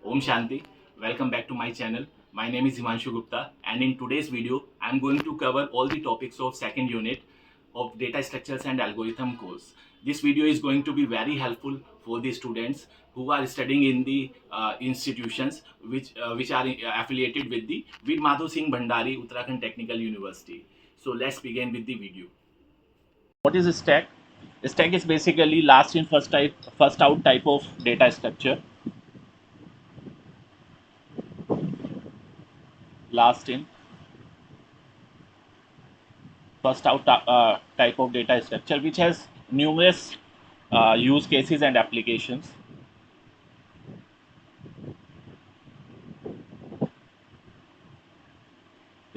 Om Shanti. Welcome back to my channel. My name is Himanshu Gupta, and in today's video I am going to cover all the topics of second unit of data structures and algorithm course. This video is going to be very helpful for the students who are studying in the institutions which are affiliated with the Madho Singh Bhandari Uttarakhand Technical University. So let's begin with the video. What is a stack? A stack is basically last in first out type of data structure. Last in first out type of data structure, which has numerous use cases and applications.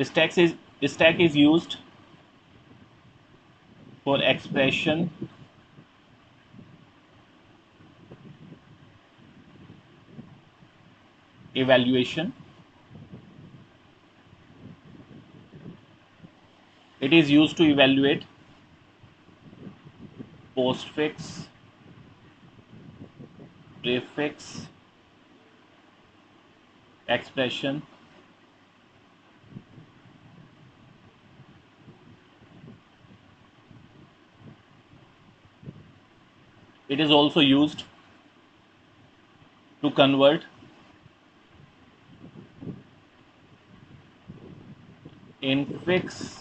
Stack is used for expression, evaluation. It is used to evaluate postfix, prefix, expression, it is also used to convert infix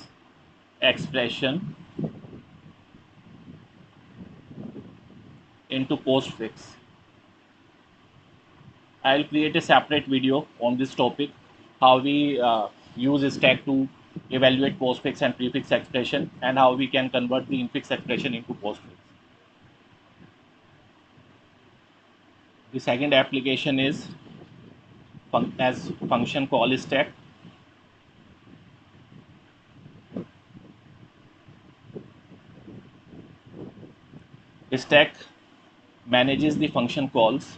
expression into postfix. I'll create a separate video on this topic, how we use stack to evaluate postfix and prefix expression, and how we can convert the infix expression into postfix. The second application is as function call stack. Stack manages the function calls.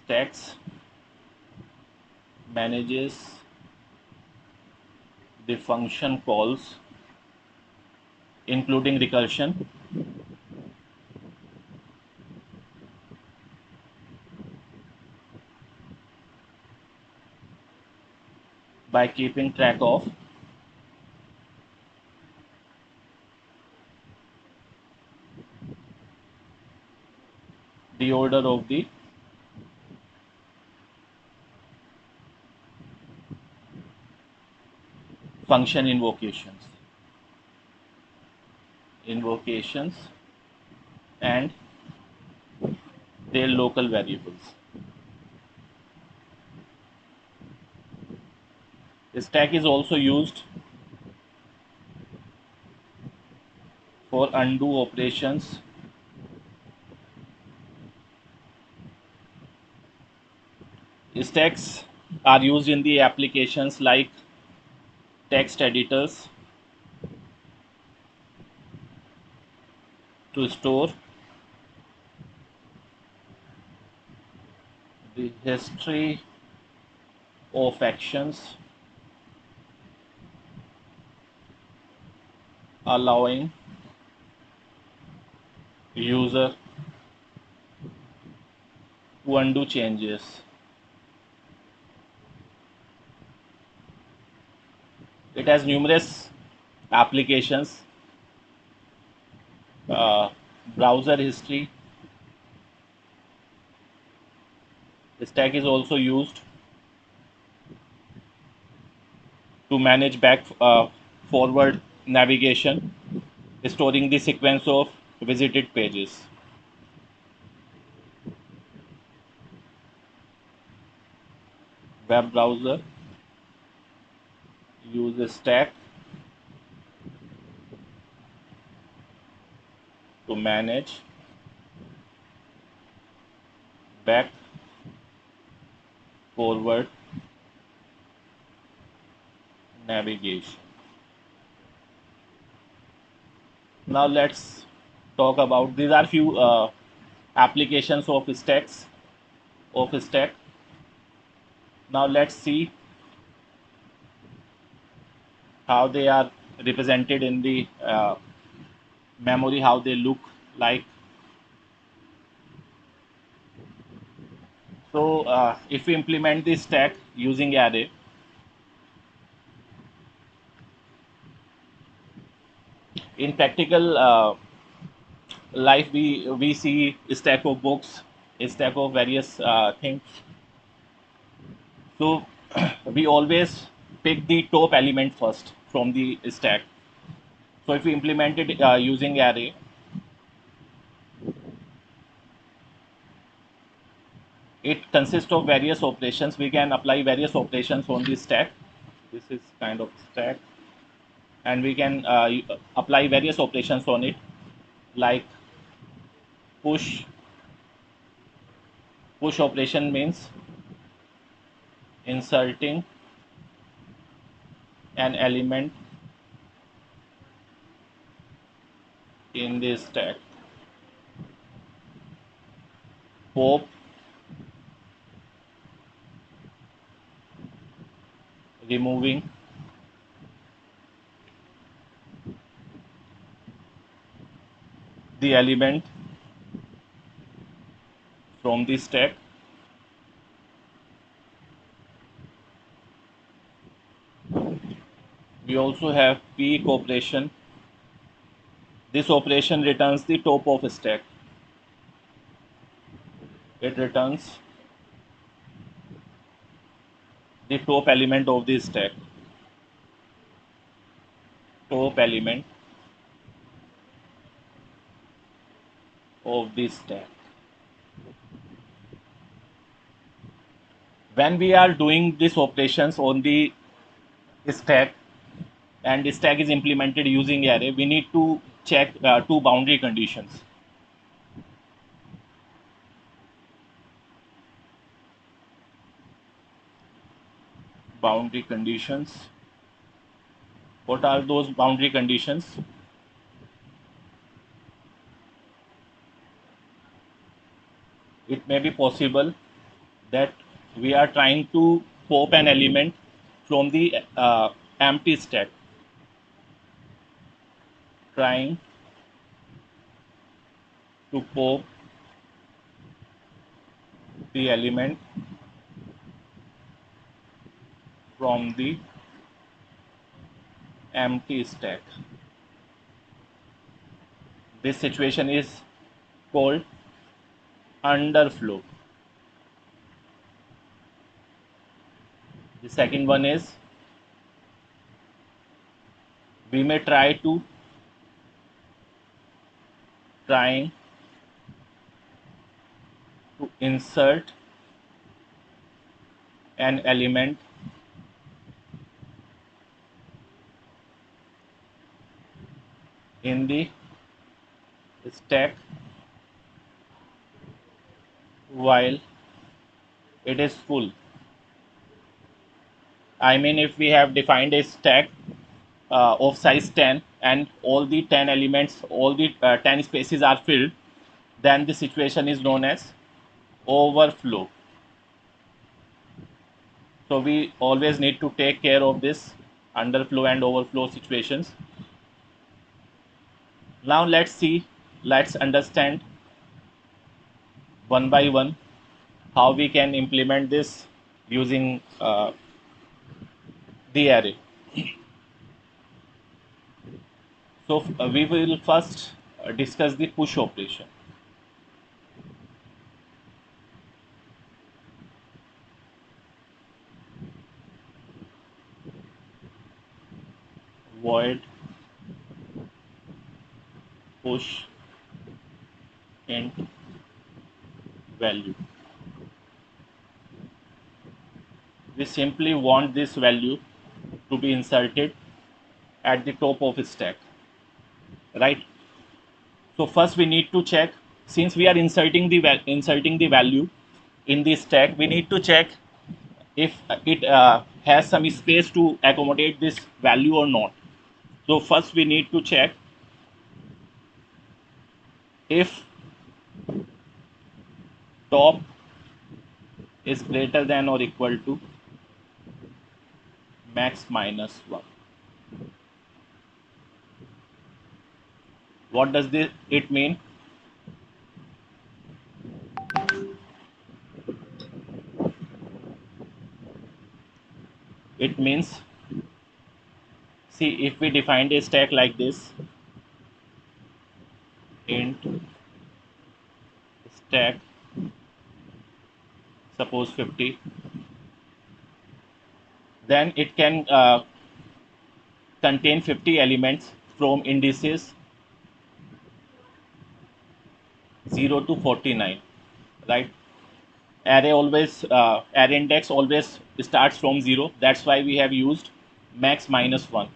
Stacks manages the function calls, including recursion, by keeping track of the order of the function invocations and their local variables. The stack is also used for undo operations, stacks are used in the applications like text editors to store the history of actions, allowing user to undo changes. It has numerous applications, browser history. The stack is also used to manage forward navigation, storing the sequence of visited pages. Web browser uses stack to manage back, forward navigation. Now let's talk about, these are few applications of stack. Now let's see how they are represented in the memory, how they look like. So if we implement this stack using array, in practical life we see a stack of books, a stack of various things. So we always pick the top element first from the stack. So if we implement it using array, it consists of various operations. We can apply various operations on the stack. This is kind of stack, and we can apply various operations on it, like push. Push operation means inserting an element in the stack. Pop, removing the element from the stack. We also have peek operation. This operation returns the top of a stack. It returns the top element of the stack. Top element of the stack. When we are doing these operations on the stack, and the stack is implemented using array, we need to check two boundary conditions. Boundary conditions. What are those boundary conditions? It may be possible that we are trying to pop an element from the empty stack. Trying to pop the element from the empty stack. This situation is called underflow. The second one is we may trying to insert an element in the stack while it is full. I mean, if we have defined a stack of size 10 and all the 10 elements, all the 10 spaces are filled, then the situation is known as overflow. So we always need to take care of this underflow and overflow situations. Now let's understand one by one how we can implement this using the array. So we will first discuss the push operation. Void push int value. We simply want this value to be inserted at the top of a stack, right? So first we need to check, since we are inserting the value in the stack, we need to check if it has some space to accommodate this value or not. So first we need to check if top is greater than or equal to max minus 1. What does it mean? It means, see, if we defined a stack like this, int stack suppose 50, then it can contain 50 elements from indices 0 to 49, right? Array index always starts from 0. That's why we have used max minus 1.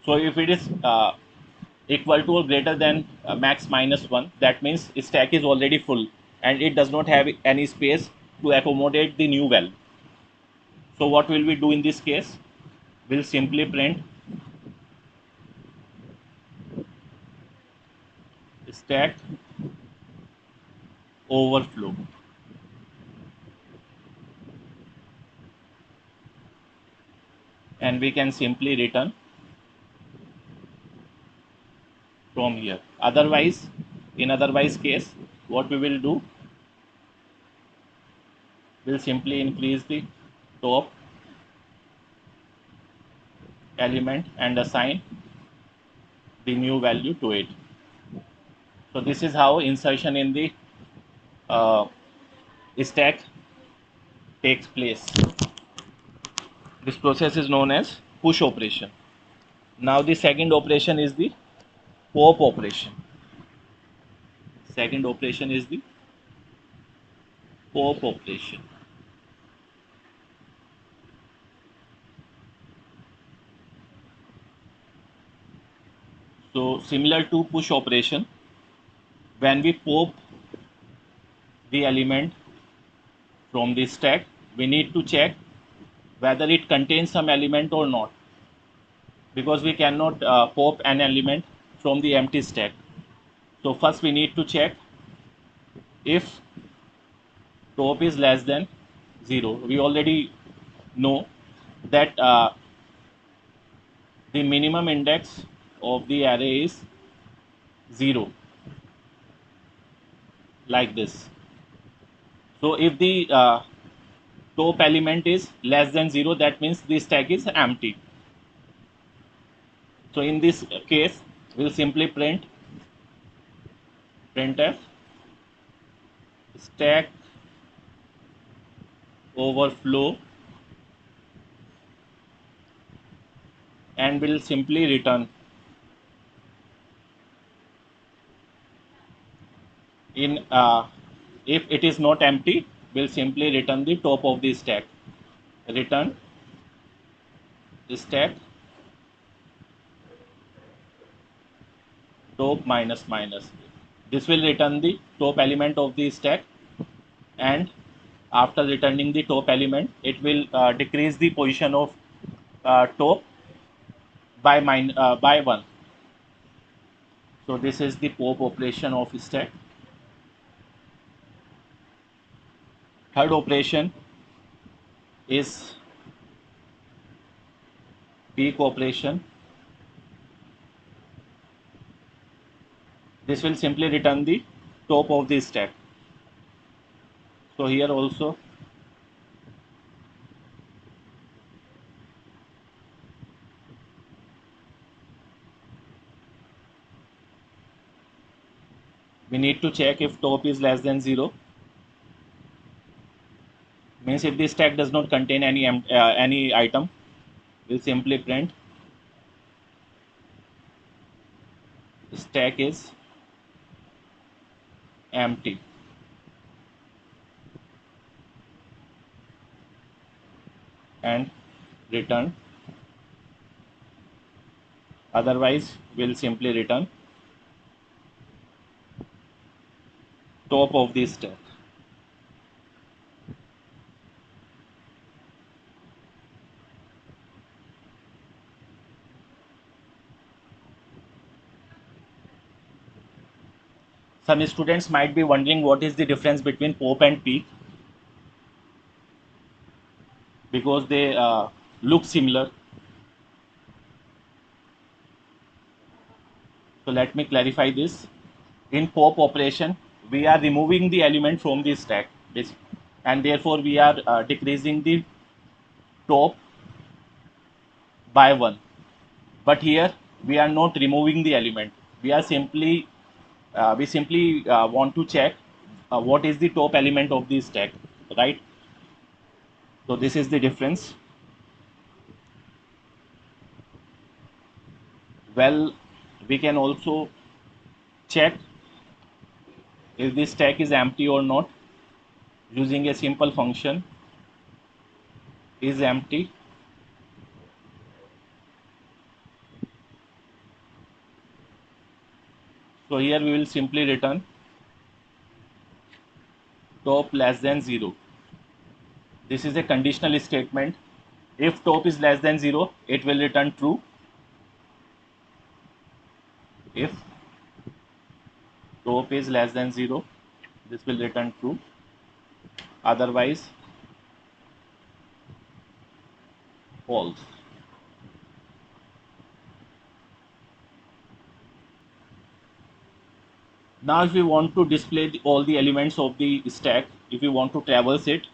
So if it is equal to or greater than max minus 1, that means stack is already full and it does not have any space to accommodate the new value. So what will we do in this case? We'll simply print stack overflow, and we can simply return from here. Otherwise, in otherwise case, what we will do, we'll simply increase the top element and assign the new value to it. So this is how insertion in the stack takes place. This process is known as push operation. Now the second operation is the pop operation. Second operation is the pop operation. So similar to push operation, when we pop the element from the stack, we need to check whether it contains some element or not, because we cannot pop an element from the empty stack. So first we need to check if top is less than 0. We already know that the minimum index of the array is 0, like this. So if the top element is less than 0, that means the stack is empty. So in this case, we'll simply printf stack overflow, and we'll simply return in if it is not empty, we'll simply return the top of the stack. Return stack top minus minus. This will return the top element of the stack, and after returning the top element, it will decrease the position of top by 1. So this is the pop operation of stack. Third operation is peak operation. This will simply return the top of the stack. So here also we need to check if top is less than 0. Means if the stack does not contain any item, we'll simply print stack is empty, and return. Otherwise, we'll simply return top of the stack. Some students might be wondering what is the difference between pop and peak, because they look similar. So let me clarify this. In pop operation, we are removing the element from the stack, and therefore we are decreasing the top by 1. But here we are not removing the element. We are simply want to check what is the top element of the stack, right? So this is the difference. Well, we can also check if the stack is empty or not using a simple function is empty. So here we will simply return top less than 0. This is a conditional statement. If top is less than 0, it will return true. If top is less than 0, this will return true. Otherwise, false. Now if we want to display all the elements of the stack, if we want to traverse it,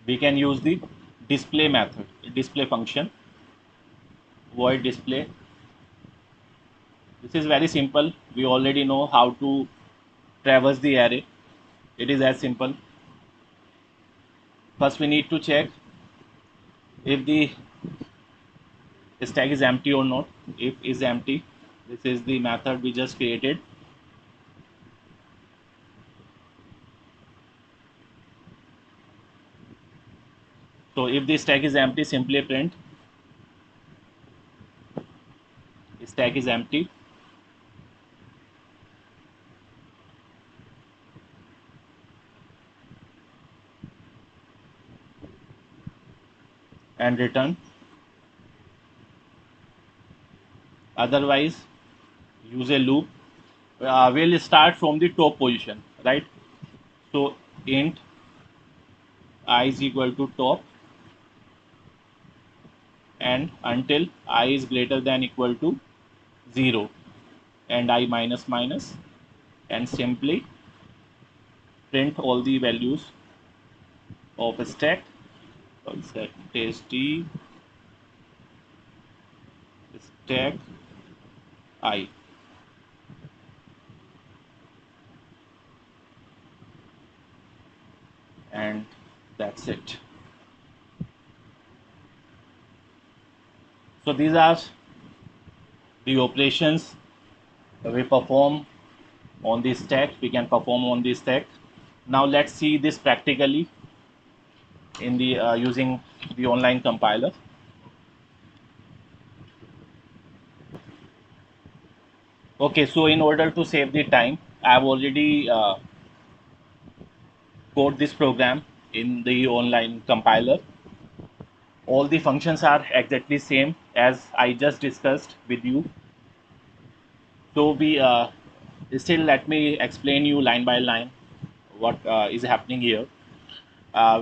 we can use the display method, display function, void display. This is very simple. We already know how to traverse the array. It is as simple. First we need to check if the stack is empty or not. If is empty, this is the method we just created. So if the stack is empty, simply print stack is empty. And return. Otherwise, use a loop. We'll start from the top position, right? So int I is equal to top, and until I is greater than equal to 0 and I minus minus, and simply print all the values of a stack. Set tasty stack I, and that's it. So these are the operations we perform on the stack. We can perform on the stack. Now let's see this practically in the using the online compiler. Okay, so in order to save the time, I have already code this program in the online compiler. All the functions are exactly same as I just discussed with you. So we still, let me explain you line by line what is happening here.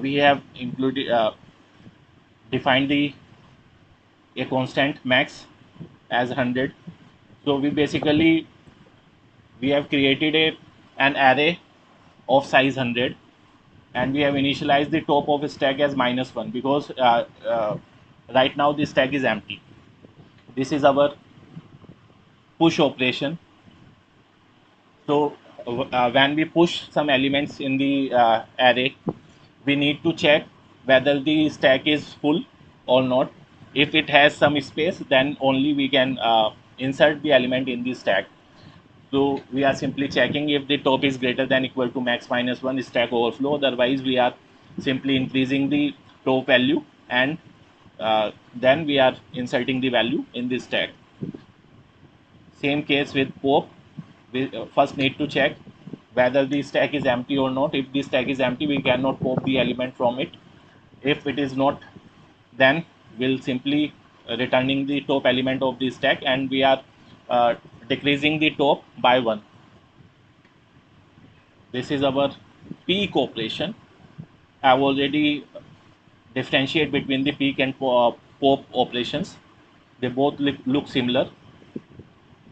We have included defined the a constant max as 100. So we have created an array of size 100, and we have initialized the top of a stack as -1 because right now this stack is empty. This is our push operation. So when we push some elements in the array, we need to check whether the stack is full or not. If it has some space, then only we can insert the element in the stack. So we are simply checking if the top is greater than equal to max -1 stack overflow. Otherwise, we are simply increasing the top value, and then we are inserting the value in the stack. Same case with pop. We first need to check whether the stack is empty or not. If the stack is empty, we cannot pop the element from it. If it is not, then we'll simply returning the top element of the stack, and we are decreasing the top by 1. This is our peak operation. I've already differentiate between the peak and pop operations. They both look similar,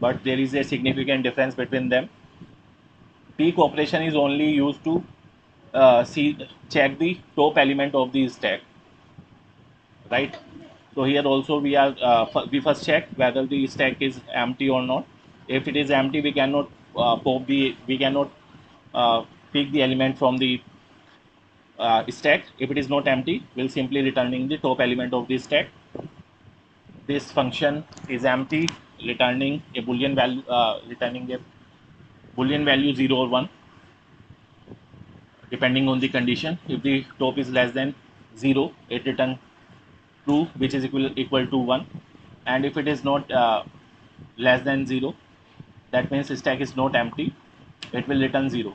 but there is a significant difference between them. Peak operation is only used to check the top element of the stack. right? So here also we first check whether the stack is empty or not. If it is empty, we cannot uh, pick the element from the stack. If it is not empty, we'll simply returning the top element of the stack. This function is empty, returning a boolean value 0 or 1 depending on the condition. If the top is less than 0, it return true, which is equal to 1. And if it is not less than 0, that means the stack is not empty, it will return 0.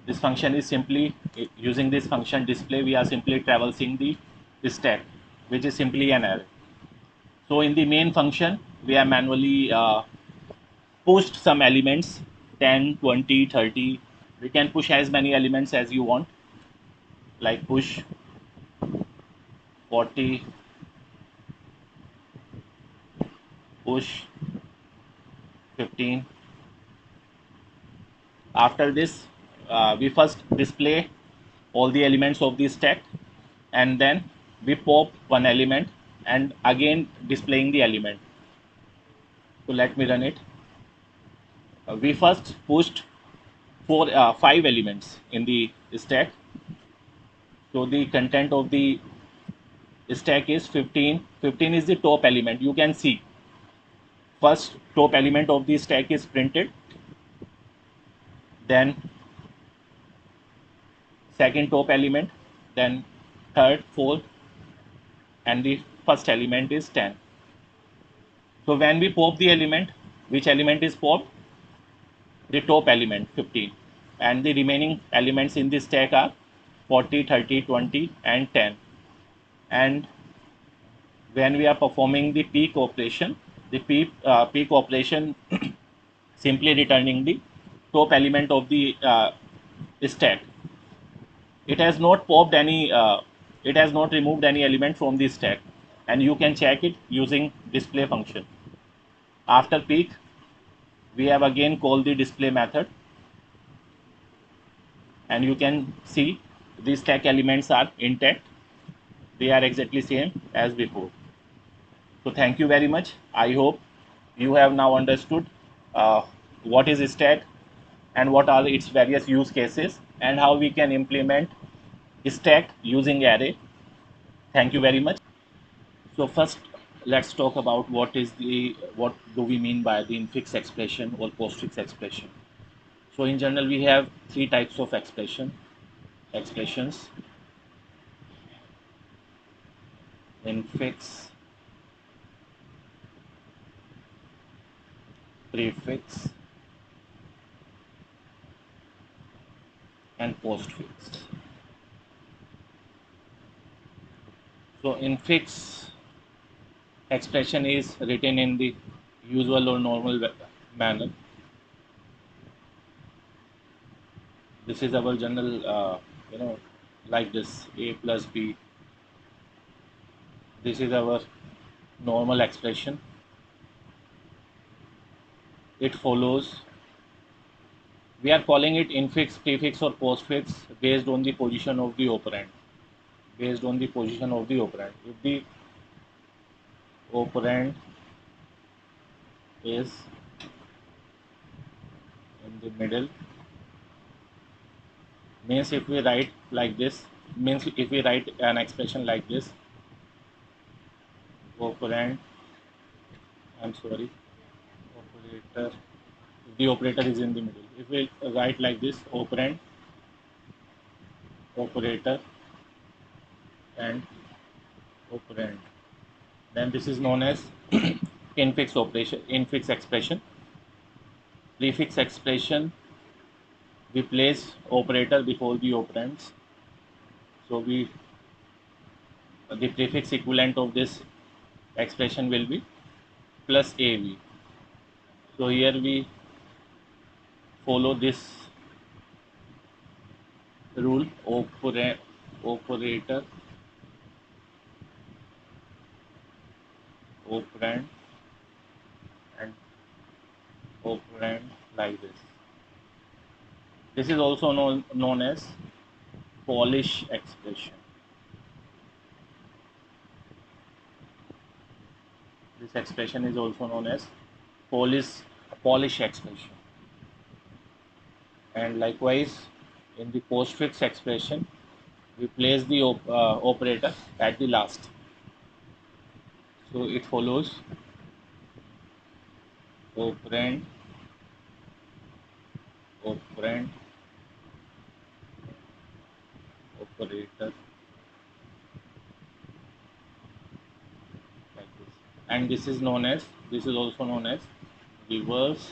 This function is simply using this function display, we are simply traversing the stack, which is simply an array. So in the main function, we are manually pushed some elements 10, 20, 30. We can push as many elements as you want, like push 40, push 15. After this, we first display all the elements of the stack, and then we pop one element and again displaying the element. So let me run it. We first pushed 5 elements in the stack. So the content of the stack is 15. 15 is the top element. You can see first top element of the stack is printed, then second top element, then third, fourth, and the first element is 10. So when we pop the element, which element is popped? The top element 15, and the remaining elements in the stack are 40, 30, 20, and 10. And when we are performing the peak operation, the peak operation simply returning the top element of the stack. It has not popped any, it has not removed any element from the stack, and you can check it using display function. After peak, we have again called the display method, and you can see the stack elements are intact. They are exactly same as before. So thank you very much. I hope you have now understood uh, what is stack and what are its various use cases and how we can implement stack using array. Thank you very much. So first, let's talk about what do we mean by the infix expression or postfix expression. So in general, we have 3 types of expressions: infix, prefix, and postfix. So infix expression is written in the usual or normal manner. This is our general, like this: a plus b. This is our normal expression. It follows. We are calling it infix, prefix, or postfix based on the position of the operand. Based on the position of the operand. If the operand is in the middle, means if we write like this, means if we write an expression like this, operand, I'm sorry, operator, the operator is in the middle. If we write like this, operand, operator, and operand, then this is known as infix expression. Prefix expression, we place operator before the operands. So the prefix equivalent of this expression will be plus AV. So here we follow this rule: operator, operand, and operand, like this. This is also known as Polish expression. This expression is also known as Polish expression. And likewise, in the postfix expression, we place the operator at the last. So it follows operand, operator, like this. And this is also known as reverse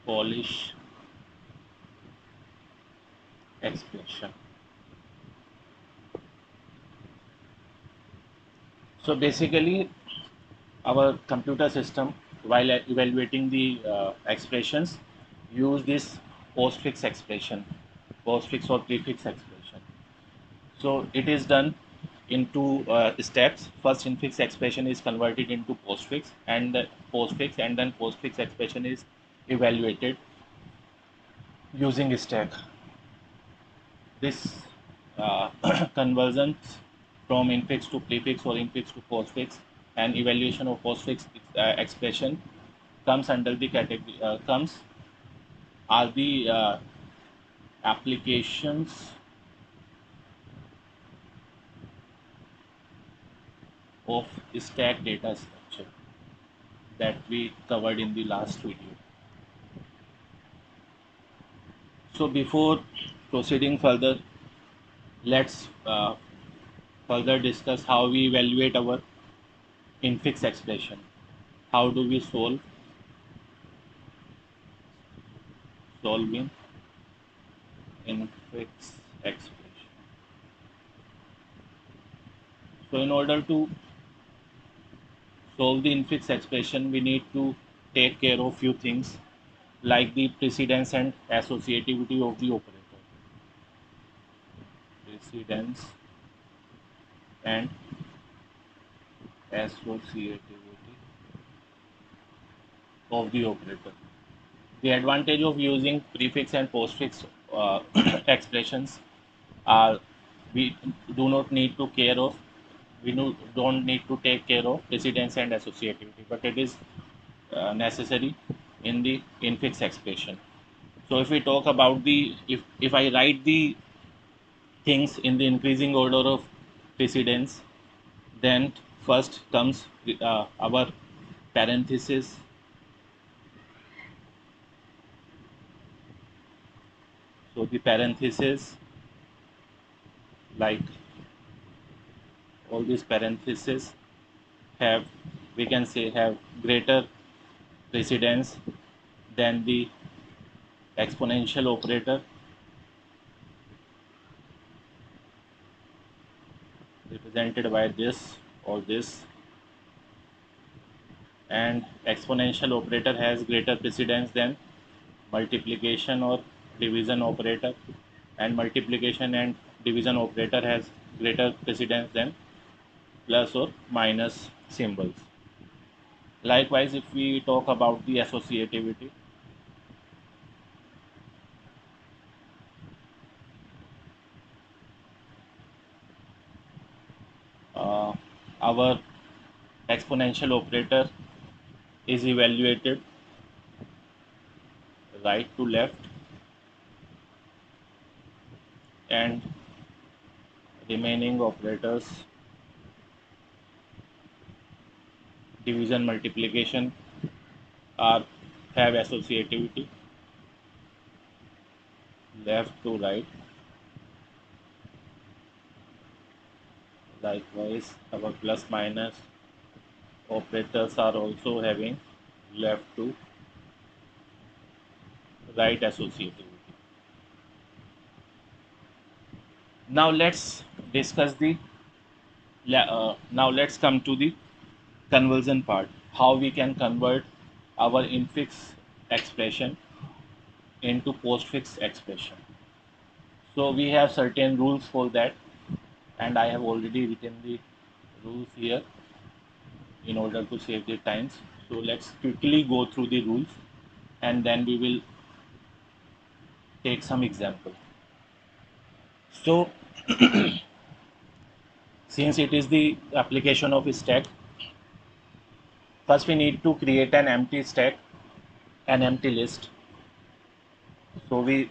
Polish expression. So basically, our computer system, while evaluating the expressions, use this postfix expression, postfix or prefix expression. So it is done in two steps. First, infix expression is converted into postfix, and then postfix expression is evaluated using stack. This conversions from infix to prefix or infix to postfix and evaluation of postfix expression comes under the category are the applications of stack data structure that we covered in the last video. So before proceeding further, let's further discuss how we evaluate our infix expression. How do we solving infix expression? So in order to solve the infix expression, we need to take care of few things like the precedence and associativity of the operator. Precedence and associativity of the operator. The advantage of using prefix and postfix expressions are we do not need to care of don't need to take care of precedence and associativity, but it is necessary in the infix expression. So if we talk about the if I write the things in the increasing order of precedence, then first comes our parenthesis, so the parenthesis, like all these parentheses have, we can say, have greater precedence than the exponential operator represented by this or this, and exponential operator has greater precedence than multiplication or division operator, and multiplication and division operator has greater precedence than plus or minus symbols. Likewise, if we talk about the associativity, our exponential operator is evaluated right to left, and remaining operators, division, multiplication, have associativity left to right. Likewise, our plus minus operators are also having left to right associativity. Now let's discuss the now let's come to the conversion part, how we can convert our infix expression into postfix expression. So we have certain rules for that, and I have already written the rules here in order to save the times. So let's quickly go through the rules, and then we will take some example. So since it is the application of stack, first we need to create an empty stack, an empty list. So we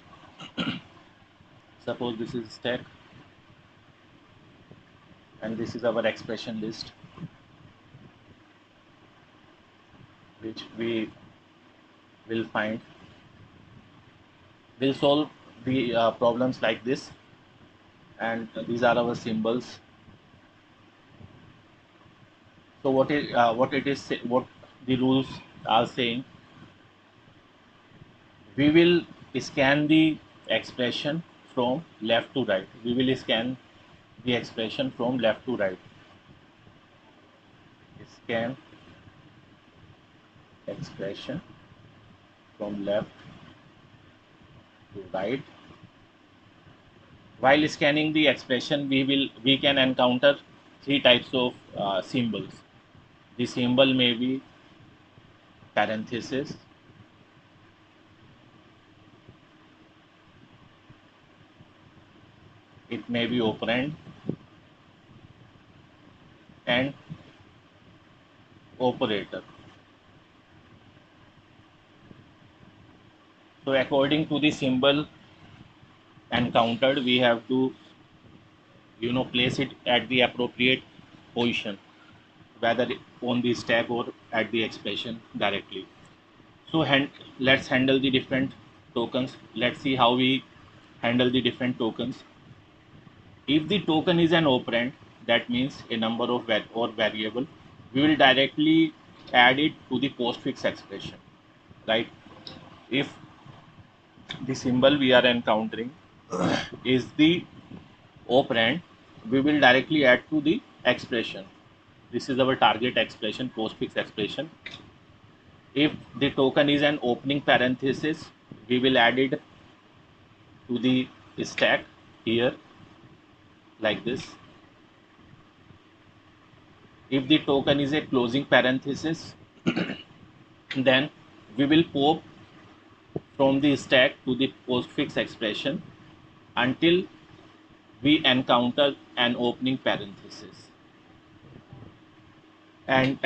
suppose this is stack and this is our expression list, which we will find will solve the problems like this, and these are our symbols. So what the rules are saying, we will scan the expression from left to right. We will scan the expression from left to right. Scan expression from left to right. While scanning the expression, we can encounter three types of symbols. The symbol may be parenthesis, it may be operand, and operator. So according to the symbol encountered, we have to place it at the appropriate position, whether on the stack or at the expression directly. So let's handle the different tokens. Let's see how we handle the different tokens. If the token is an operand, that means a number of or variable, we will directly add it to the postfix expression, right? If the symbol we are encountering is the operand, we will directly add to the expression. This is our target expression, postfix expression. If the token is an opening parenthesis, we will add it to the stack here like this. If the token is a closing parenthesis, then we will pop from the stack to the postfix expression until we encounter an opening parenthesis. And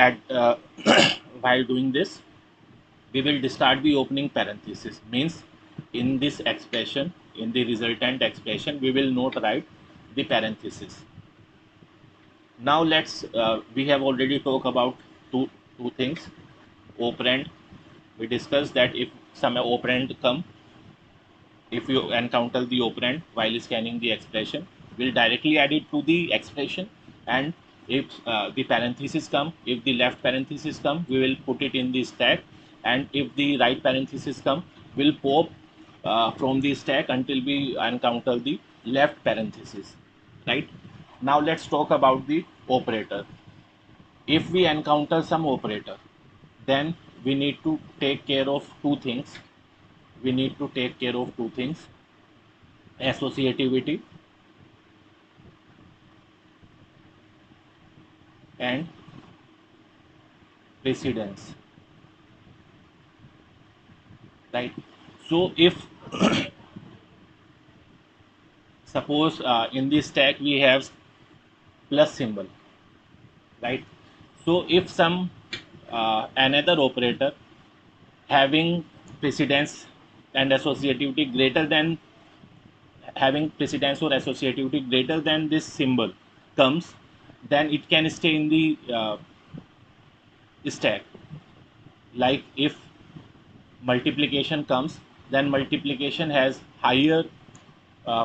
while doing this, we will discard the opening parenthesis. Means in this expression, in the resultant expression, we will not write the parenthesis. Now we have already talked about two things. Operand, we discussed that if some operand come, if you encounter the operand while scanning the expression, we'll directly add it to the expression, and if the parenthesis come, if the left parenthesis come, we will put it in the stack, and if the right parenthesis come, we'll pop from the stack until we encounter the left parenthesis, right? Now let's talk about the operator. If we encounter some operator, then we need to take care of two things. Associativity and precedence, right? So if suppose in this stack we have plus symbol, right? So if some another operator having precedence and associativity greater than this symbol comes, then it can stay in the stack. Like if multiplication comes, then multiplication has higher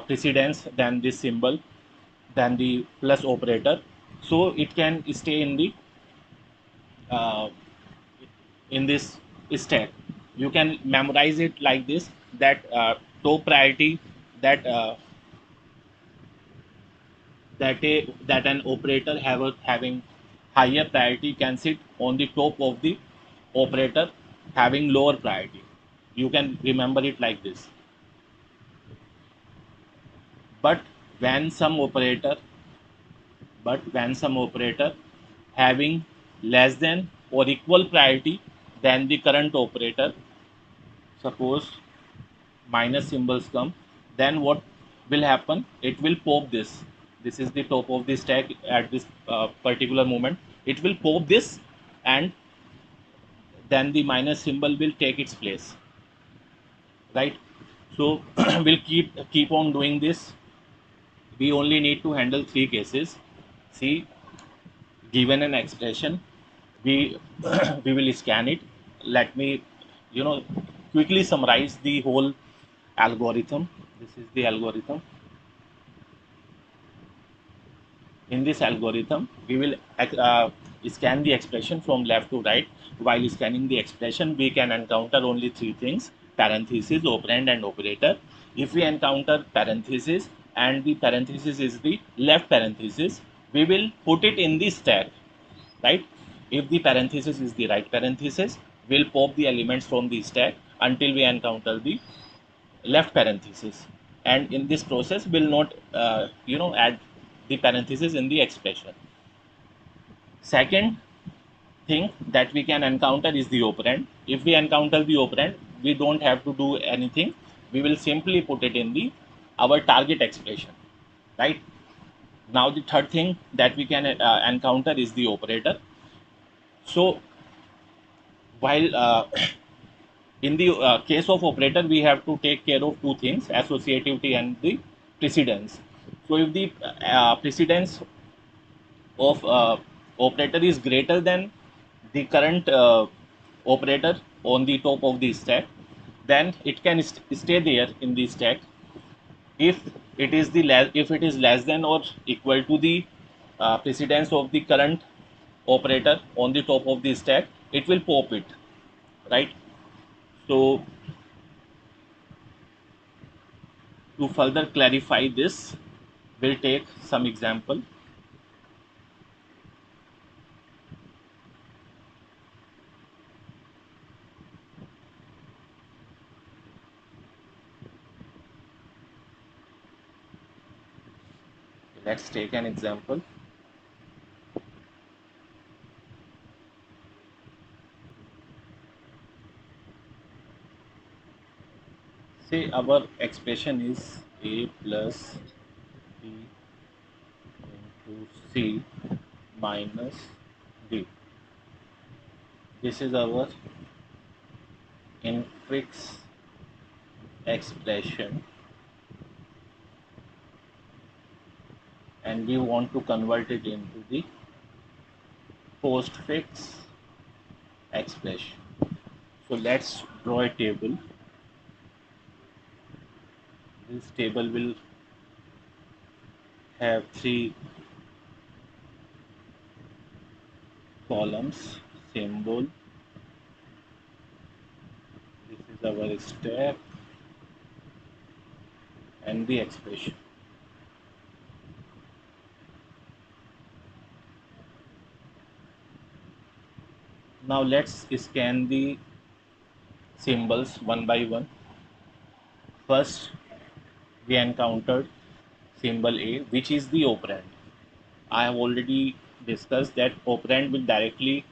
precedence than this symbol, than the plus operator, so it can stay in this stack. You can memorize it like this, that top priority, that an operator having higher priority can sit on the top of the operator having lower priority. You can remember it like this. But when some operator having less than or equal priority than the current operator, suppose minus symbols come, then what will happen? It will pop this. This is the top of the stack at this particular moment. It will pop this, and then the minus symbol will take its place, right? So we'll keep on doing this. We only need to handle three cases. See, given an expression, we we will scan it. Let me, quickly summarize the whole algorithm. This is the algorithm. In this algorithm, we will scan the expression from left to right. While scanning the expression, we can encounter only three things: parenthesis, operand, and operator. If we encounter parenthesis and the parenthesis is the left parenthesis, we will put it in the stack, right? If the parenthesis is the right parenthesis, we'll pop the elements from the stack until we encounter the left parenthesis, and in this process will not add the parenthesis in the expression. Second thing that we can encounter is the operand. If we encounter the operand, we don't have to do anything. We will simply put it in the our target expression, right? Now the third thing that we can encounter is the operator. So while in the case of operator, we have to take care of two things: associativity and the precedence. So if the precedence of operator is greater than the current operator on the top of the stack, then it can stay there in the stack. If if it is less than or equal to the precedence of the current operator on the top of the stack, it will pop it, right? So to further clarify this, we'll take some example. Let's take an example. Say our expression is a plus b into c minus d. This is our infix expression, and we want to convert it into the postfix expression. So let's draw a table. This table will have three columns: symbol, this is our step, and the expression. Now let's scan the symbols one by one. First, we encountered symbol A, which is the operand. I have already discussed that operand will directly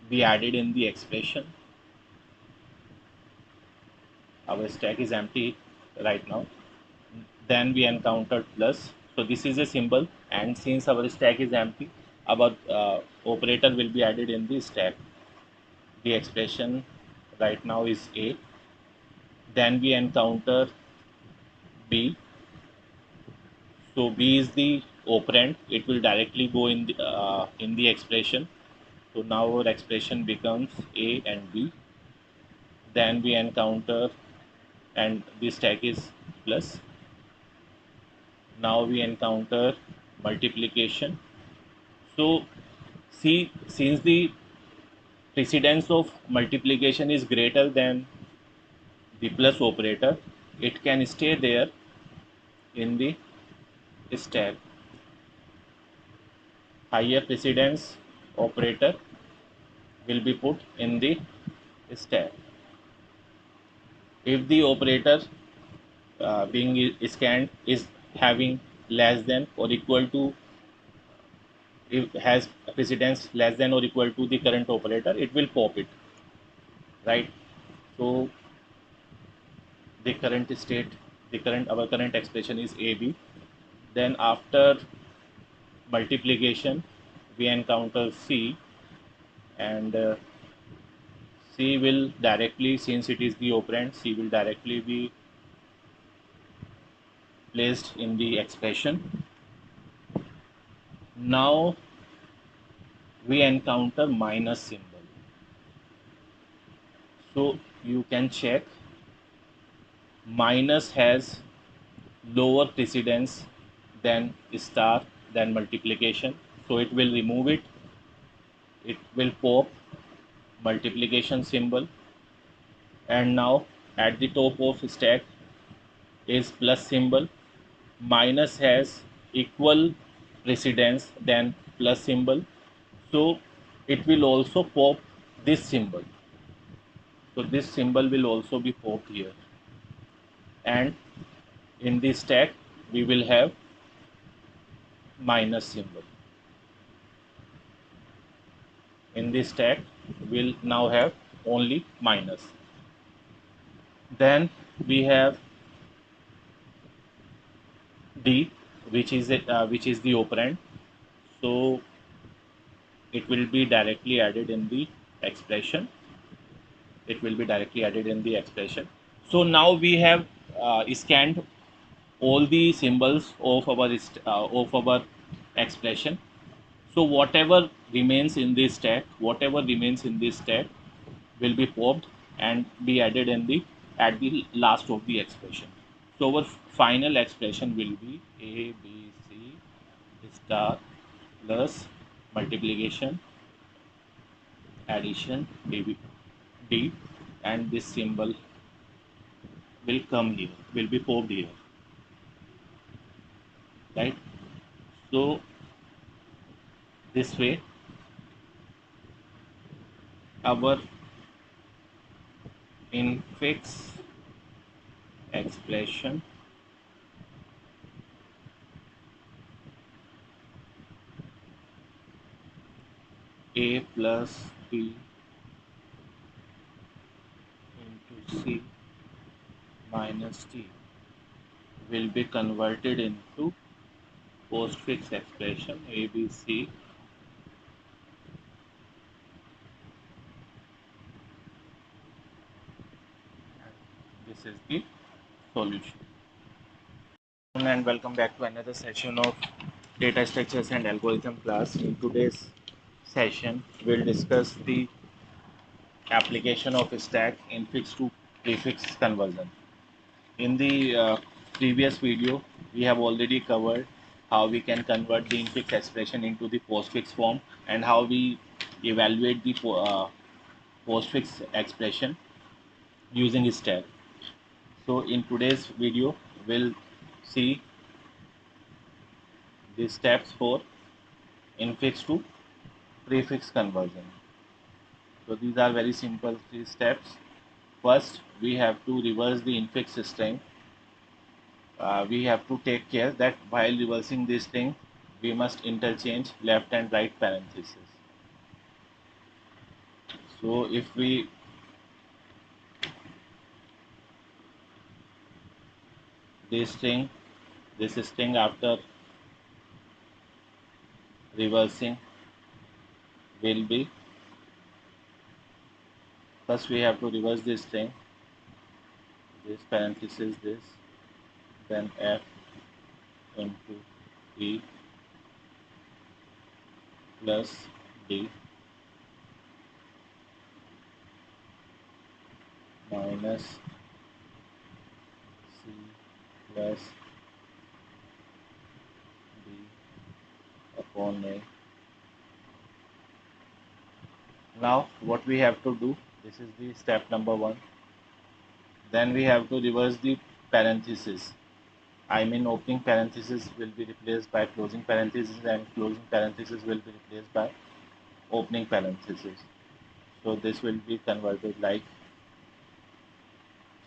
be added in the expression. Our stack is empty right now. Then we encountered plus. So this is a symbol, and since our stack is empty, our operator will be added in the stack. The expression right now is A. Then we encounter B. So B is the operand. It will directly go in the expression. So now our expression becomes A and B. Then we encounter, and the stack is plus. Now we encounter multiplication. So see, since the precedence of multiplication is greater than the plus operator, it can stay there in the stack. Higher precedence operator will be put in the stack. If the operator being scanned is having less than or equal to, if has precedence less than or equal to the current operator, it will pop it, right? So the current state, our current expression is AB. Then after multiplication, we encounter C, and C will directly, since it is the operand, C will directly be placed in the expression. Now we encounter minus symbol. So you can check, minus has lower precedence than star, than multiplication. So it will remove it. It will pop multiplication symbol. And now at the top of stack is plus symbol. Minus has equal precedence than plus symbol. So it will also pop this symbol. So this symbol will also be popped here. And in this stack we will have minus symbol. In this stack we'll now have only minus. Then we have D, which is the operand. So it will be directly added in the expression. So now we have scanned all the symbols of our expression. So whatever remains in this stack will be popped and be added at the last of the expression. So our final expression will be A, B, C star plus multiplication, addition, D, and this symbol will be popped here, right? So this way our infix expression A plus B into C minus D will be converted into postfix expression ABC this is the solution. And welcome back to another session of data structures and algorithm class. In today's session we'll discuss the application of stack infix to prefix conversion. In the previous video we have already covered how we can convert the infix expression into the postfix form and how we evaluate the postfix expression using stack. So in today's video we'll see the steps for infix to prefix conversion. So these are very simple 3 steps. First we have to reverse the infix string. We have to take care that while reversing this string we must interchange left and right parentheses. So if we this string after reversing will be, first we have to reverse this string, this parenthesis, this, then F into E plus D minus C plus D upon A. Now what we have to do, this is the step number 1. Then we have to reverse the parenthesis. I mean opening parenthesis will be replaced by closing parenthesis and closing parenthesis will be replaced by opening parenthesis. So this will be converted like,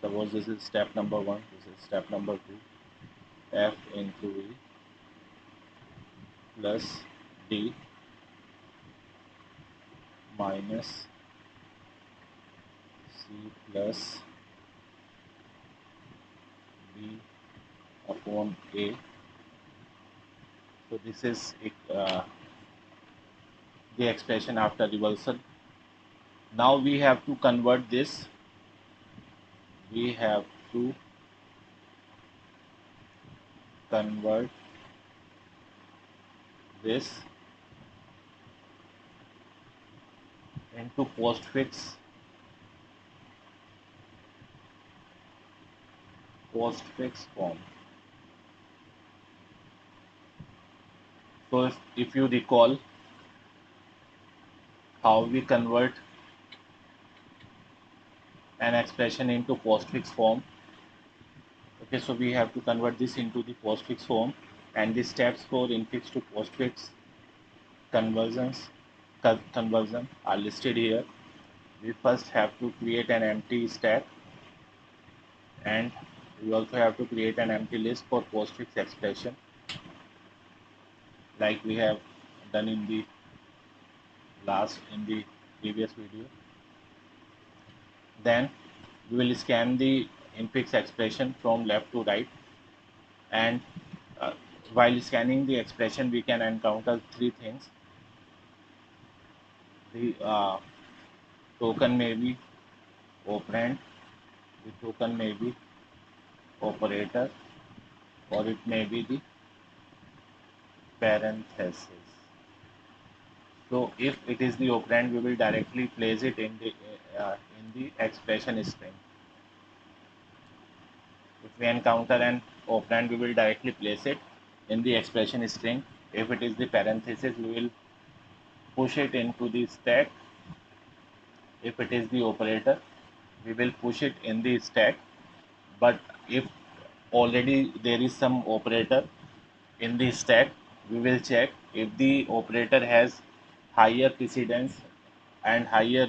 suppose this is step number 1, this is step number 2, F into E plus D minus C plus B upon A. So this is the expression after reversal. Now we have to convert this. We have to convert this into postfix form. So if you recall how we convert an expression into postfix form, okay, so we have to convert this into the postfix form, and the steps for infix to postfix conversion are listed here. We first have to create an empty stack, and we also have to create an empty list for postfix expression, like we have done in the previous video. Then we will scan the infix expression from left to right, and while scanning the expression we can encounter three things. The token may be operand, the token may be operator, or it may be the parenthesis. So if it is the operand, we will directly place it in the expression string. If we encounter an operand, we will directly place it in the expression string. If it is the parenthesis, we will push it into the stack. If it is the operator, we will push it in the stack. But if already there is some operator in the stack, we will check if the operator has higher precedence and higher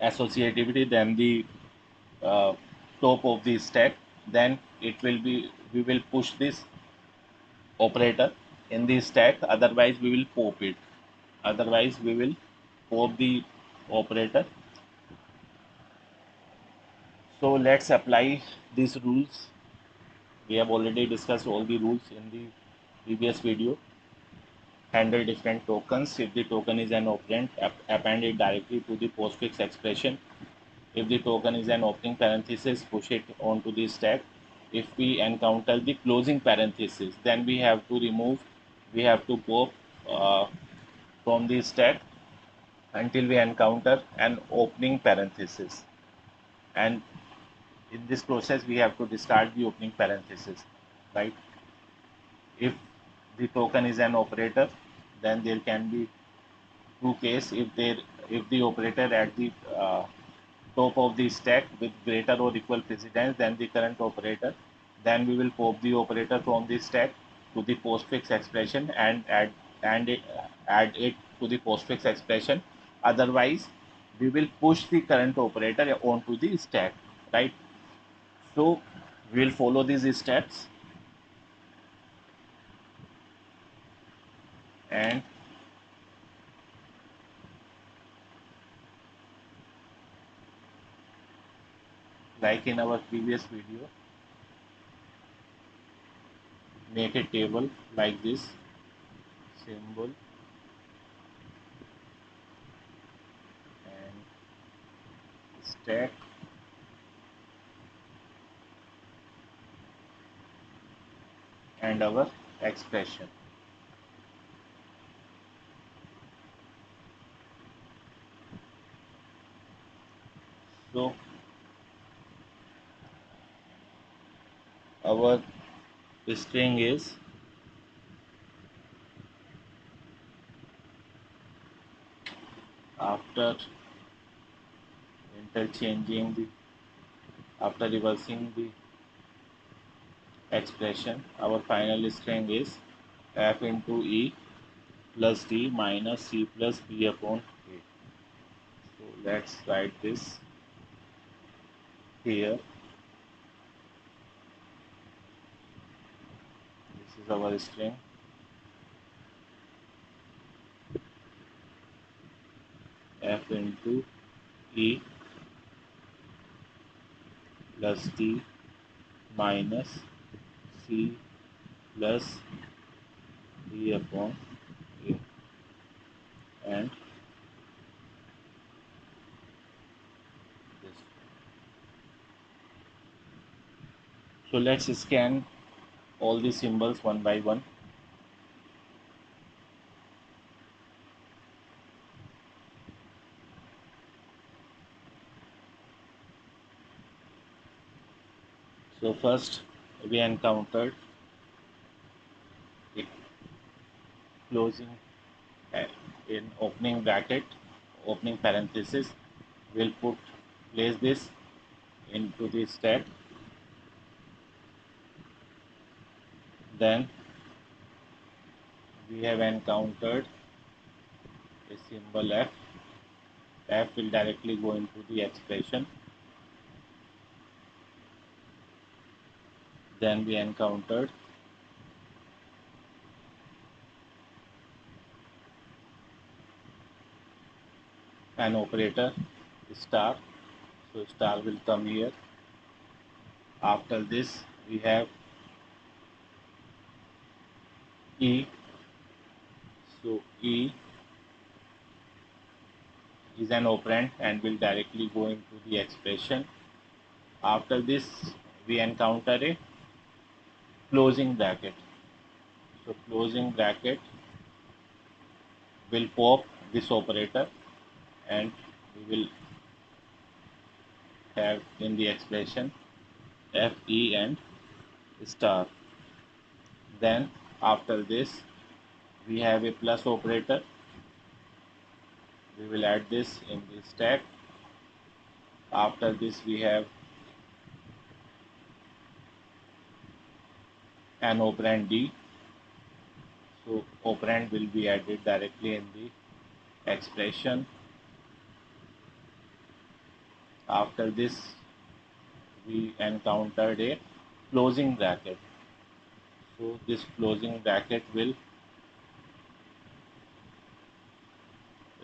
associativity than the top of the stack, then we will push this operator in the stack. Otherwise we will pop it. Otherwise we will pop the operator. So let's apply these rules. We have already discussed all the rules in the previous video. Handle different tokens. If the token is an operand, append it directly to the postfix expression. If the token is an opening parenthesis, push it onto the stack. If we encounter the closing parenthesis, then we have to pop from the stack until we encounter an opening parenthesis. And in this process, we have to discard the opening parenthesis, right? If the token is an operator, then there can be two cases. If the operator at the top of the stack with greater or equal precedence than the current operator, then we will pop the operator from the stack to the postfix expression and add it to the postfix expression. Otherwise, we will push the current operator onto the stack, right? So we will follow these steps, and like in our previous video, make a table like this, symbol and stack and our expression. So our string is after reversing the expression, our final string is f into e plus d minus c plus b upon a. So let's write this here. This is our string. F into e plus d minus C plus D upon A, and this. So let's scan all the symbols one by one. So first we encountered a closing in opening bracket, opening parenthesis. We'll place this into the stack. Then we have encountered a symbol F. F will directly go into the expression. Then we encountered an operator star, so star will come here. After this we have E, so E is an operand and will directly go into the expression. After this we encounter a closing bracket, so closing bracket will pop this operator and we will have in the expression F, E and star. Then after this we have a plus operator. We will add this in the stack. After this we have an operand D, so operand will be added directly in the expression. After this we encountered a closing bracket, so this closing bracket will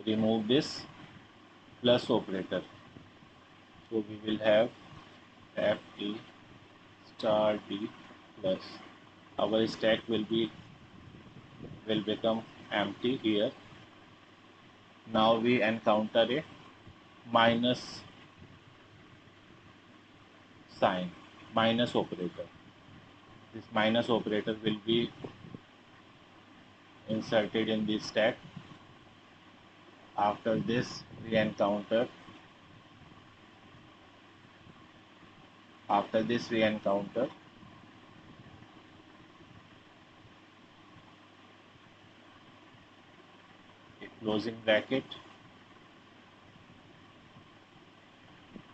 remove this plus operator, so we will have F E star D plus. Our stack will become empty here. Now we encounter a minus sign, minus operator. This minus operator will be inserted in the stack. After this we encounter a closing bracket,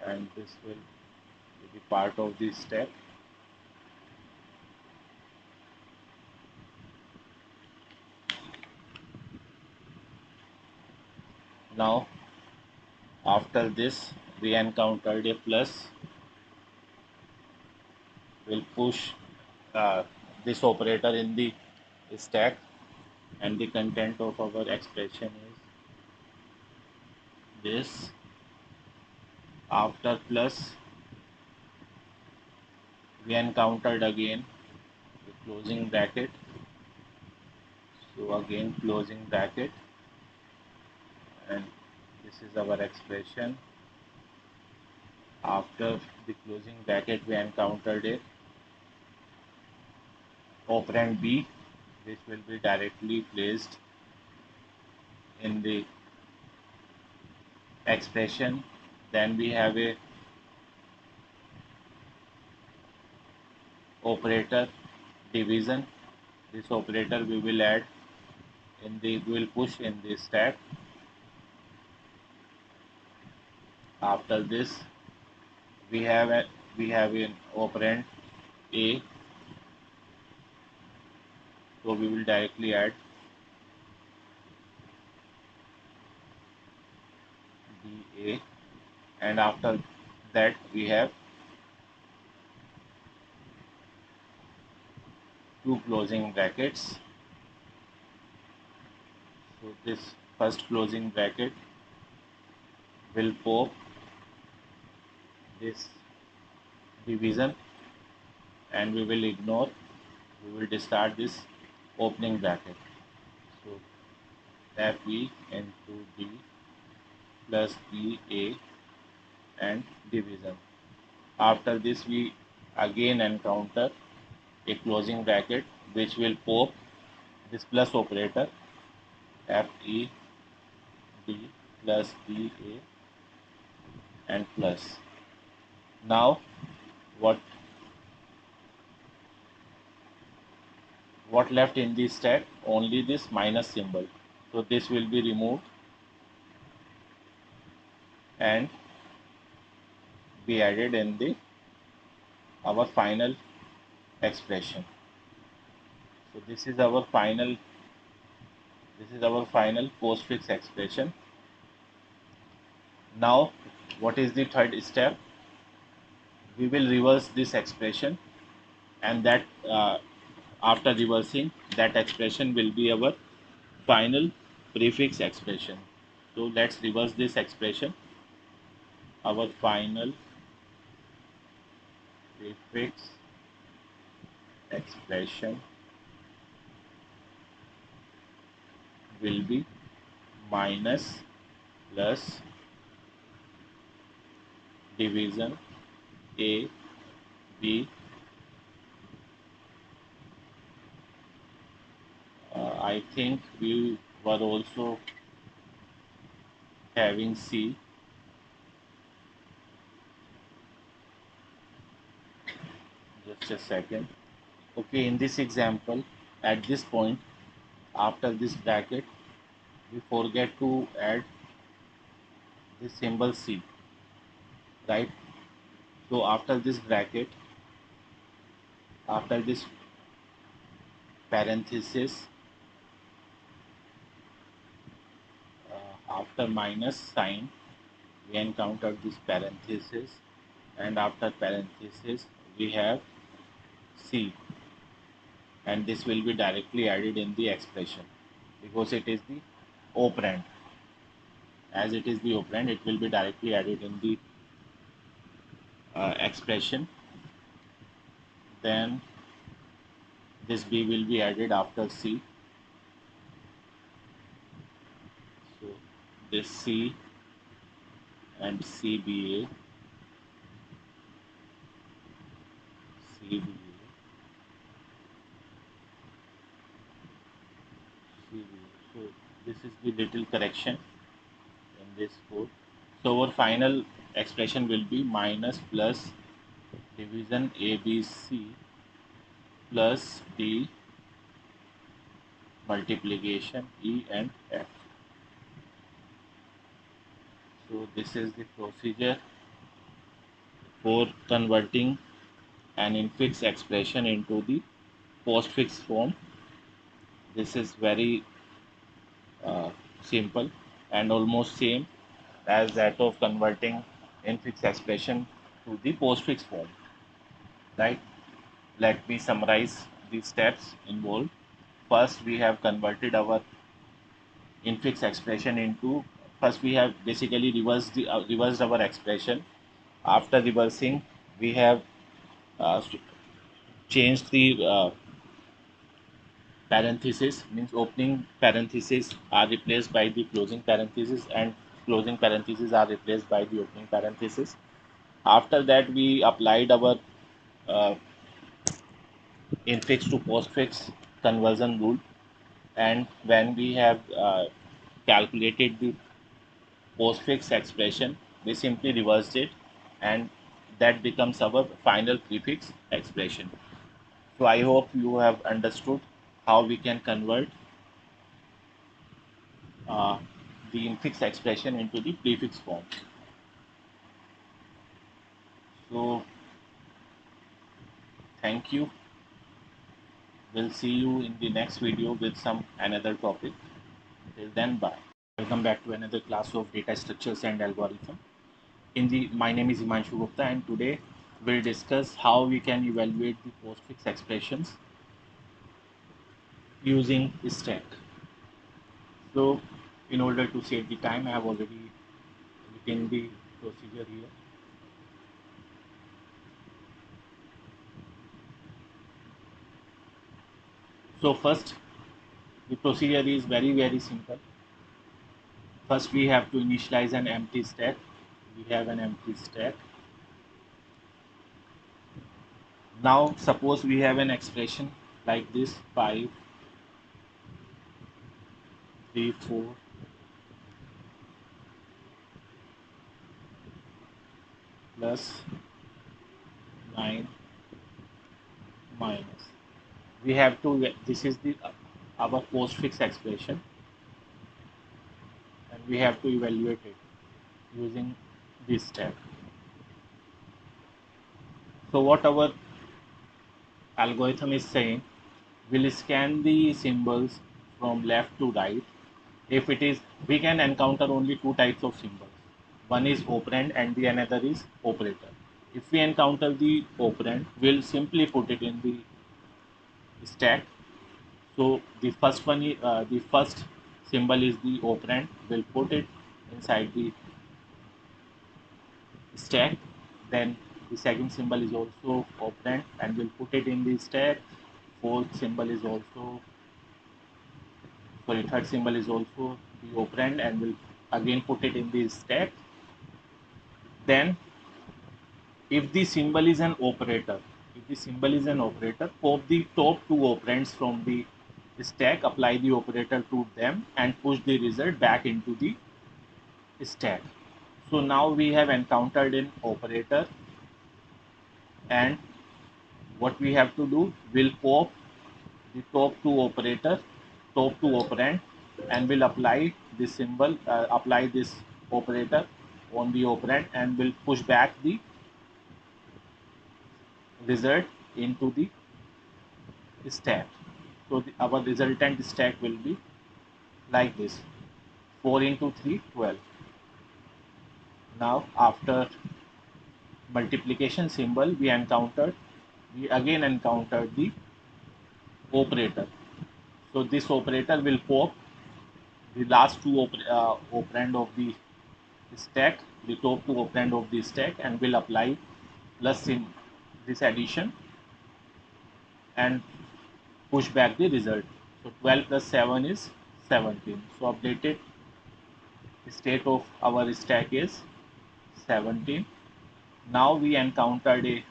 and this will be part of the stack. Now after this we encountered a plus. We'll push this operator in the stack, and the content of our expression is this. After plus we encountered again a closing bracket, so again closing bracket, and this is our expression. After the closing bracket we encountered a operand B, which will be directly placed in the expression. Then we have a operator division. This operator we will add in the, we will push in the stack. After this we have an operand A, so we will directly add DA, and after that we have two closing brackets. So this first closing bracket will pop this division, and we will discard this opening bracket. So FE into D plus EA and division. After this we again encounter a closing bracket which will pop this plus operator FE D plus EA and plus. Now what left in the stack? Only this minus symbol. So this will be removed and be added in the our final expression. So this is our final postfix expression. Now what is the third step? We will reverse this expression, and that after reversing, that expression will be our final prefix expression. So let's reverse this expression. Our final prefix expression will be minus plus division A B. I think we were also having C. Just a second. Okay, in this example, at this point, after this bracket, we forget to add the symbol C, right? So after this bracket, after this parenthesis, after minus sign, we encounter this parenthesis, and after parenthesis, we have C, and this will be directly added in the expression because it is the operand. As it is the operand, it will be directly added in the expression. Then this B will be added after C. So this C and CBA, CBA, CBA. So this is the little correction in this code. So our final expression will be minus plus division ABC plus D multiplication E and F. So this is the procedure for converting an infix expression into the postfix form. This is very simple and almost same as that of converting infix expression to the postfix form, right? Let me summarize the steps involved. First, we have converted our infix expression into, first we have basically reversed our expression. After reversing, we have uh, changed the parenthesis, means opening parenthesis are replaced by the closing parenthesis, and closing parentheses are replaced by the opening parenthesis. After that, we applied our uh, infix to postfix conversion rule, and when we have calculated the postfix expression, we simply reversed it, and that becomes our final prefix expression. So I hope you have understood how we can convert uh, the infix expression into the prefix form. So thank you. We'll see you in the next video with some another topic. Till then, bye. Welcome back to another class of data structures and algorithm. My name is Himanshu Gupta, and today we'll discuss how we can evaluate the postfix expressions using stack. So in order to save the time, I have already written the procedure here. So first, the procedure is very simple. First, we have to initialize an empty stack. We have an empty stack. Now, suppose we have an expression like this: 5, 3, 4, plus 9 minus. We have to. This is the our postfix expression, and we have to evaluate it using this step. So what our algorithm is saying, we'll scan the symbols from left to right. If it is, we can encounter only two types of symbols. One is operand and the another is operator. If we encounter the operand, we'll simply put it in the stack. So the first one, the first symbol is the operand. We'll put it inside the stack. Then the second symbol is also operand, and we'll put it in the stack. Fourth symbol is also, sorry, third symbol is also the operand, and we'll again put it in the stack. Then, if the symbol is an operator, pop the top two operands from the stack, apply the operator to them, and push the result back into the stack. So now we have encountered an operator, and what we have to do, we'll pop the top two operand, and we'll apply this symbol, apply this operator on the operand, and we'll push back the result into the stack. So our resultant stack will be like this: 4 into 3, 12. Now after multiplication symbol, we again encountered the operator. So this operator will pop the last two operand of the stack, the top two operand of the stack, and will apply plus in this addition and push back the result. So 12 plus 7 is 17. So updated state of our stack is 17. Now we encountered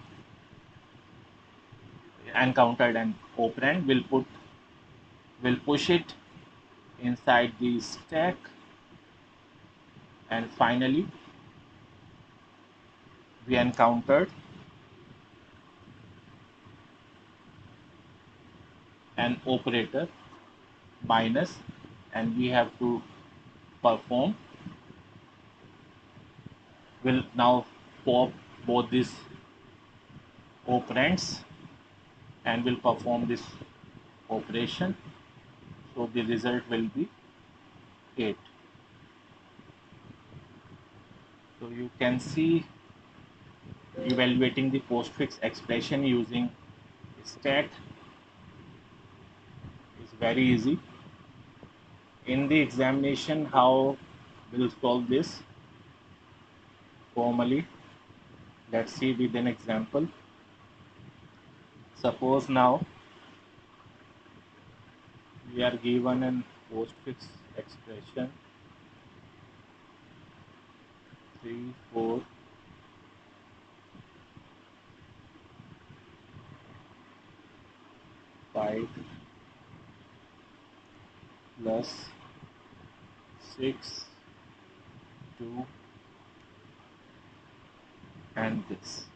an operand. We'll push it inside the stack, and finally we encountered an operator minus, and we have to perform. We'll now pop both these operands and will perform this operation. So the result will be 8. So you can see evaluating the postfix expression using stack is very easy. In the examination, how we'll solve this formally, let's see with an example. Suppose now we are given an postfix expression 3, 4, 5 plus 6, 2, and this.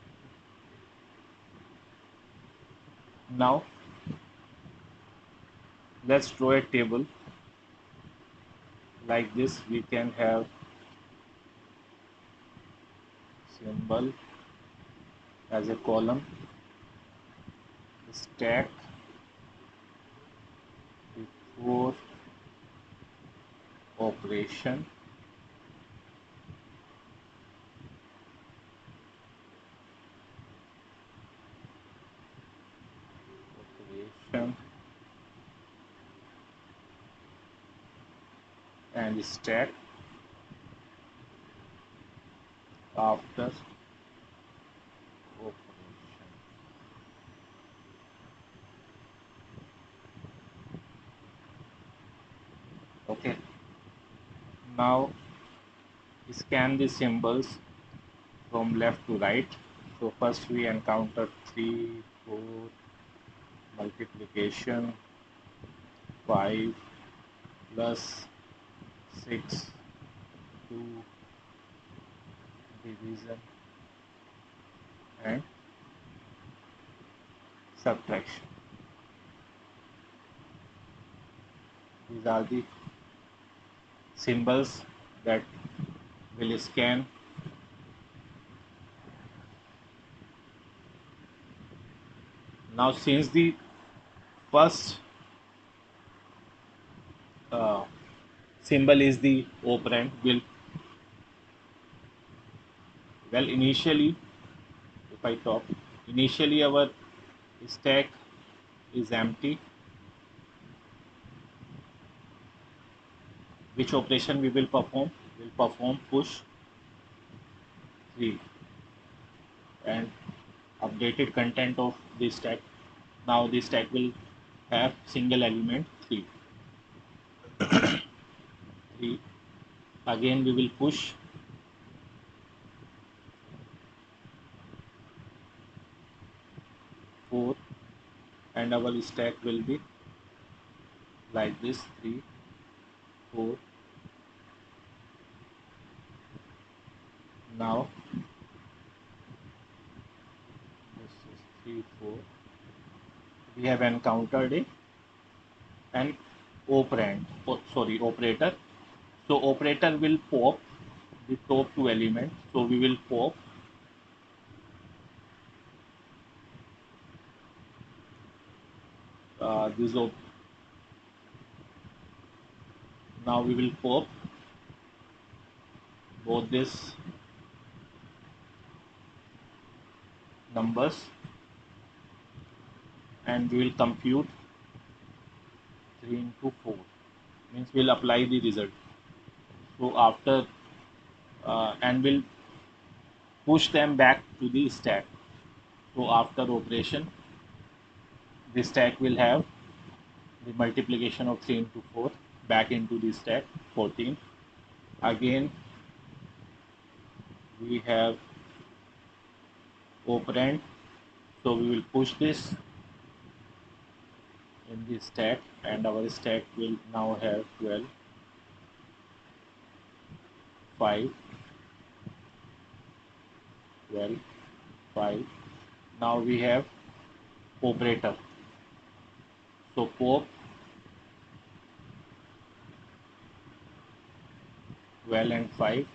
Now let's draw a table like this. We can have symbol as a column, stack, before operation, and stack after operation. Now scan the symbols from left to right. So first we encounter 3, 4, multiplication, 5 plus 6, 2, division and subtraction. These are the symbols that will scan. Now since the first symbol is the operand, initially, if I talk, initially our stack is empty. Which operation we will perform? We'll perform push 3 and updated content of the stack. Now the stack will have single element 3. 3. Again we will push 4 and our stack will be like this: 3, 4. Now this is 3, 4. We have encountered an operator. So operator will pop the top 2 elements. So we will pop this. Now we will pop both these numbers and we will compute 3 into 4, means we'll apply the result. So after and we'll push them back to the stack. So after operation, the stack will have the multiplication of 3 into 4 back into the stack, 14. Again we have operand, so we will push this in the stack and our stack will now have 12, 5, 12, 5. Now we have operator, so pop 12 and 5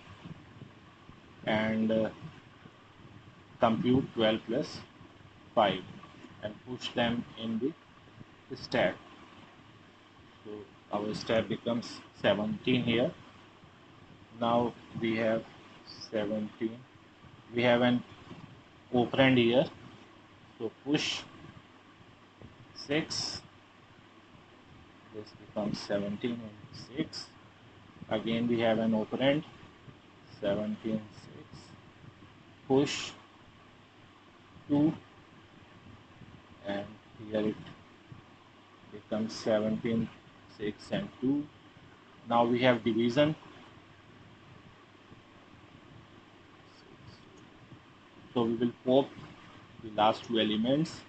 and compute 12 plus 5 and push them in the stack. So our stack becomes 17 here. Now we have 17. We have an operand here, so push 6. This becomes 17 and 6. Again we have an operand, 17, 6. Push 2 and here it becomes 17, 6 and 2. Now we have division. So we will pop the last 2 elements,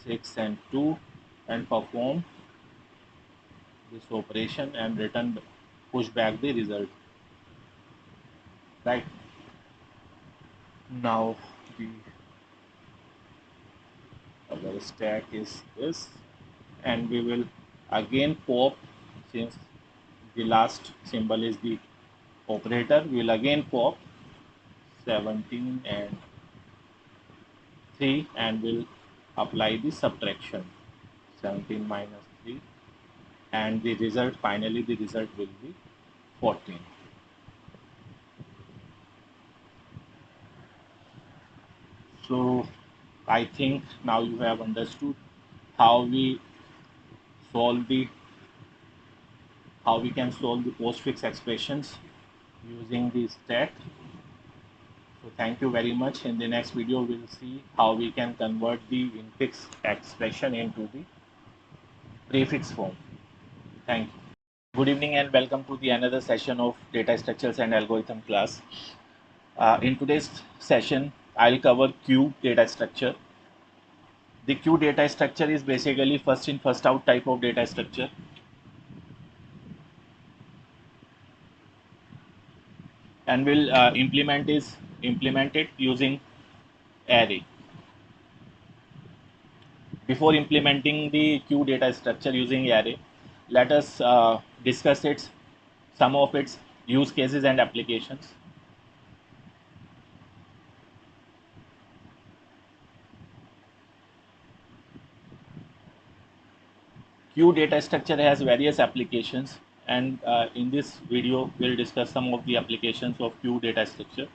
6 and 2, and perform this operation and push back the result. Right. Now our stack is this, and we will again pop, since the last symbol is the operator, we will again pop 17 and 3 and will apply the subtraction, 17 minus 3, and the result, finally the result will be 14. So I think now you have understood how we can solve the postfix expressions using the stack. So thank you very much. In the next video we'll see how we can convert the infix expression into the prefix form. Thank you. Good evening and welcome to the another session of data structures and algorithm class. In today's session, I'll cover queue data structure. The queue data structure is basically first in first out type of data structure. And we'll implement it using array. Before implementing the queue data structure using array, let us discuss some of its use cases and applications. Queue data structure has various applications, and in this video we'll discuss some of the applications of queue data structure.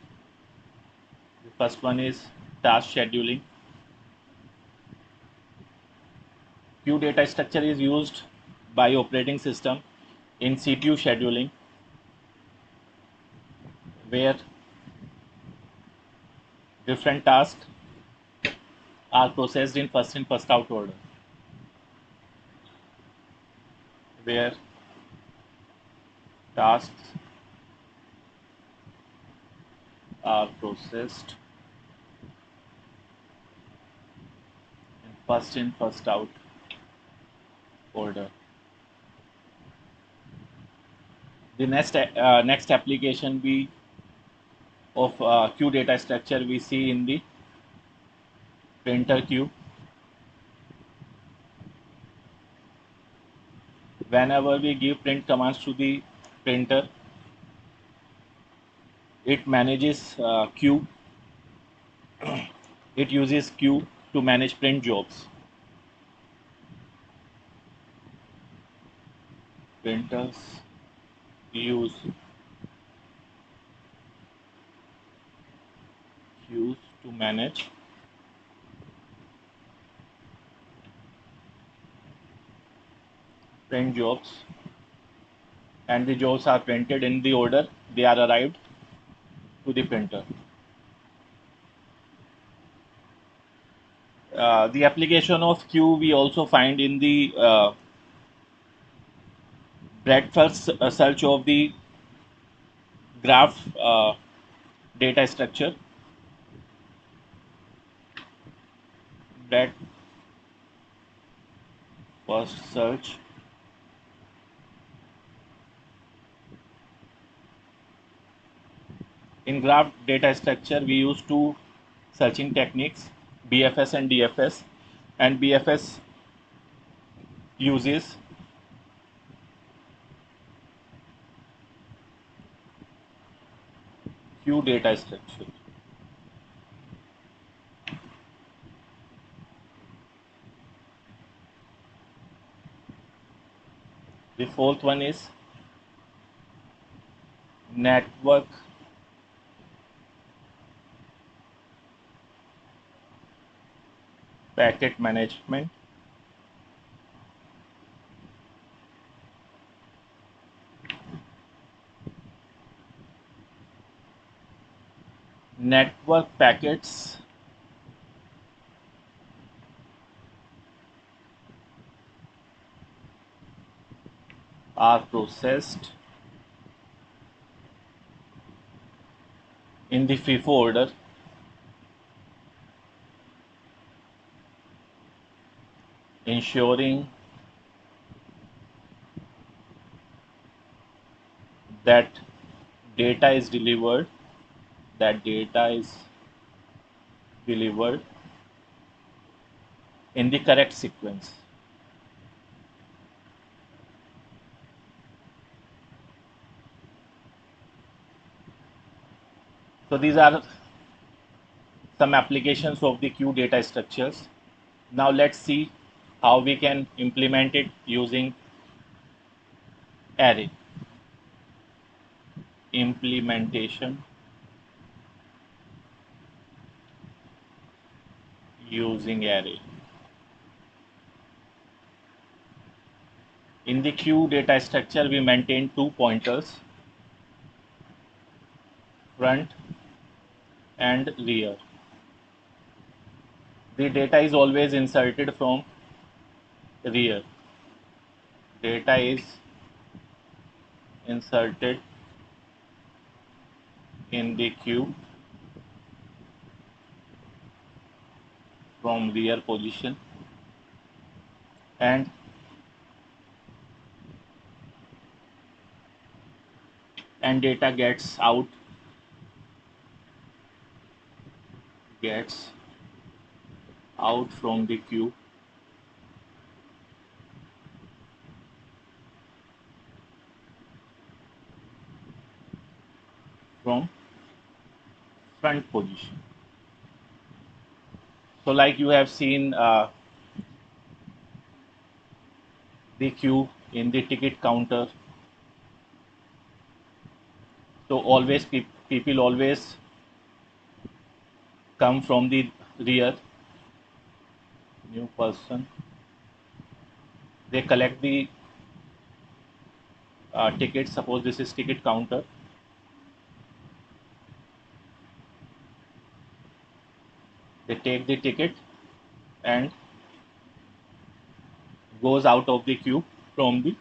The first one is task scheduling. Queue data structure is used by operating system in CTU scheduling, where different tasks are processed in first out order, where tasks are processed in first out order. The next application of queue data structure we see in the printer queue. Whenever we give print commands to the printer, it manages queue. It uses queue to manage print jobs. Printers use queues to manage print jobs, and the jobs are printed in the order they are arrived to the printer. The application of queue we also find in the breadth-first search of the graph data structure. Breadth-first search. In graph data structure, we use two searching techniques, BFS and DFS, and BFS uses queue data structure. The fourth one is network packet management. Network packets are processed in the FIFO order, ensuring that data is delivered in the correct sequence. So these are some applications of the queue data structures. Now let's see how we can implement it using array. Implementation using array. In the queue data structure, we maintain two pointers, front and rear. The data is always inserted from rear. Data is inserted in the queue from rear position, and data gets out from the queue from front position. So like you have seen the queue in the ticket counter. So always people always come from the rear. New person, they collect the ticket. Suppose this is ticket counter. They take the ticket and goes out of the queue from the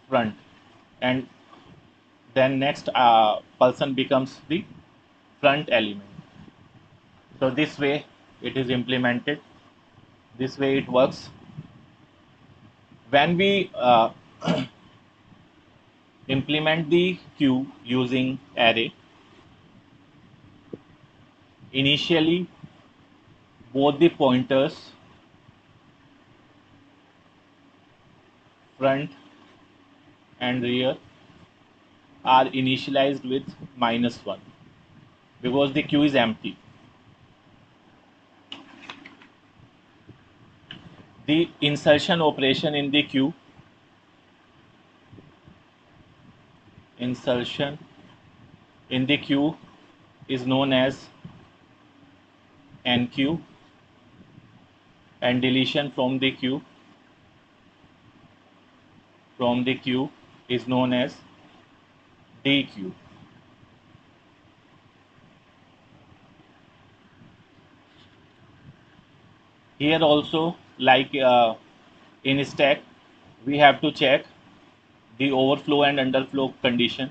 front, and then next person becomes the front element. So this way it is implemented. This way it works. When we implement the queue using array, initially both the pointers, front and rear, are initialized with -1 because the queue is empty. The insertion operation in the queue, is known as NQ, and deletion from the queue is known as DQ. Here also, like in stack, we have to check the overflow and underflow condition.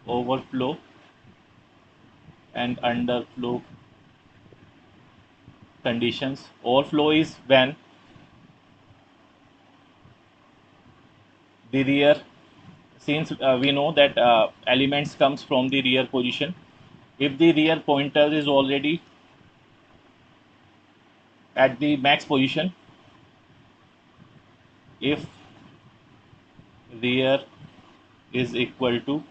Overflow and underflow conditions. Overflow is when the rear, since we know that elements comes from the rear position. If the rear pointer is already at the max position, if rear is equal to,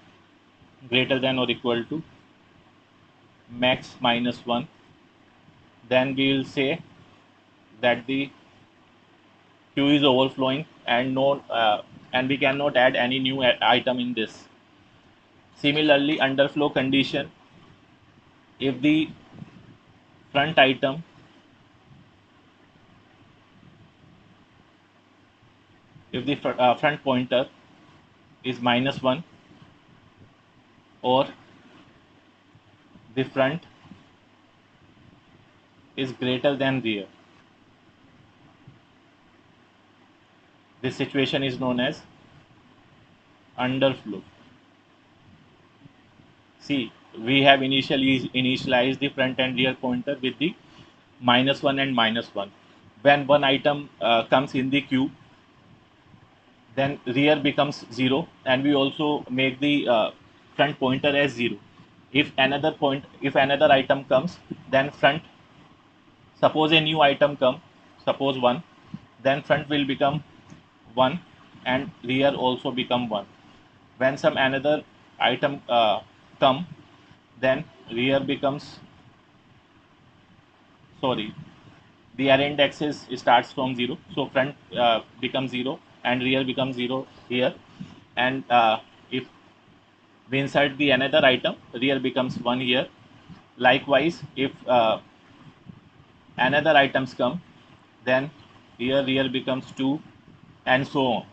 greater than or equal to max -1, then we will say that the queue is overflowing and and we cannot add any new item in this. Similarly, underflow condition, if the front item front pointer is -1, or the front is greater than rear, this situation is known as underflow. See, we have initialized the front and rear pointer with the -1 and -1. When one item comes in the queue, then rear becomes 0, and we also make the front pointer as 0. If another item comes, then front, suppose a new item come, suppose 1, then front will become 1 and rear also become 1. When some another item come, then rear becomes, sorry, the array index starts from 0, so front becomes 0 and rear becomes 0 here, and if we insert the another item, rear becomes 1 here. Likewise, if another items come, then here rear becomes 2, and so on.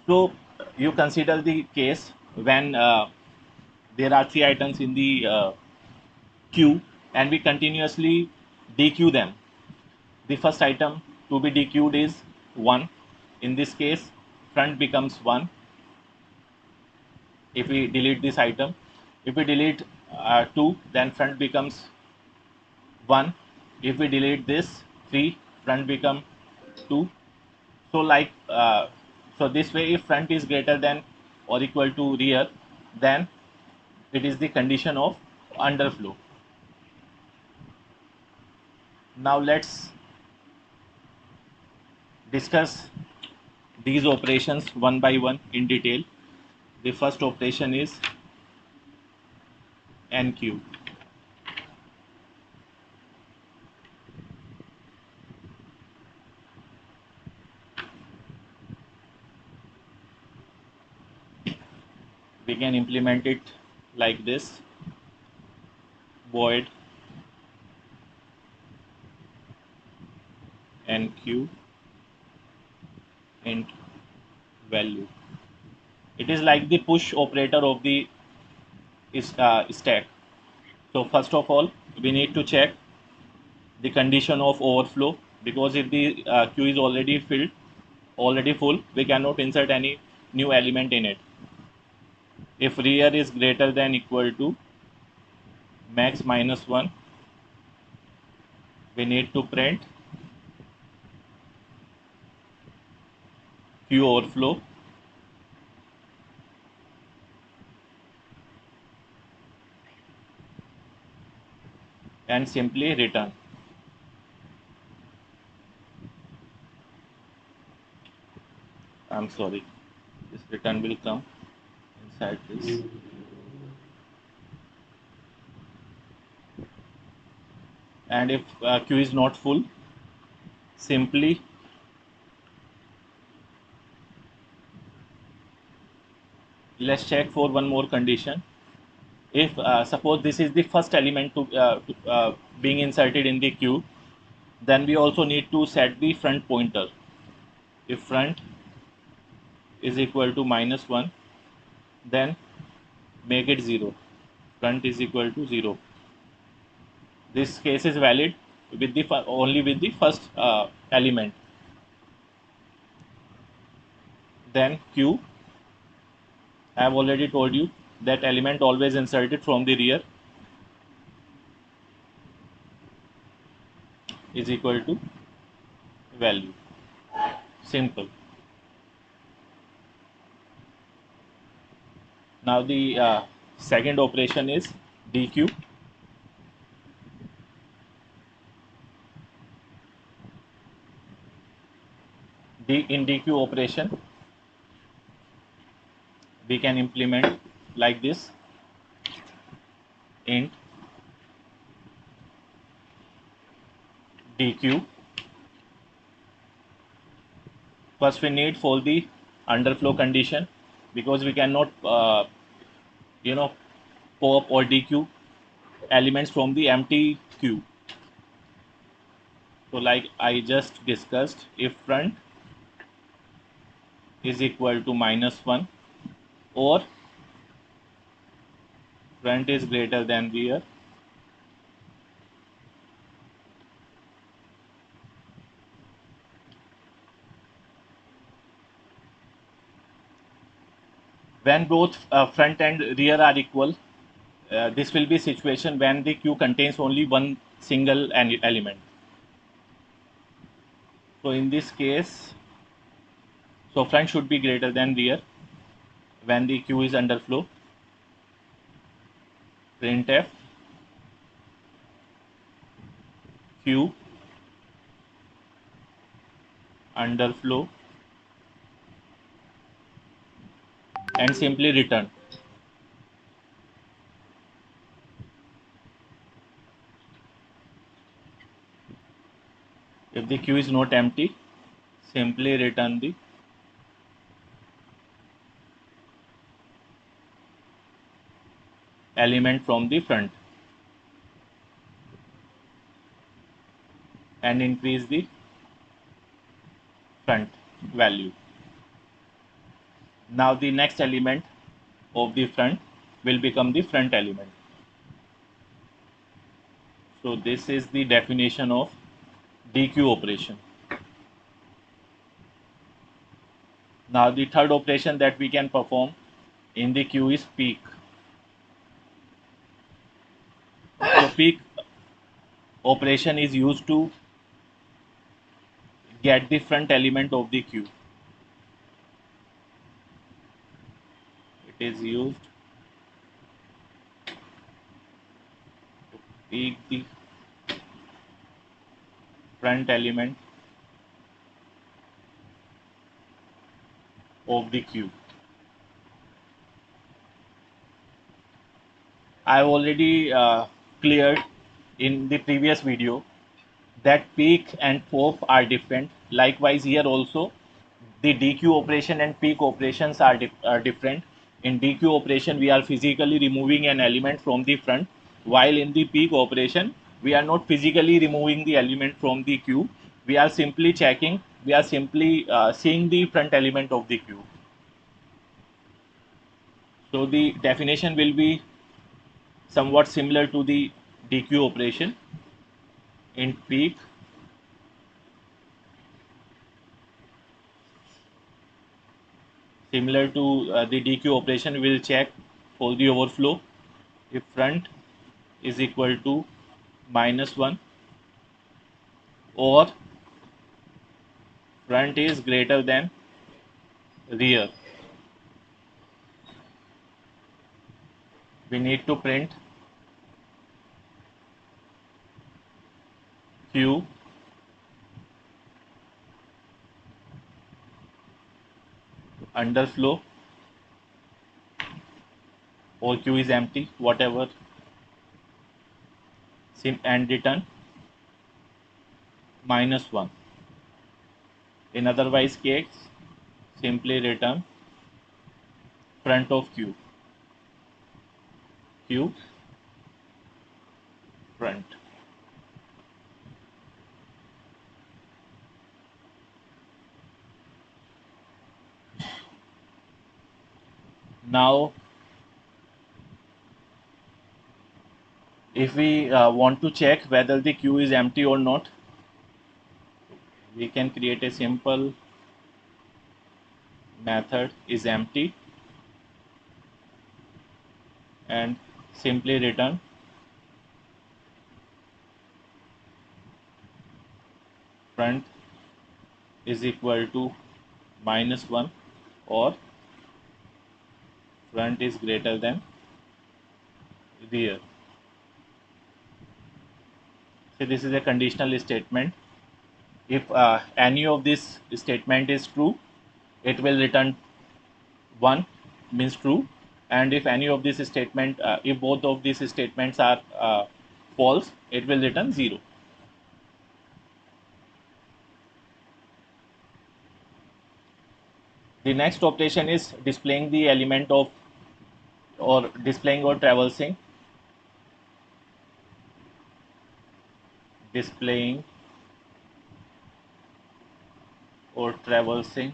So you consider the case when there are 3 items in the queue and we continuously dequeue them. The first item to be dequeued is 1 in this case, front becomes 1. If we delete this item, if we delete 2, then front becomes 1. If we delete this 3, front become 2. So so this way, if front is greater than or equal to rear, then it is the condition of underflow. Now let's discuss these operations one by one in detail. The first operation is NQ. We can implement it like this: void NQ int value. It is like the push operator of the stack. So first of all, we need to check the condition of overflow, because if the queue is already full, we cannot insert any new element in it. If rear is greater than equal to max minus 1, we need to print queue overflow and simply return. I'm sorry, this return will come inside this. And if queue is not full, simply let's check for one more condition. If suppose this is the first element to being inserted in the queue, then we also need to set the front pointer. If front is equal to minus 1, then make it 0. Front is equal to 0. This case is valid with the only with the first element. Then Q, I have already told you that element always inserted from the rear is equal to value. Simple. Now the second operation is DQ. In DQ operation, we can implement like this: int DQ. First we need for the underflow condition, because we cannot pop or DQ elements from the empty queue. So like I just discussed, if front is equal to minus 1 or front is greater than rear, when both front and rear are equal, this will be situation when the queue contains only one single element. So in this case, so front should be greater than rear when the queue is underflow. Printf queue underflow and simply return. If the queue is not empty, simply return the element from the front and increase the front value. Now the next element of the front will become the front element. So this is the definition of DQ operation. Now the third operation that we can perform in the queue is peek. So peek operation is used to get the front element of the queue. It is used to peek the front element of the queue. I have already cleared in the previous video that peek and pop are different. Likewise here also the DQ operation and peek operations are different. In DQ operation we are physically removing an element from the front, while in the peek operation we are not physically removing the element from the queue. We are simply checking, we are simply seeing the front element of the queue. So the definition will be somewhat similar to the DQ operation. In peek, similar to the DQ operation, we will check for the overflow if front is equal to -1 or front is greater than rear. We need to print Q underflow or Q is empty, whatever, and return -1. In otherwise case, simply return front of Q, Q front. Now if we want to check whether the queue is empty or not, we can create a simple method is empty and simply return front is equal to -1 or front is greater than rear. So this is a conditional statement. If any of this statement is true, it will return 1, means true, and if any of this statement, if both of these statements are false, it will return 0. The next operation is displaying the element of, or displaying or traversing, displaying or traversing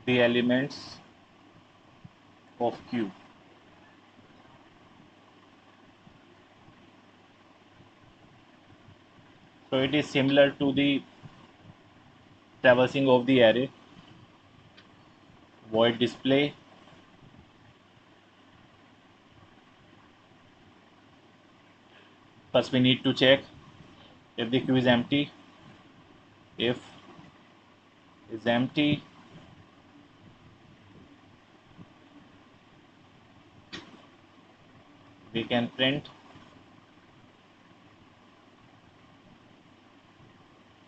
the elements of Q. So it is similar to the traversing of the array. Void display first we need to check if the queue is empty. If is empty, we can print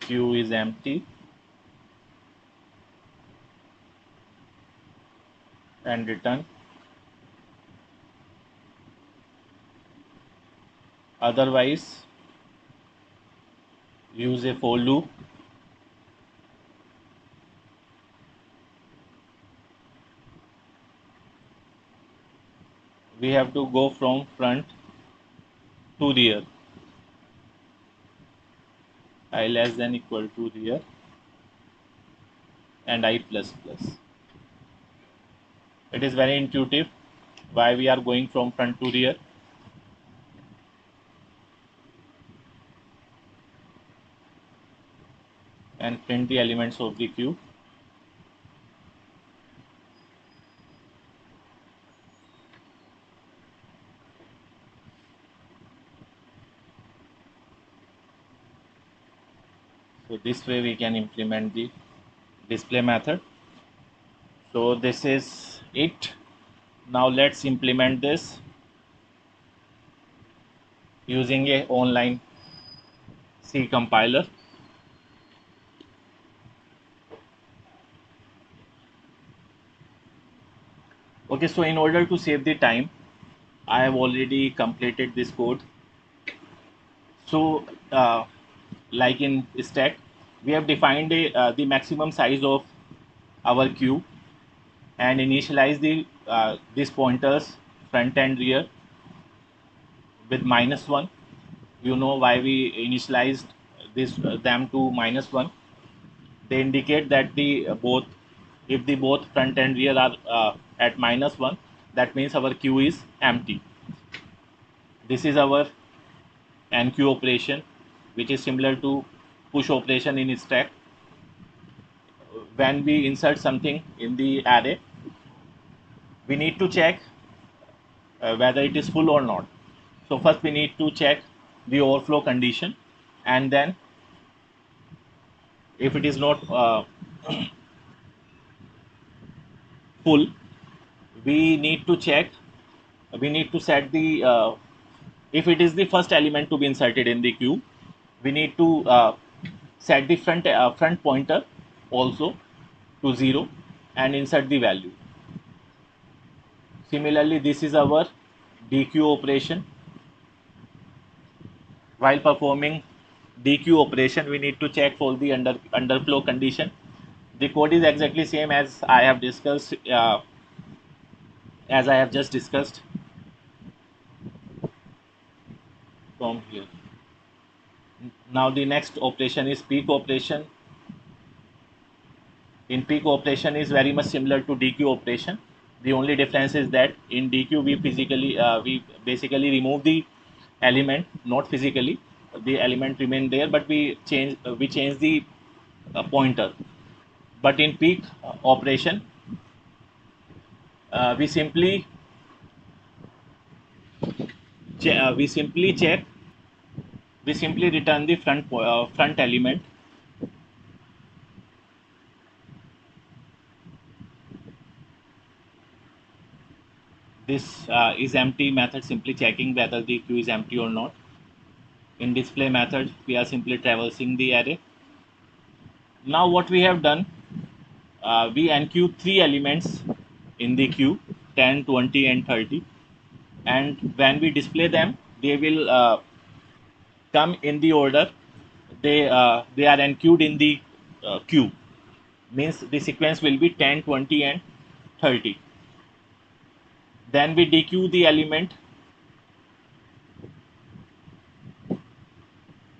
queue is empty and return. Otherwise, use a for loop. We have to go from front to rear. I less than equal to rear and I plus plus. It is very intuitive why we are going from front to rear. and print the elements of the queue. So this way we can implement the display method. So this is it. Now let's implement this using a online C compiler. Okay, so in order to save the time, I have already completed this code. So like in stack, we have defined the maximum size of our queue and initialize the these pointers front and rear with -1. You know why we initialized this them to -1. They indicate that the both, if the both front and rear are at -1, that means our queue is empty. This is our NQ operation, which is similar to push operation in stack. When we insert something in the array, we need to check whether it is full or not. So first we need to check the overflow condition, and then if it is not full, we need to check, we need to set the if it is the first element to be inserted in the queue, we need to set the front pointer also to 0 and insert the value. Similarly, this is our DQ operation. While performing DQ operation, we need to check for the underflow condition. The code is exactly same as I have discussed, as I have just discussed from here. Now the next operation is peak operation. In peak operation is very much similar to DQ operation. The only difference is that in DQ we basically remove the element, not physically. The element remain there, but we change the pointer. But in peak operation, we simply we simply check, we simply return the front element. This is empty method, simply checking whether the queue is empty or not. In display method, we are simply traversing the array. Now what we have done, we enqueue 3 elements in the queue, 10, 20 and 30, and when we display them, they will come in the order they are enqueued in the queue. Means the sequence will be 10, 20 and 30. Then we dequeue the element.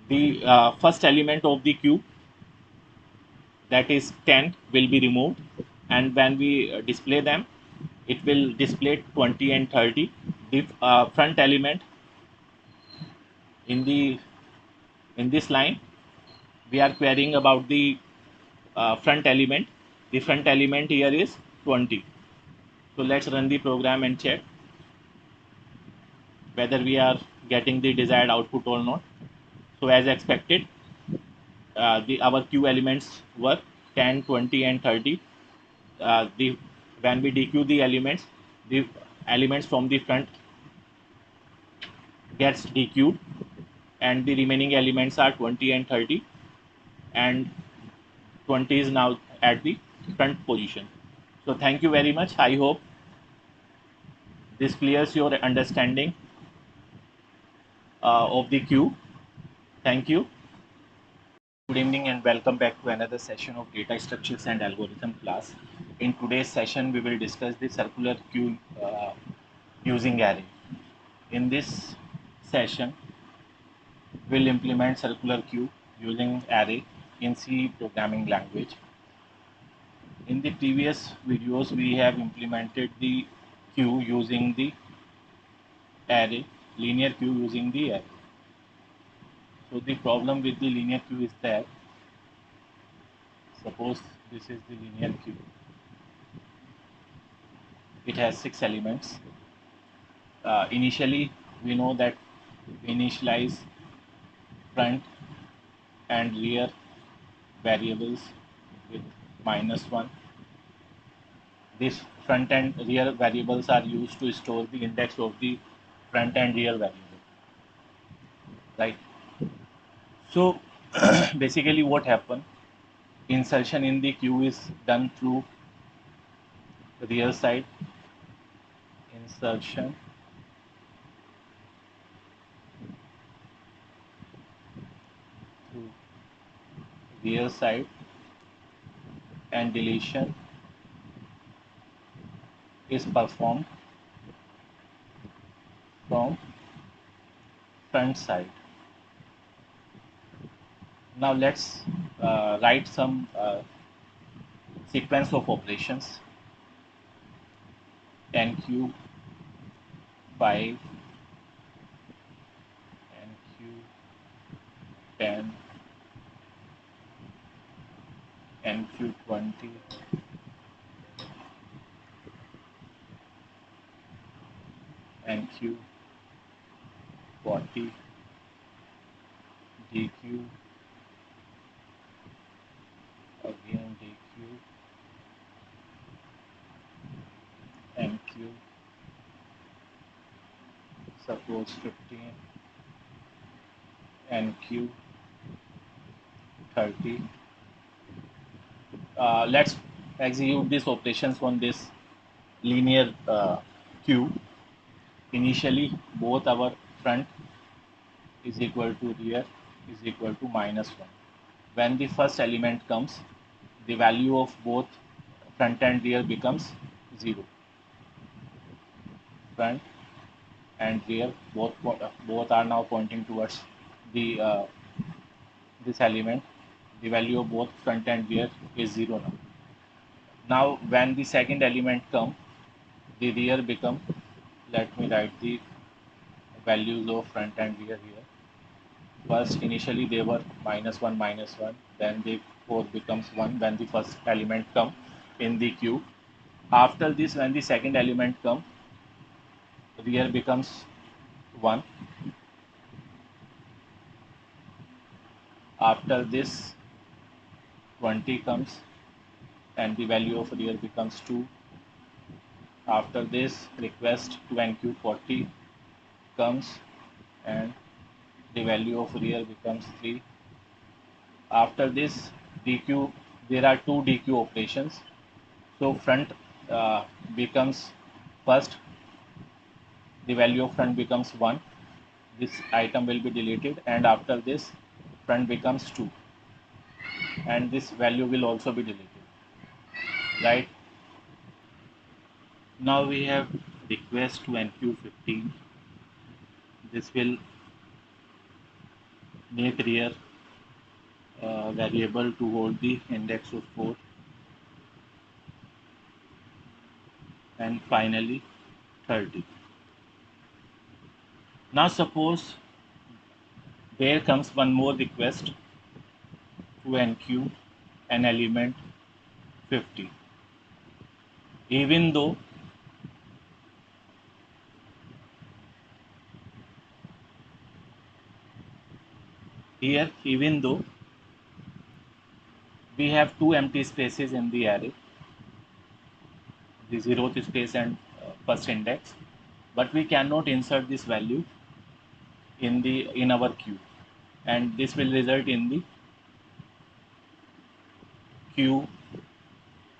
The first element of the queue, that is 10, will be removed, and when we display them, it will display 20 and 30. The front element in the in this line, we are querying about the front element. The front element here is 20. So let's run the program and check whether we are getting the desired output or not. So as expected, our queue elements were 10, 20 and 30. When we dequeue the elements from the front gets dequeued, and the remaining elements are 20 and 30, and 20 is now at the front position. So thank you very much. I hope this clears your understanding of the queue. Thank you. Good evening and welcome back to another session of data structures and algorithm class. In today's session, we will discuss the circular queue using array. In this session, we'll implement circular queue using array in C programming language. In the previous videos, we have implemented the queue using the array, linear queue using the array. So the problem with the linear queue is that Suppose this is the linear queue. It has 6 elements. Initially, we know that we initialize front and rear variables with -1. These front and rear variables are used to store the index of the front and rear variable, right? So basically what happened, insertion in the queue is done through rear side, insertion through rear side, and deletion is performed from front side. Now let's write some sequence of operations. NQ 5, NQ 10, NQ 20, NQ 40, DQ, again DQ, NQ, suppose 15, NQ 30. Let's execute these operations on this linear queue. Initially, both our front is equal to rear is equal to -1. When the first element comes, the value of both front and rear becomes 0. Front and rear both are now pointing towards the this element. The value of both front and rear is 0 now. Now when the second element comes, the rear become, let me write the values of front and rear here. First, initially they were -1, -1, then they both becomes 1 when the first element come in the queue. After this, when the second element come, rear becomes 1. After this, 20 comes and the value of rear becomes 2. After this, request to NQ40 comes and the value of rear becomes 3. After this, DQ, there are 2 DQ operations. So front becomes first, the value of front becomes 1. This item will be deleted, and after this, front becomes 2. And this value will also be deleted, right? Now we have request to NQ15. This will make rear variable to hold the index of 4. And finally 30. Now suppose there comes one more request to NQ an element 50. Even though here, even though we have 2 empty spaces in the array, the 0th space and first index, but we cannot insert this value in our queue, and this will result in the queue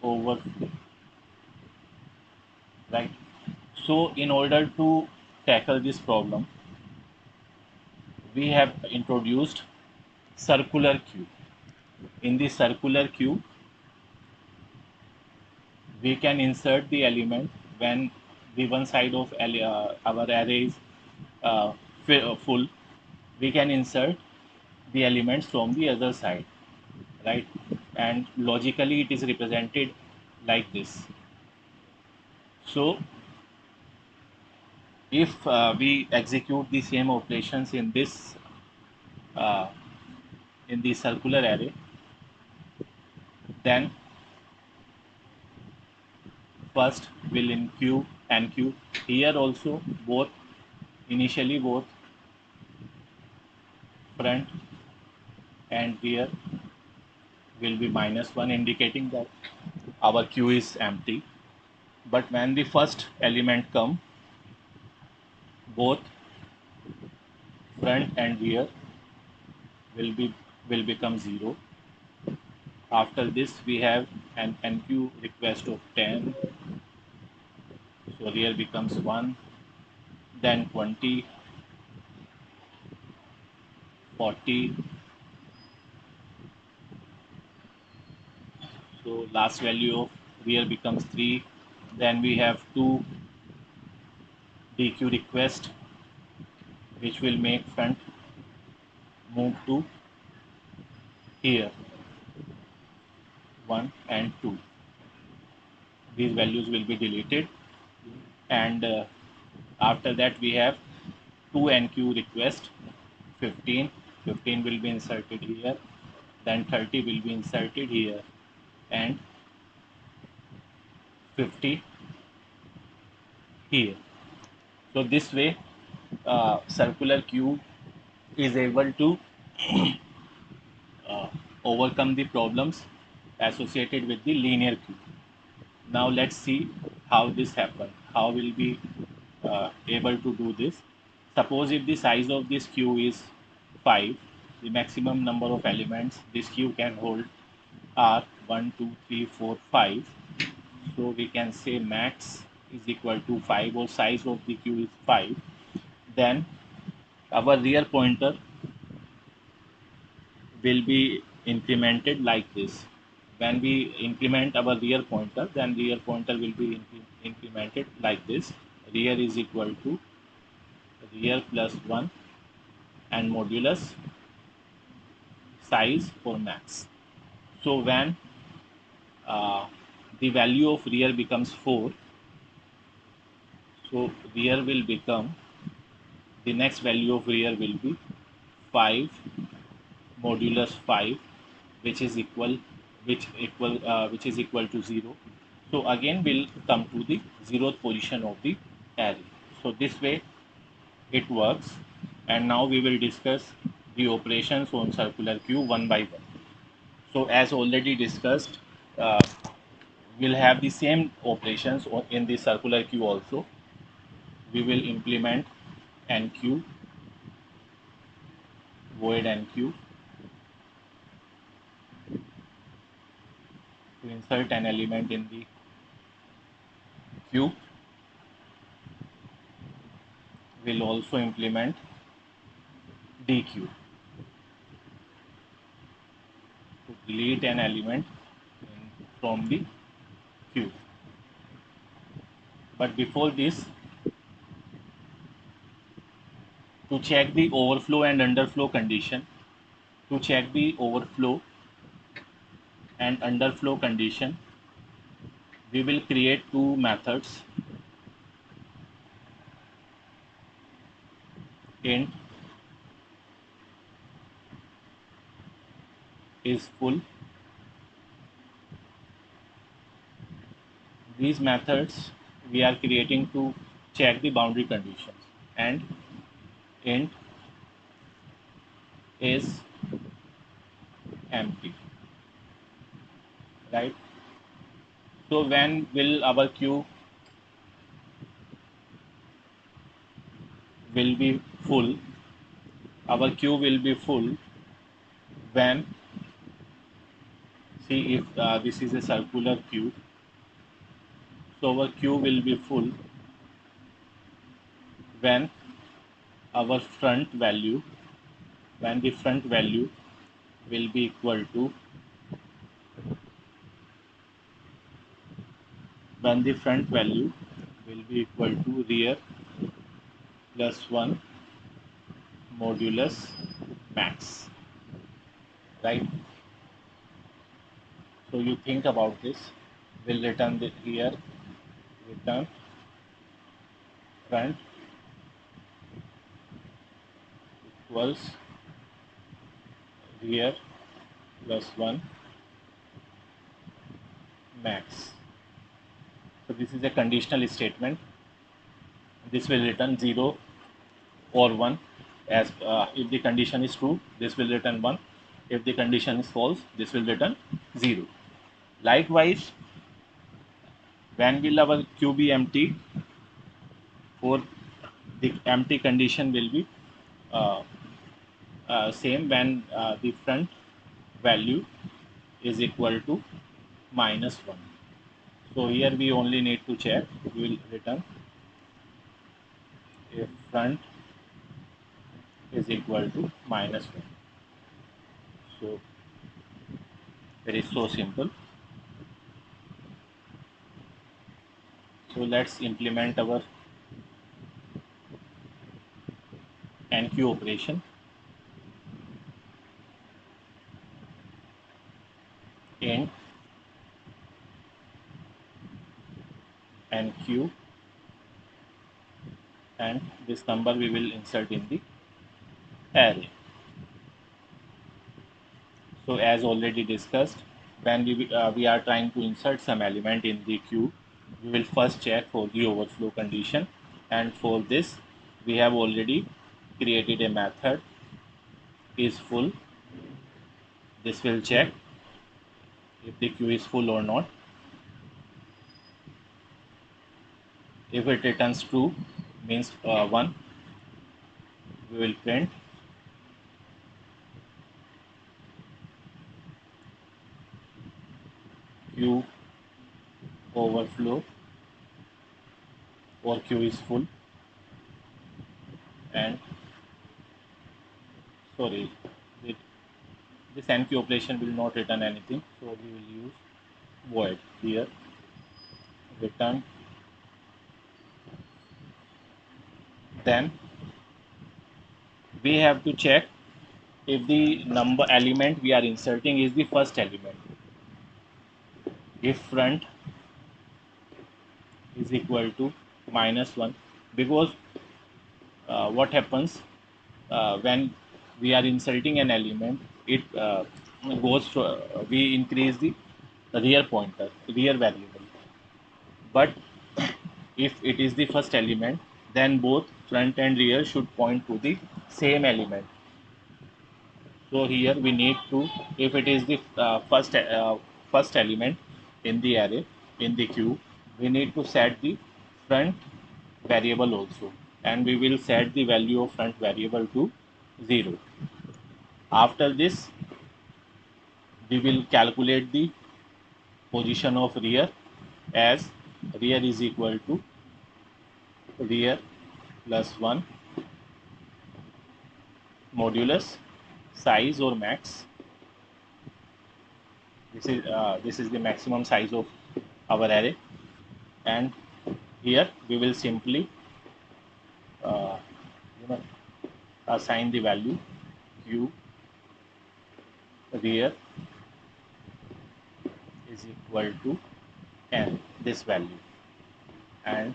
overflow, right? So in order to tackle this problem, we have introduced circular queue. In the circular queue, we can insert the element when the one side of our array is full. We can insert the elements from the other side, right? And logically it is represented like this. So if we execute the same operations in this in the circular array, Then first will in Q and Q. Here also both, initially both front and rear will be -1, indicating that our queue is empty. But when the first element come, both front and rear will become 0. After this we have an NQ request of 10, so rear becomes 1, then 20, 40, so last value of rear becomes 3. Then we have 2 DQ request, which will make front move to here, 1 and 2. These values will be deleted, and after that we have 2 NQ request, 15. 15 will be inserted here, then 30 will be inserted here, and 50 here. So this way circular queue is able to overcome the problems associated with the linear queue. Now let's see how this happens. How will be able to do this? Suppose if the size of this queue is 5, the maximum number of elements this queue can hold are 1, 2, 3, 4, 5. So we can say max is equal to 5, or size of the queue is 5. Then our rear pointer will be incremented like this. When we increment our rear pointer, then rear pointer will be incremented like this. Rear is equal to rear plus 1 and modulus size for max. So when the value of rear becomes 4, so rear will become, the next value of rear will be 5 modulus 5, which is equal to 0. So again we'll come to the 0th position of the array. So this way it works, and now we will discuss the operations on circular queue one by one. So as already discussed, we'll have the same operations in the circular queue also. We will implement NQ, void NQ, to insert an element in the queue. We'll also implement DQ to delete an element from the queue. But before this, to check the overflow and underflow condition, to check the overflow and underflow condition, we will create two methods. Int is full. These methods we are creating to check the boundary conditions, and int is empty, right? So when will our queue will be full? Our queue will be full when, see, if this is a circular queue, so our queue will be full when our front value, when the front value will be equal to, when the front value will be equal to rear plus 1 modulus max, right? So you think about this. We'll return the here, return front equals rear plus 1 max. So this is a conditional statement. This will return 0 or 1. As if the condition is true, this will return 1. If the condition is false, this will return 0. Likewise, when will our queue be empty? For the empty condition will be uh, same when the front value is equal to -1. So here we only need to check. We will return if front is equal to -1. So it is so simple. So let's implement our NQ operation. Int NQ, and this number we will insert in the array. So as already discussed, when we are trying to insert some element in the queue, we will first check for the overflow condition, and for this we have already created a method is full. This will check if the queue is full or not. If it returns true, means 1, we will print queue overflow or queue is full, and sorry, this NQ operation will not return anything, so we will use void here, return. Then we have to check if the number element we are inserting is the first element. If front is equal to -1, because what happens when we are inserting an element, it goes to, we increase the rear pointer, rear variable. But if it is the first element, then both front and rear should point to the same element. So here we need to, if it is the first element in the array, in the queue, we need to set the front variable also, and we will set the value of front variable to 0. After this, we will calculate the position of rear as rear is equal to rear plus 1 modulus size or max. This is the maximum size of our array, and here we will simply uh, you know, assign the value q rear is equal to n, this value, and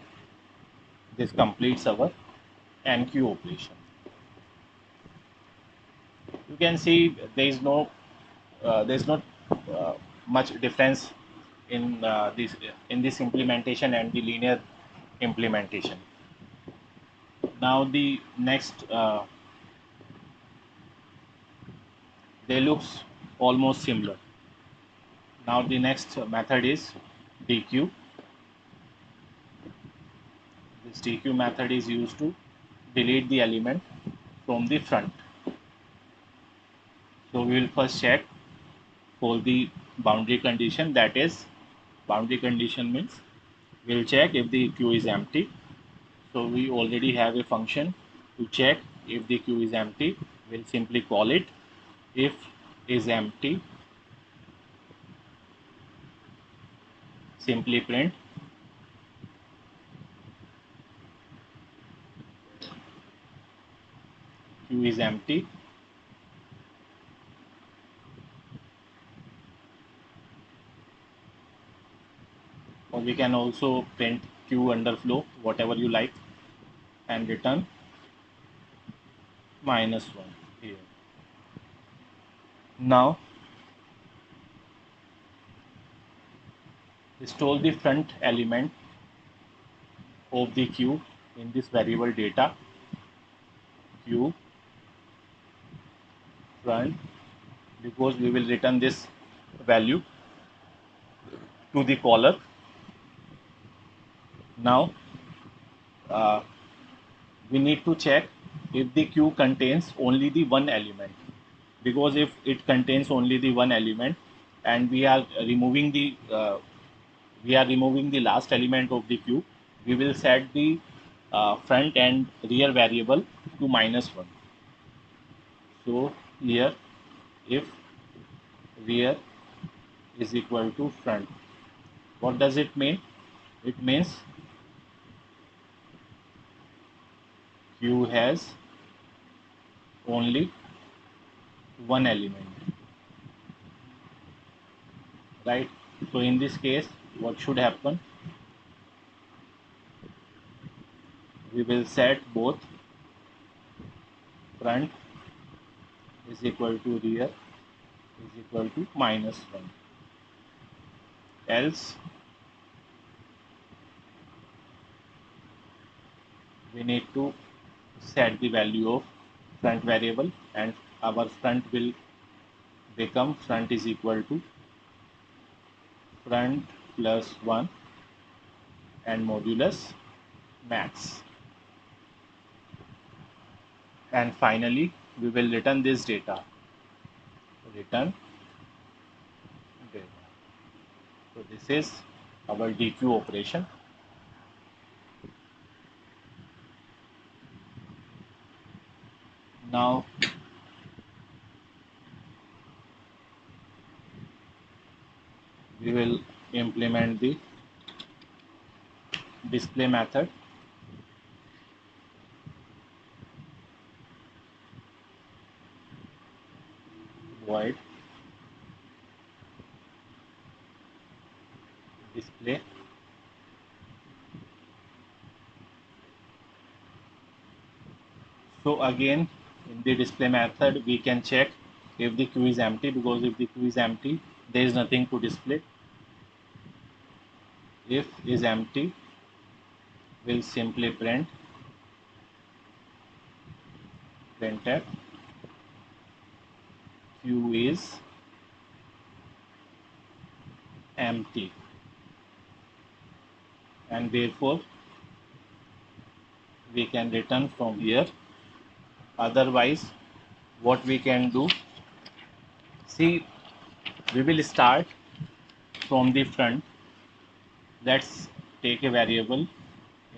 this completes our NQ operation. You can see there is not much difference in this implementation and the linear implementation. Now the next they looks almost similar. Now the next method is DQ. This DQ method is used to delete the element from the front. So we will first check for the boundary condition, that is boundary condition means we will check if the queue is empty. So we already have a function to check if the queue is empty. We'll simply call it if is empty, simply print queue is empty, or we can also print queue underflow, whatever you like, and return -1 here. Now store the front element of the queue in this variable data queue front, because we will return this value to the caller. Now we need to check if the queue contains only the one element, because if it contains only the one element and we are removing the last element of the queue, we will set the front and rear variable to -1. So here, if rear is equal to front, what does it mean? It means queue has only one element, right? So in this case, what should happen? We will set both front is equal to rear is equal to -1. Else we need to set the value of front variable, and our front will become front is equal to front plus 1 and modulus max. And finally we will return this data, return data. So this is our DQ operation. Now we will implement the display method. Void display so again, in the display method we can check if the queue is empty, because if the queue is empty there is nothing to display. If is empty, we'll simply printf queue is empty, and therefore we can return from here. Otherwise, what we can do, see, we will start from the front. Let's take a variable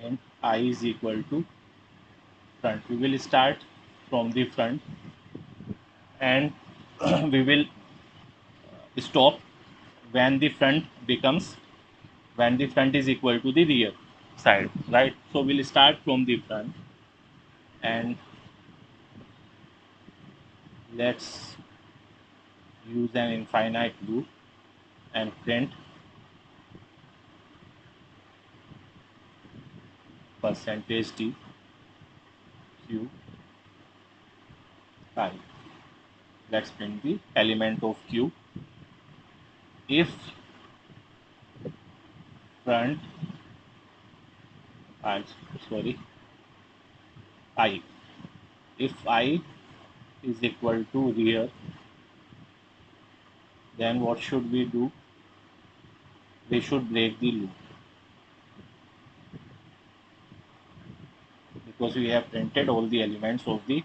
and I is equal to front. We will start from the front and we will stop when the front is equal to the rear side, right? So we'll start from the front and let's use an infinite loop and print %d q I. Let's print the element of q. If front I if I is equal to rear, then what should we do? We should break the loop, because we have printed all the elements of the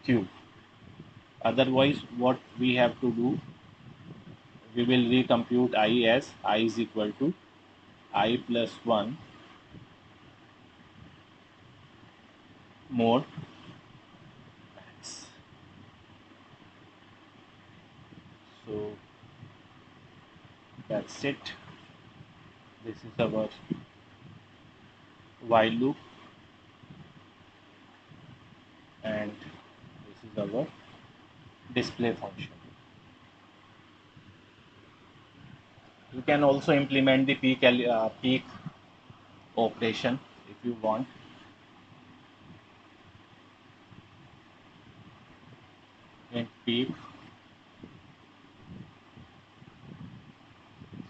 queue. Otherwise, what we have to do, we will recompute I as I is equal to I plus 1 mod max. So that's it. This is our while loop and this is our display function. You can also implement the peak operation if you want. In peak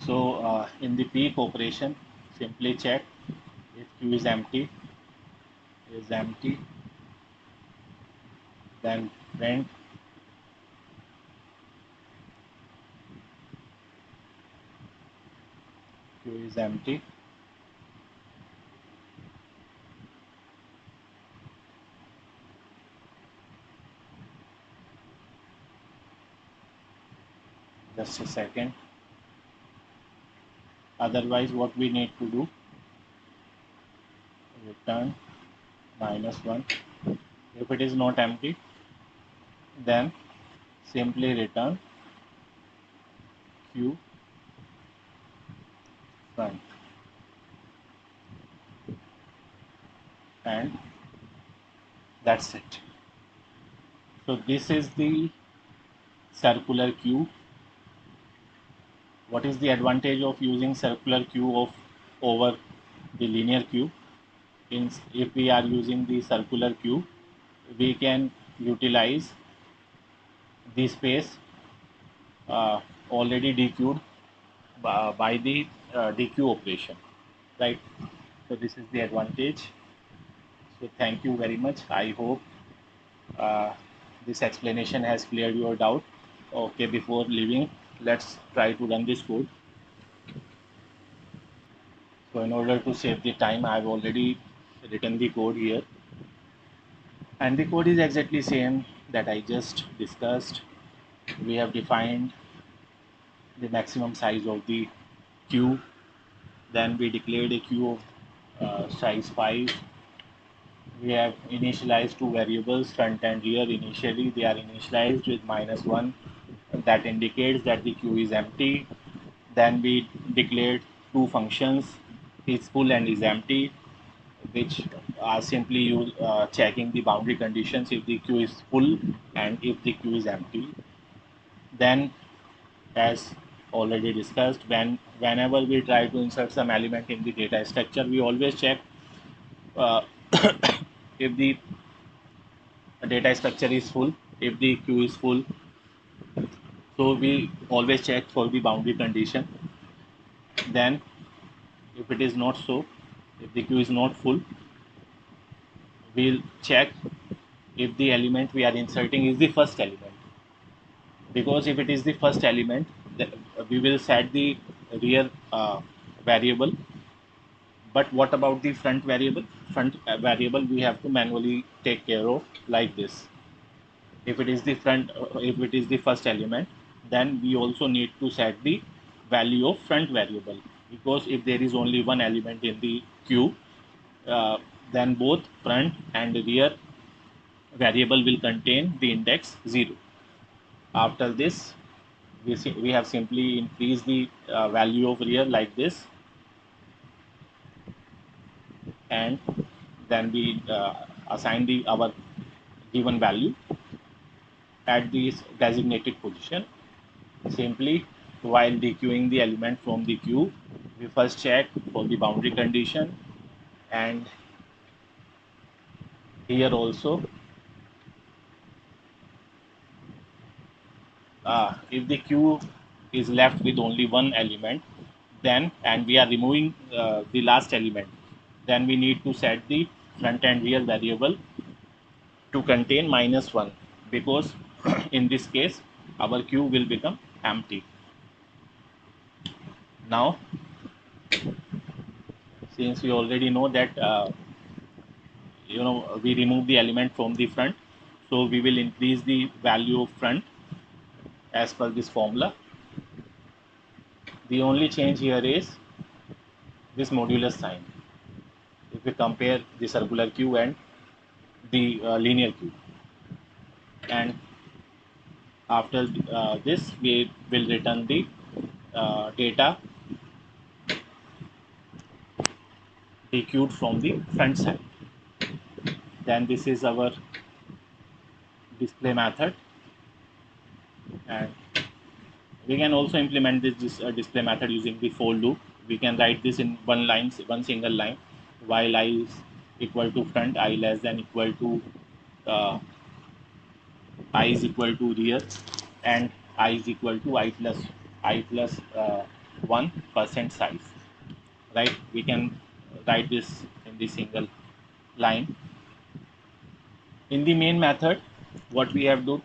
So in the peak operation, simply check if queue is empty, then print queue is empty. Just a second. Otherwise, what we need to do, return -1. If it is not empty, then simply return queue front, and that's it. So this is the circular queue. What is the advantage of using circular queue over the linear queue? If we are using the circular queue, we can utilize the space already dequeued by the dequeue operation, right? So this is the advantage. So thank you very much. I hope uh, this explanation has cleared your doubt. Okay, before leaving, let's try to run this code. So in order to save the time, I've already written the code here, and the code is exactly same that I just discussed. We have defined the maximum size of the queue, then we declared a queue of size 5. We have initialized two variables, front and rear. Initially they are initialized with -1, that indicates that the queue is empty. Then we declared two functions, is full and is empty, which are simply checking the boundary conditions if the queue is full and if the queue is empty. Then, as already discussed, whenever we try to insert some element in the data structure, we always check uh, if the data structure is full, if the queue is full. So we always check for the boundary condition. Then, if it is not so, if the queue is not full, we'll check if the element we are inserting is the first element. Because if it is the first element, we will set the rear variable. But what about the front variable? Front variable we have to manually take care of like this. If it is the if it is the first element, then we also need to set the value of front variable, because if there is only one element in the queue, uh, then both front and rear variable will contain the index 0. After this, we have simply increased the value of rear like this, and then we assign our given value at the designated position. Simply, while dequeuing the element from the queue, we first check for the boundary condition, and here also, if the queue is left with only one element, then and we are removing the last element, then we need to set the front and rear variable to contain -1, because in this case our queue will become empty. Now, since we already know that we remove the element from the front, so we will increase the value of front as per this formula. The only change here is this modulus sign if we compare the circular queue and the linear queue. And after this, we will return the data dequeued from the front side. Then this is our display method, and we can also implement this display method using the for loop. We can write this in one single line. While I is equal to front, I less than equal to uh, I is equal to rear, and I is equal to I plus 1% size, right? We can write this in the single line. In the main method, what we have done,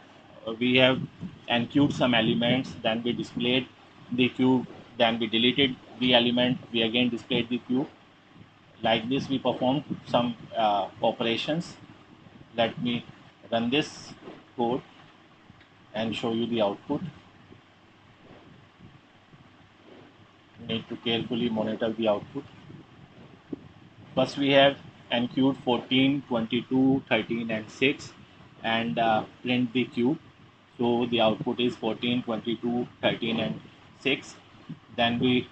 we have enqueued some elements, then we displayed the cube, then we deleted the element, we again displayed the cube. Like this, we performed some operations. Let me run this code and show you the output. You need to carefully monitor the output. First, we have enqueued 14, 22, 13, and 6 and print the cube. So the output is 14, 22, 13, and 6. Then we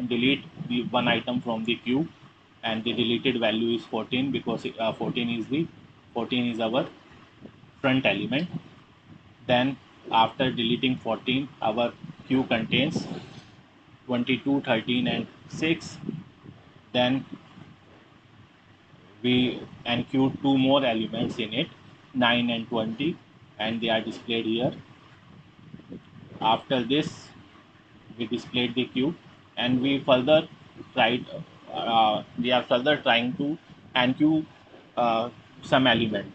delete the one item from the queue, and the deleted value is 14 because 14 is our front element. Then after deleting 14, our queue contains 22, 13, and 6. Then we enqueued two more elements in it, 9 and 20, and they are displayed here. After this, we displayed the cube, and we are further trying to enqueue some element.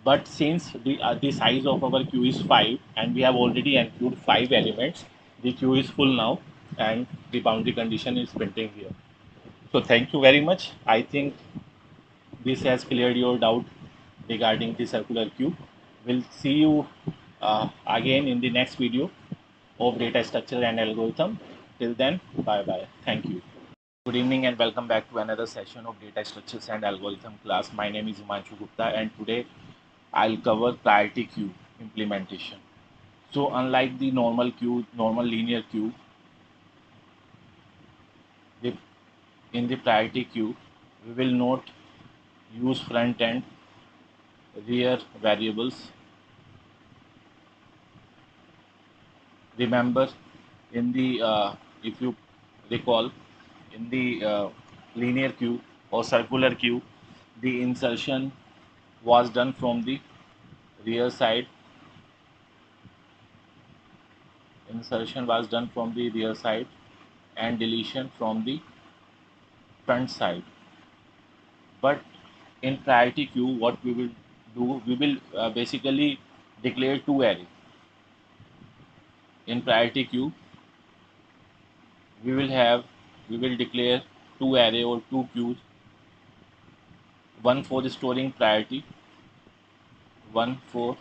But since the size of our queue is 5 and we have already enqueued 5 elements, the queue is full now and the boundary condition is printing here. So thank you very much. I think this has cleared your doubt regarding the circular queue. We'll see you again in the next video of data structure and algorithm. Till then, bye bye. Thank you. Good evening and welcome back to another session of data structures and algorithm class. My name is Himanshu Gupta and today I'll cover priority queue implementation. So unlike the normal linear queue, in the priority queue, we will not use front and rear variables. Remember, in the if you recall, in the linear queue or circular queue, the insertion was done from the rear side. Insertion was done from the rear side and deletion from the front side. But in priority queue, what we will do, we will basically declare two arrays. In priority queue, we will declare two array or two queues, one for storing priority, one for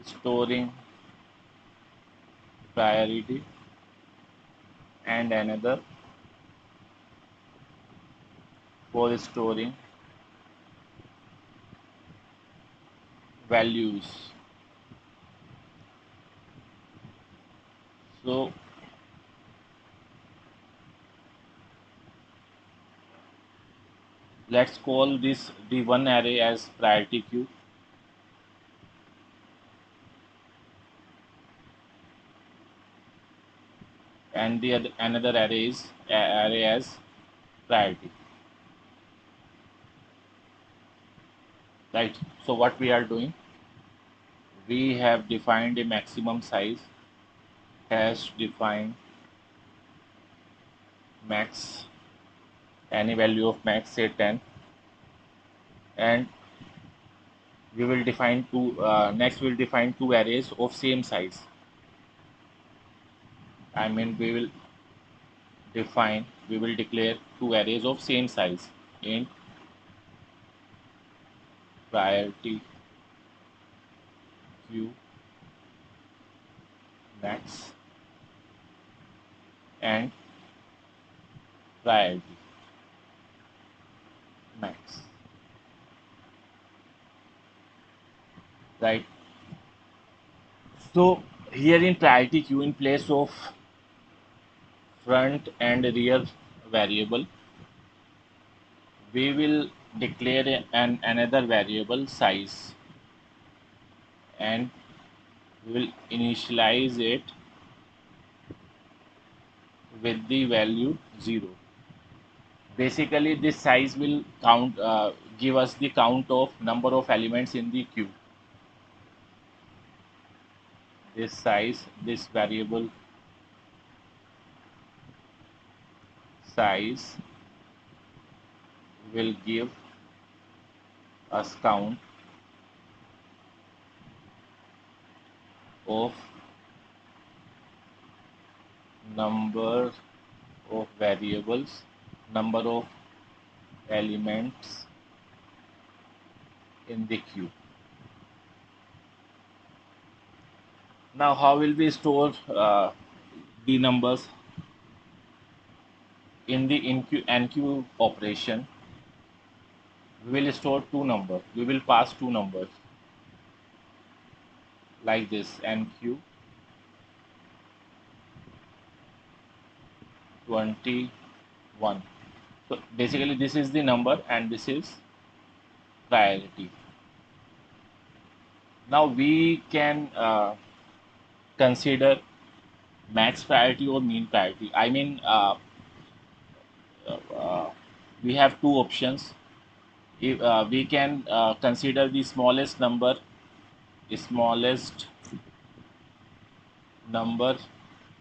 storing priority, and another for storing values. So let's call this the one array as priority queue and the another array is array as priority, right? So what we are doing, we have defined a maximum size, has defined max, any value of max, say 10, and we will define two next we'll define two arrays of same size. I mean, we will declare two arrays of same size in priority queue max and priority max, right? So here in priority queue, in place of front and rear variable, we will declare another variable size and we will initialize it with the value 0. Basically, this size will give us the count of number of elements in the queue. This size, this variable size will give us count of number of variables, number of elements in the queue. Now, how will we store the numbers in the enqueue operation? We will store two numbers. We will pass two numbers like this: enqueue 21. So basically, this is the number and this is priority. Now we can consider max priority or mean priority. I mean, we have two options. If we can consider the smallest number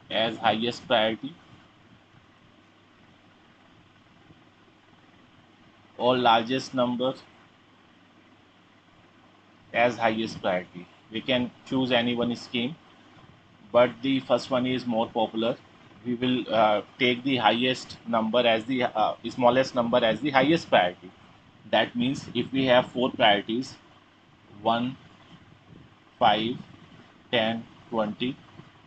as highest priority, or largest number as highest priority. We can choose any one scheme, but the first one is more popular. We will take the highest number as the smallest number as the highest priority. That means if we have four priorities, 1, 5, 10, 20,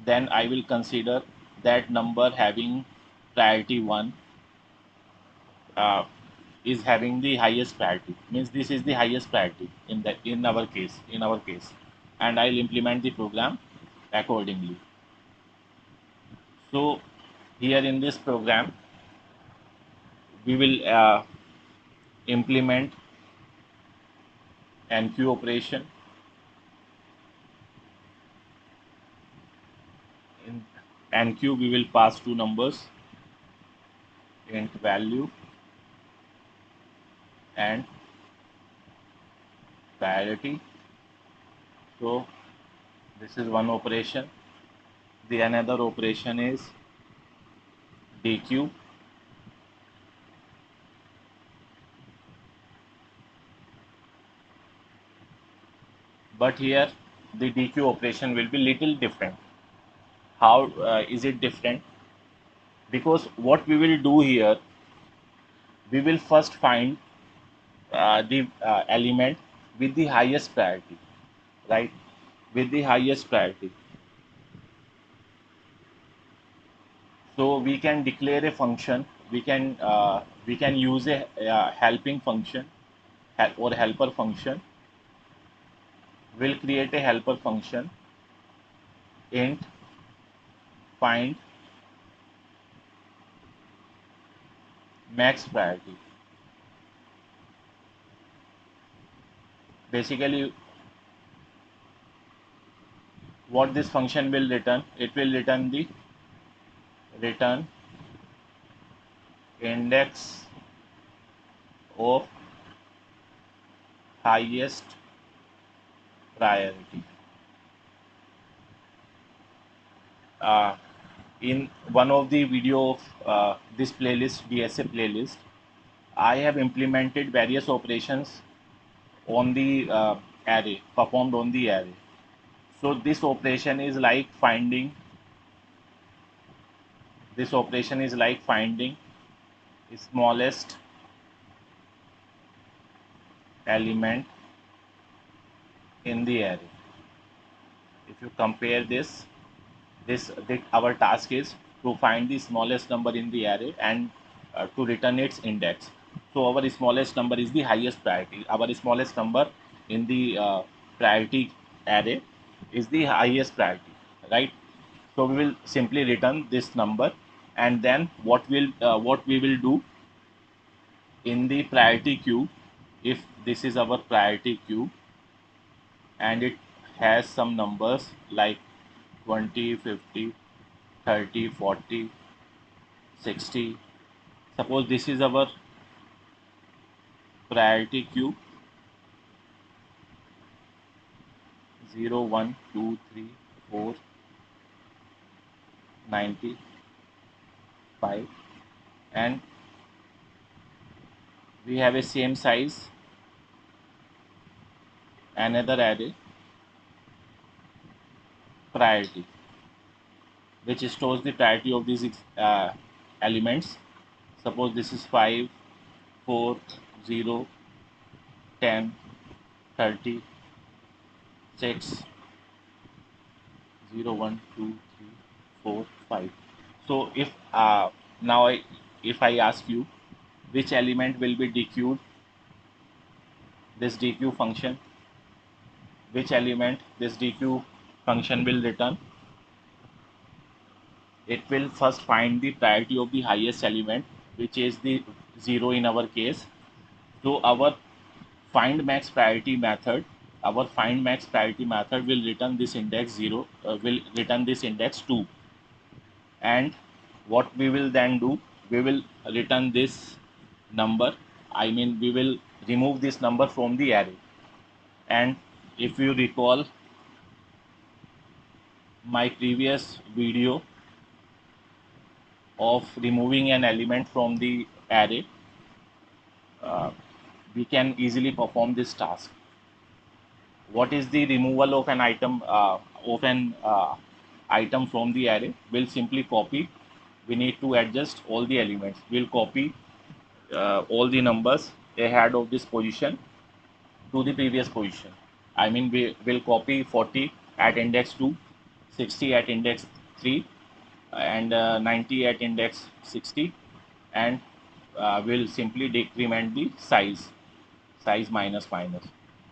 then I will consider that number having priority 1 uh, is having the highest priority. Means this is the highest priority in our case, and I'll implement the program accordingly. So here in this program, we will implement enqueue operation. In enqueue, we will pass two numbers, int value and priority. So this is one operation. The another operation is dequeue. But here the dequeue operation will be little different. How is it different? Because what we will do here, we will first find the element with the highest priority, right? With the highest priority. So we can declare a function. We can use a helping function or helper function. We'll create a helper function, int find max priority. Basically, what this function will return, it will return the index of highest priority. In one of the video of this playlist, DSA playlist, I have implemented various operations on the array, performed on the array. So this operation is like finding smallest element in the array. If you compare this our task is to find the smallest number in the array and to return its index. So our smallest number is the highest priority. Our smallest number in the priority array is the highest priority, right? So we will simply return this number, and then what we will do in the priority queue, if this is our priority queue and it has some numbers like 20, 50, 30, 40, 60. Suppose this is our priority queue, 0, 1, 2, 3, 4, 90, 5. and we have a same size another array priority, which stores the priority of these elements. Suppose this is 5, 4, 0, 10, 30, 6, 0, 1, 2, 3, 4, 5. So if I ask you which element will be dequeued, this dequeue function, which element this dequeue function will return, it will first find the priority of the highest element, which is the 0 in our case. So our find max priority method will return this index 0, will return this index 2. And what we will then do, we will return this number, we will remove this number from the array. And if you recall my previous video of removing an element from the array, we can easily perform this task. What is the removal of an item from the array? We'll simply copy. We need to adjust all the elements. We'll copy all the numbers ahead of this position to the previous position. We will copy 40 at index 2, 60 at index 3, and 90 at index 60, and we'll simply decrement the size minus.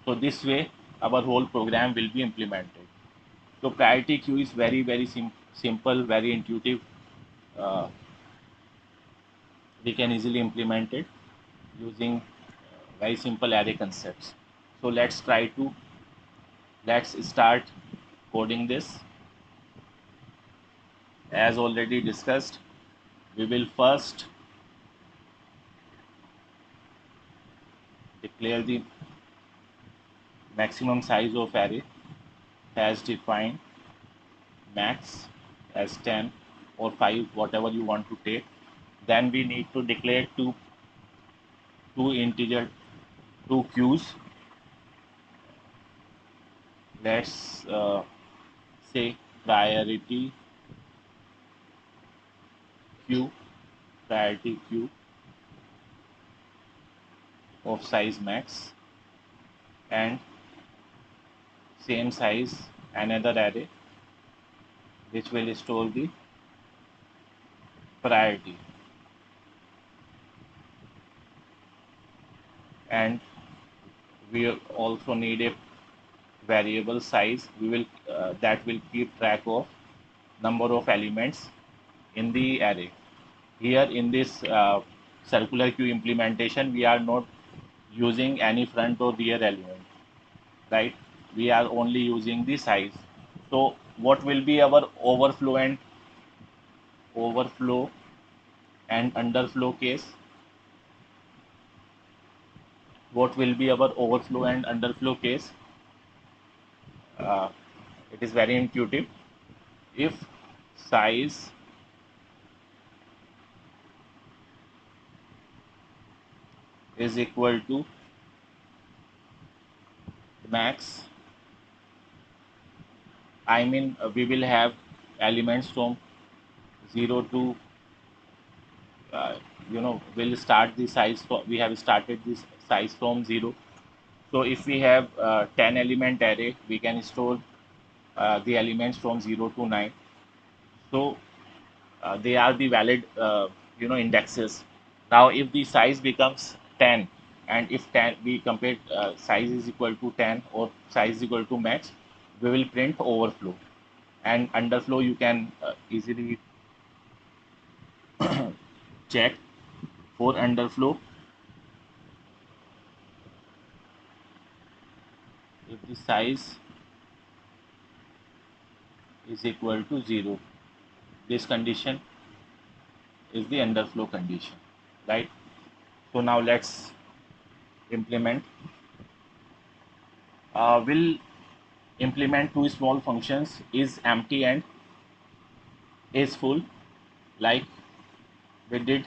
So this way our whole program will be implemented. So priority queue is very simple, very intuitive. We can easily implement it using very simple array concepts. So let's start coding this. As already discussed, we will first declare the maximum size of array as defined, max as 10 or 5, whatever you want to take. Then we need to declare two queues. Let's say priority queue of size max, and same size another array which will store the priority. And we also need a variable size that will keep track of number of elements in the array. Here in this circular queue implementation, we are not using any front or rear element, right? We are only using the size. So what will be our overflow and underflow case? What will be our overflow and underflow case? It is very intuitive. If size is equal to max, we will have elements from 0 to we'll start the size we have started this size from 0. So if we have 10 element array, we can store the elements from 0 to 9. So they are the valid indexes. Now if the size becomes 10, and if 10 we compare size is equal to 10 or size is equal to max, we will print overflow. And underflow you can easily check. For underflow, if the size is equal to 0, this condition is the underflow condition, right? So now let's implement. We'll implement two small functions, is empty and is full, like we did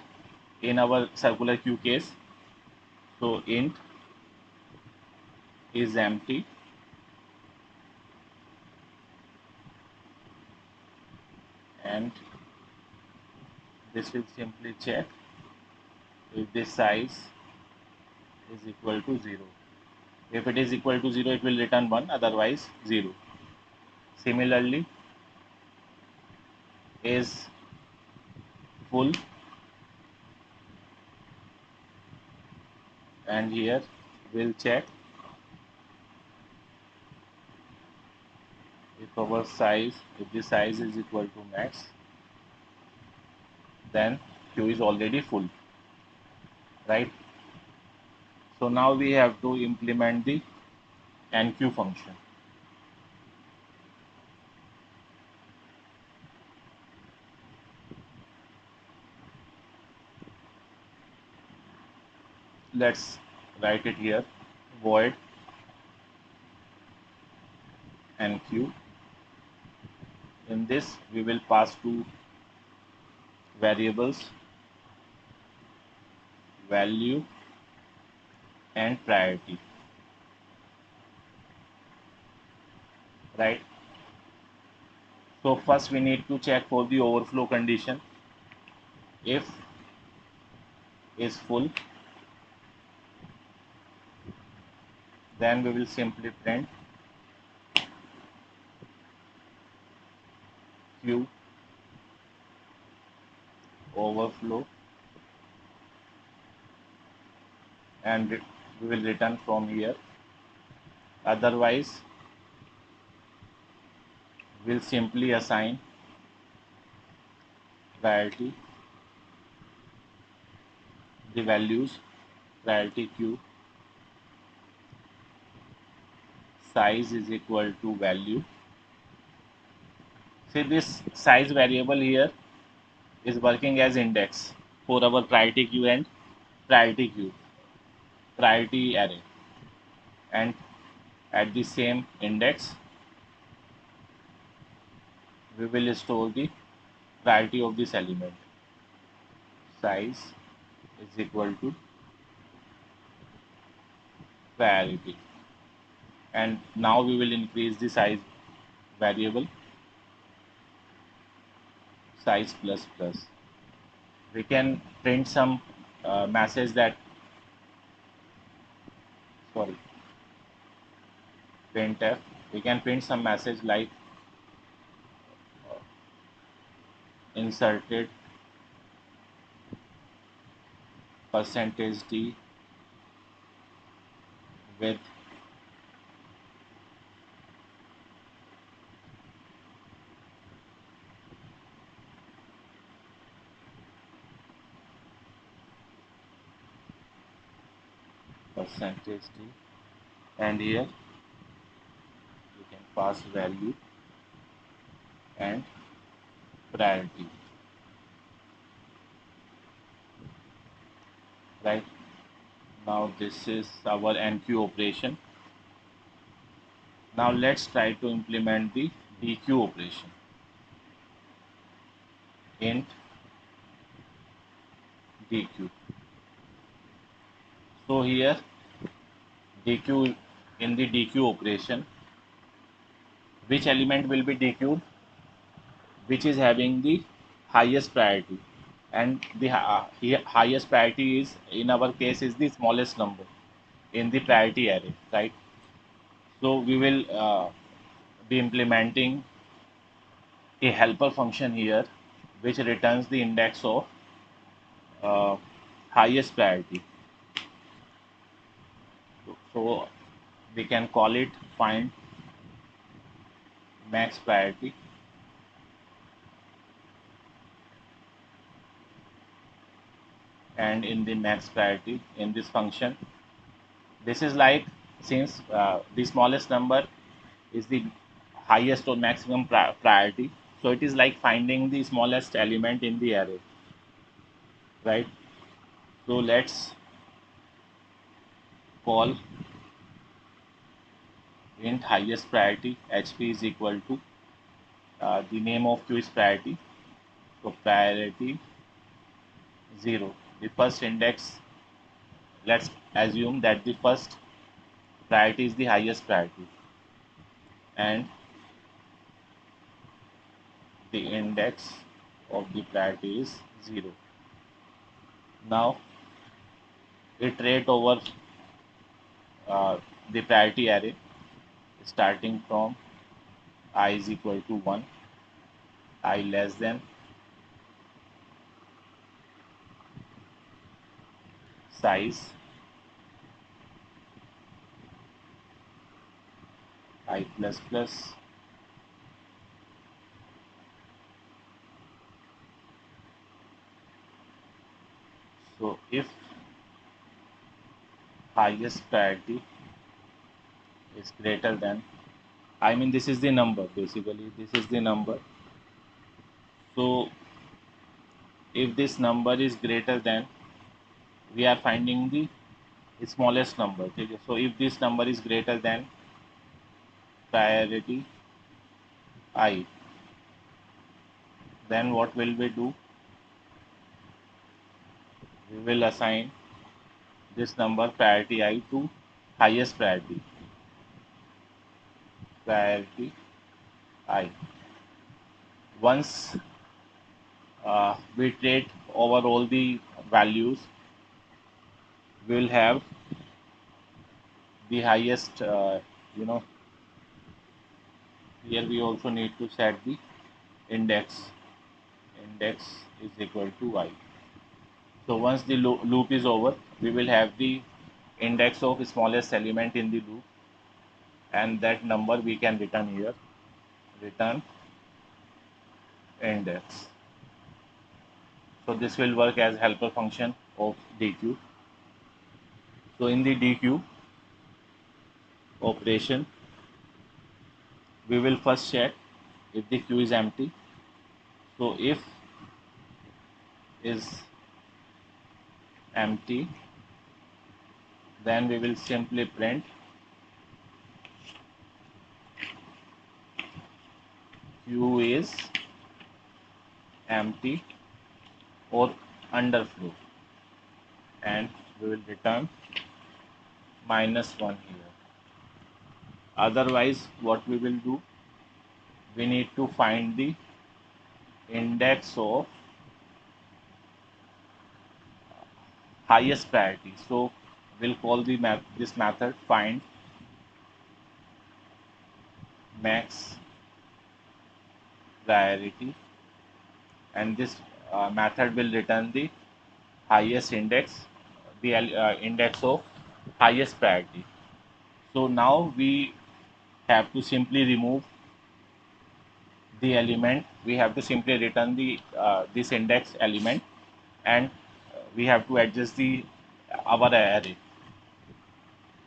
in our circular queue case. So int is empty and this will simply check if this size is equal to 0. If it is equal to 0, it will return 1, otherwise 0. Similarly, is full, and here we'll check if our size, if the size is equal to max, then queue is already full, right? So now we have to implement the enqueue function. Let's write it here, void enqueue. In this we will pass two variables, value and priority, right? So first we need to check for the overflow condition. If is full, then we will simply print queue overflow, and we will return from here. Otherwise, we'll simply assign priority, the values, priority queue size is equal to value. See, this size variable here is working as index for our priority queue and priority queue, priority array, and at the same index we will store the priority of this element. Size is equal to priority, and now we will increase the size variable, size plus plus. We can print some message that, sorry, printf, we can print some message like inserted %d with %d, and here you can pass value and priority, right? Now this is our enqueue operation. Now let's try to implement the dequeue operation. Int dequeue. So here dequeue, in the dequeue operation, which element will be dequeued? Which is having the highest priority, and the highest priority is, in our case, is the smallest number in the priority array, right? So we will be implementing a helper function here which returns the index of highest priority. So we can call it find max priority, and in the max priority, in this function, this is like, since the smallest number is the highest or maximum priority, so it is like finding the smallest element in the array, right? So let's call int highest priority, HP is equal to the name of queue is priority, so priority 0, the first index, let's assume that the first priority is the highest priority and the index of the priority is 0. Now iterate over the priority array starting from I is equal to 1, I less than size I plus plus so if highest priority is greater than, I mean this is the number, basically this is the number. So if this number is greater than, we are finding the smallest number. Okay? So if this number is greater than priority I, then what will we do? We will assign this number priority I to highest priority I. Once we iterate over all the values, we will have the highest, here we also need to set the index is equal to I. So once the loop is over, we will have the index of smallest element in the loop, and that number we can return here, return index. So this will work as helper function of dequeue. So in the dequeue operation, we will first check if the queue is empty. So if is empty, then we will simply print queue is empty or underflow, and we will return -1 here. Otherwise, what we will do, we need to find the index of highest priority. So we'll call the this method find max priority, and this method will return the highest index, the index of highest priority. So now we have to simply remove the element. We have to simply return the this index element, and we have to adjust the our array.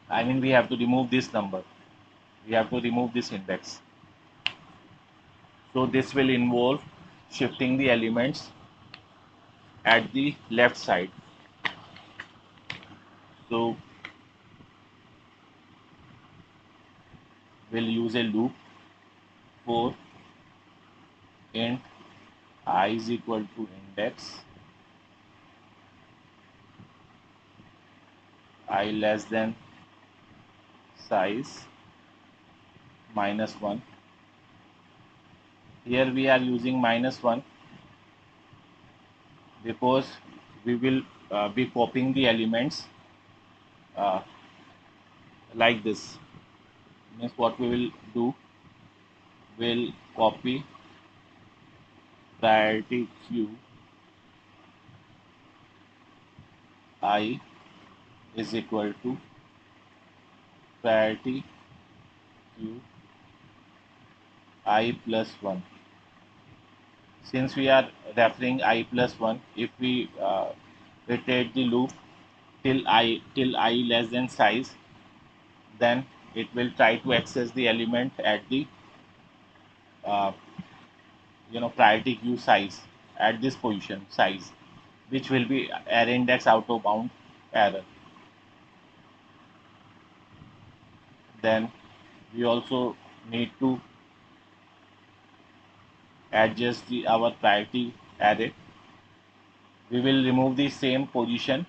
I mean, we have to remove this number. We have to remove this index. So this will involve shifting the elements at the left side. So we'll use a loop for int I is equal to index I less than size -1. Here we are using -1 because we will be copying the elements uh, like this. Means what we will do, we'll copy priority queue I is equal to priority queue I plus 1. Since we are referring I plus 1, if we iterate the loop till I less than size, then it will try to access the element at the uh, priority queue size at this position size, which will be array index out of bound error. Then we also need to adjust our priority array we will remove the same position,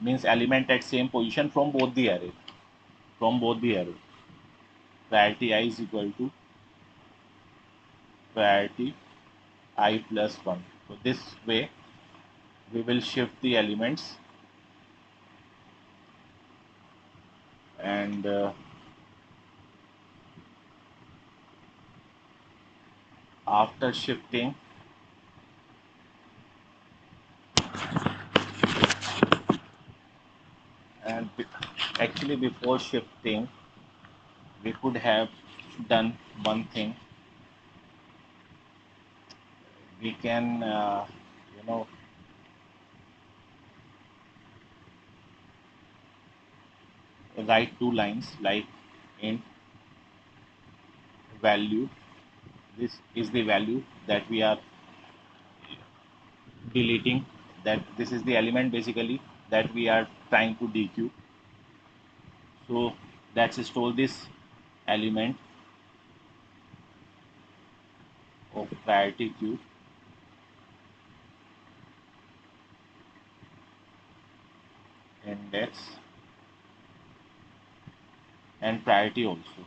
means element at same position from both the array. Priority I is equal to priority I plus 1. So this way we will shift the elements, and after shifting, and actually before shifting we could have done one thing. We can you know write two lines like int value, this is the value that we are deleting, that this is the element basically that we are trying to dequeue. So let's store this element of priority queue, index, and priority also.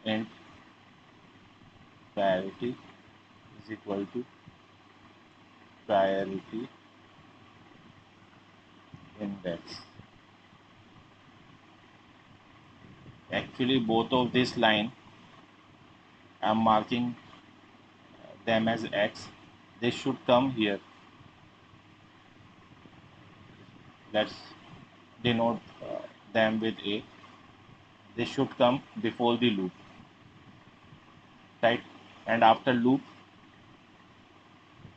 And priority is equal to priority index. Actually both of this line I'm marking them as X. They should come here. Let's denote them with A. They should come before the loop, right? And after loop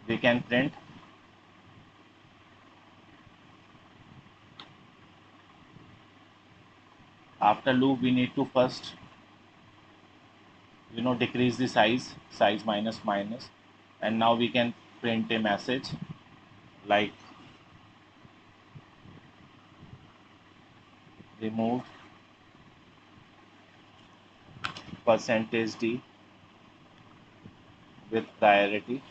we can print after loop we need to first decrease the size minus minus, and now we can print a message like remove percentage d with priority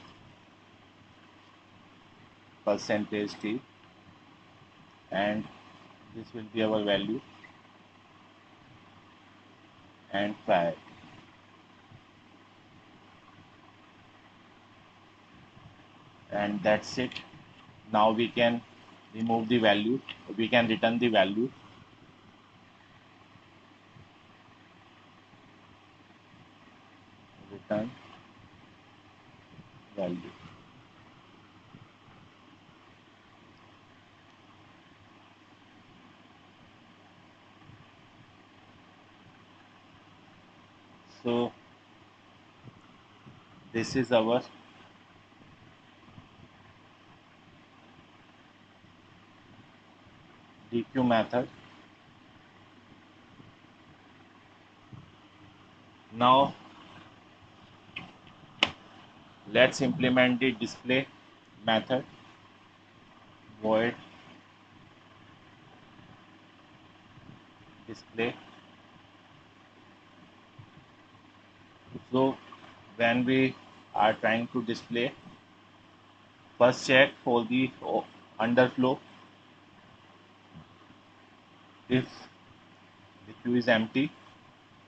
percentage d, and this will be our value and priority. And that's it. Now we can remove the value, we can return the value, return value. So this is our dequeue method. Now let's implement the display method. Void display. So when we are trying to display, first check for the underflow. If the queue is empty,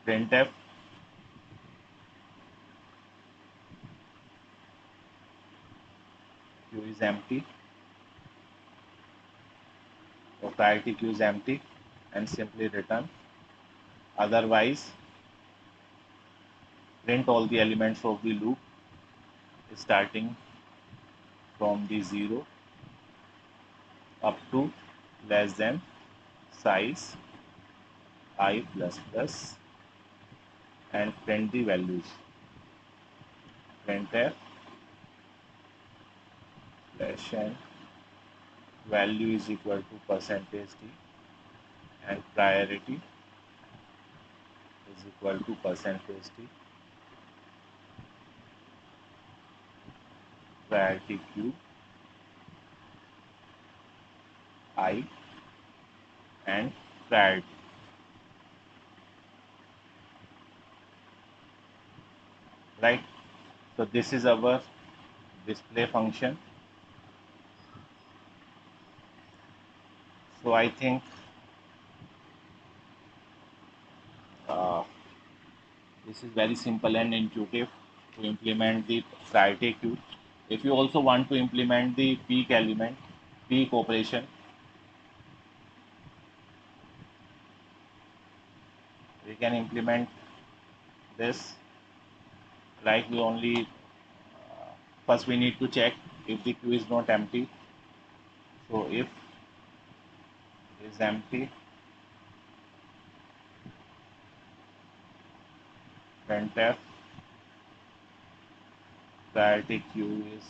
printf queue is empty, or priority queue is empty, and simply return. Otherwise, print all the elements of the loop starting from the 0 up to less than size I plus plus, and print the values. Printf slash n value is equal to percentage d, and priority is equal to percentage d, priority queue I, and priority. Right? So this is our display function. So I think uh, this is very simple and intuitive to implement the priority queue. If you also want to implement the peak element, peak operation, we can implement this. Like we only first we need to check if the queue is not empty. So if it is empty, printf priority queue is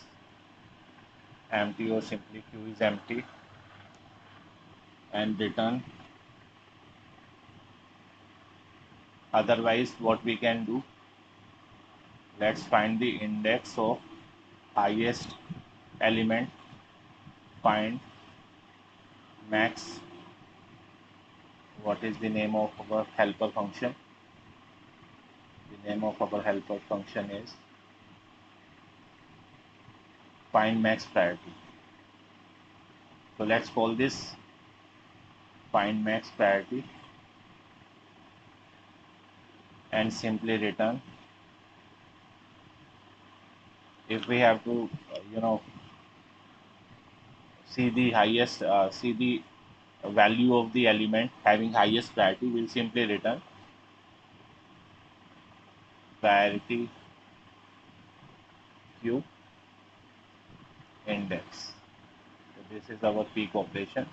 empty, or simply queue is empty, and return. Otherwise, what we can do, let's find the index of highest element, find max. What is the name of our helper function? The name of our helper function is find max priority. So let's call this find max priority and simply return. If we have to see the highest see the value of the element having highest priority, we'll simply return priority queue index. So this is our peak operation.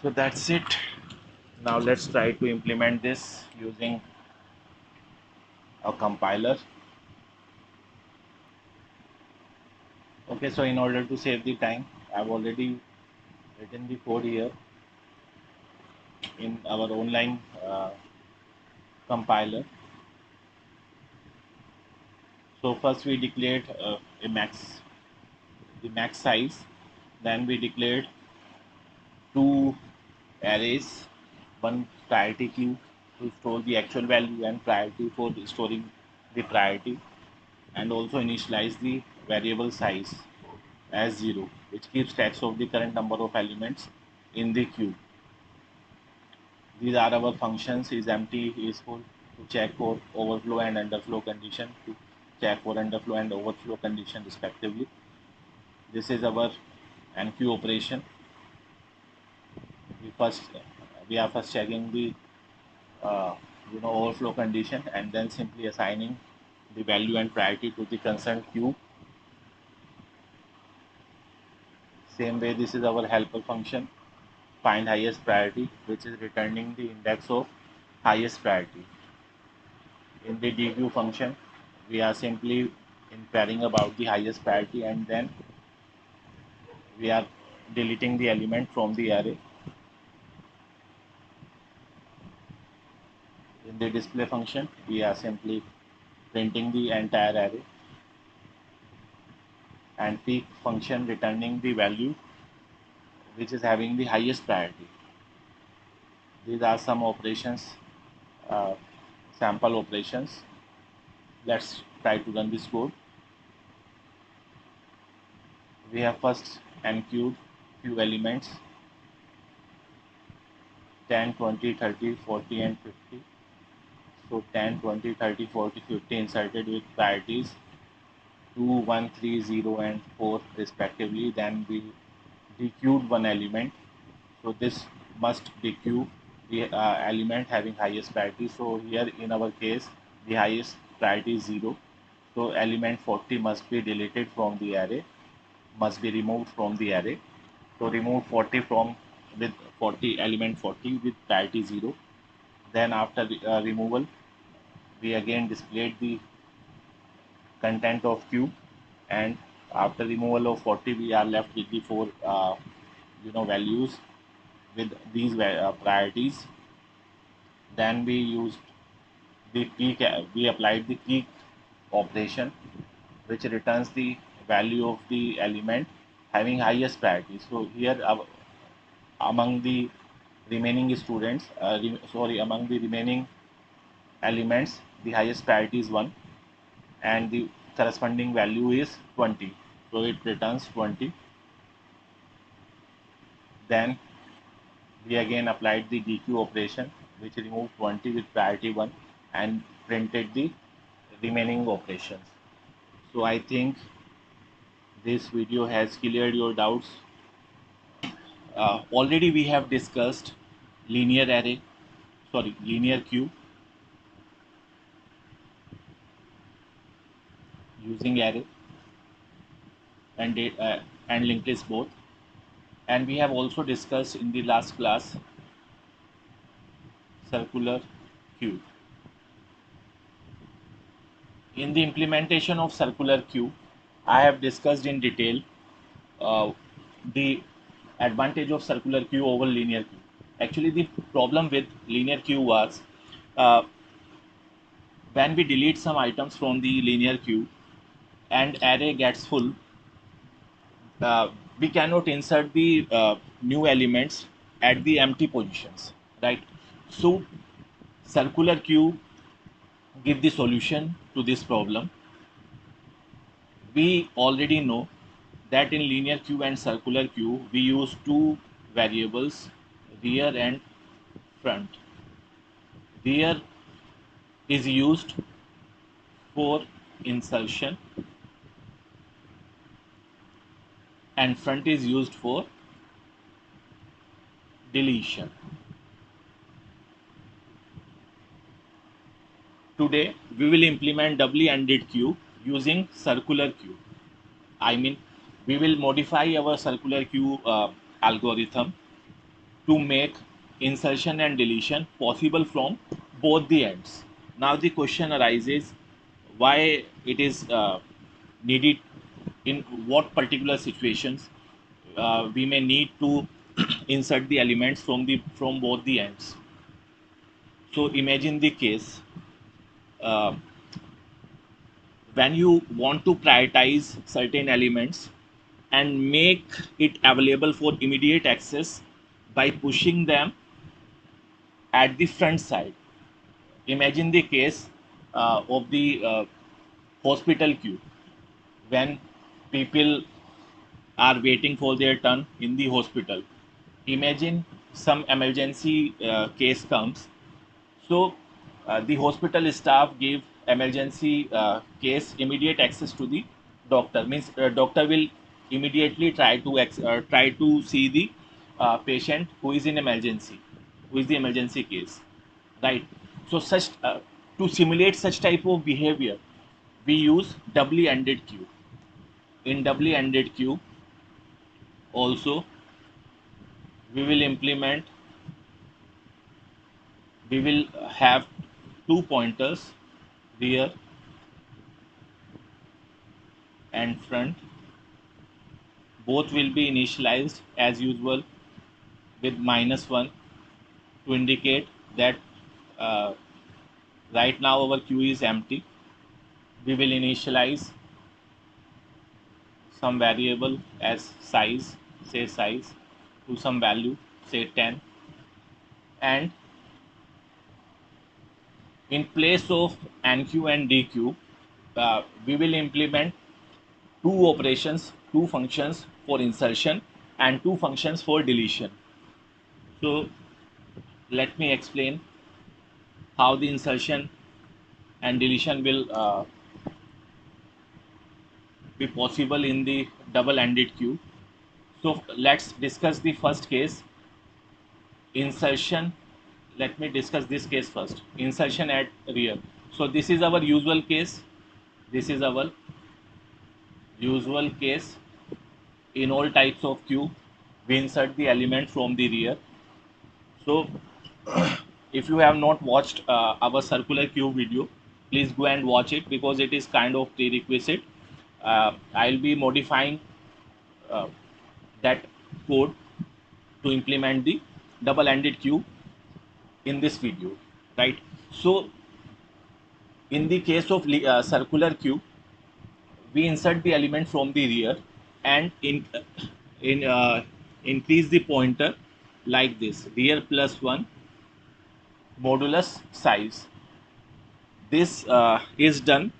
So that's it. Now let's try to implement this using a compiler. Okay, so in order to save the time, I've already written the code here in our online compiler. So first we declared the max size. Then we declared two arrays, one priority queue to store the actual value and priority for storing the priority, and also initialize the variable size as 0, which keeps tracks of the current number of elements in the queue. These are our functions: is empty, is full, to check for overflow and underflow condition, to check for underflow and overflow condition respectively. This is our enqueue operation. We are first checking the overflow condition, and then simply assigning the value and priority to the concerned queue. Same way, this is our helper function, find highest priority, which is returning the index of highest priority. In the dq function, we are simply inferring about the highest priority, and then we are deleting the element from the array. In the display function, we are simply printing the entire array, and peak function returning the value which is having the highest priority. These are some operations, uh, sample operations. Let's try to run this code. We have first enqueued few elements 10, 20, 30, 40 and 50. So 10, 20, 30, 40, 50 inserted with priorities 2, 1, 3, 0 and 4 respectively. Then we dequeued one element. So this must dequeue the element having highest priority. So here in our case, the highest priority is 0. So element 40 must be deleted from the array, must be removed from the array. So remove 40 from with 40 element 40 with priority 0. Then after removal, we again displayed the content of queue, and after removal of 40, we are left with the four values with these priorities. Then we used the peak. We applied the peak operation, which returns the value of the element having highest priority. So here, among the remaining students, among the remaining elements, the highest priority is 1, and the corresponding value is 20. So it returns 20. Then we again applied the DQ operation, which removed 20 with priority 1 and printed the remaining operations. So I think this video has cleared your doubts. Already we have discussed linear queue using array and linked list both, and we have also discussed in the last class circular queue. In the implementation of circular queue, I have discussed in detail the advantage of circular queue over linear queue. Actually, the problem with linear queue was when we delete some items from the linear queue and array gets full, we cannot insert the new elements at the empty positions, right? So circular queue give the solution to this problem. We already know that in linear queue and circular queue we use two variables, rear and front. Rear is used for insertion and front is used for deletion. Today we will implement doubly ended queue using circular queue. I mean, we will modify our circular queue algorithm to make insertion and deletion possible from both the ends. Now the question arises, why it is needed, in what particular situations we may need to insert the elements from both the ends. So imagine the case when you want to prioritize certain elements and make it available for immediate access by pushing them at the front side. Imagine the case of the hospital queue when people are waiting for their turn in the hospital. Imagine some emergency case comes. So the hospital staff give emergency case immediate access to the doctor. Means doctor will immediately try to see the patient who is in emergency, who is the emergency case, right? So such to simulate such type of behavior, we use doubly ended queue. In doubly ended queue, also we will have two pointers, rear and front. Both will be initialized as usual with -1 to indicate that right now our queue is empty. We will initialize some variable as size, say size, to some value, say 10, and in place of NQ and DQ, we will implement two operations, two functions for insertion and two functions for deletion. So let me explain how the insertion and deletion will be possible in the double-ended queue. So let's discuss the first case, insertion. Let me discuss this case first, insertion at rear. So this is our usual case. This is our usual case. In all types of queue, we insert the element from the rear. So if you have not watched our circular queue video, please go and watch it because it is kind of prerequisite. I'll be modifying that code to implement the double-ended queue in this video, right? So in the case of circular queue, we insert the element from the rear and increase the pointer like this, rear +1 modulus size. This is done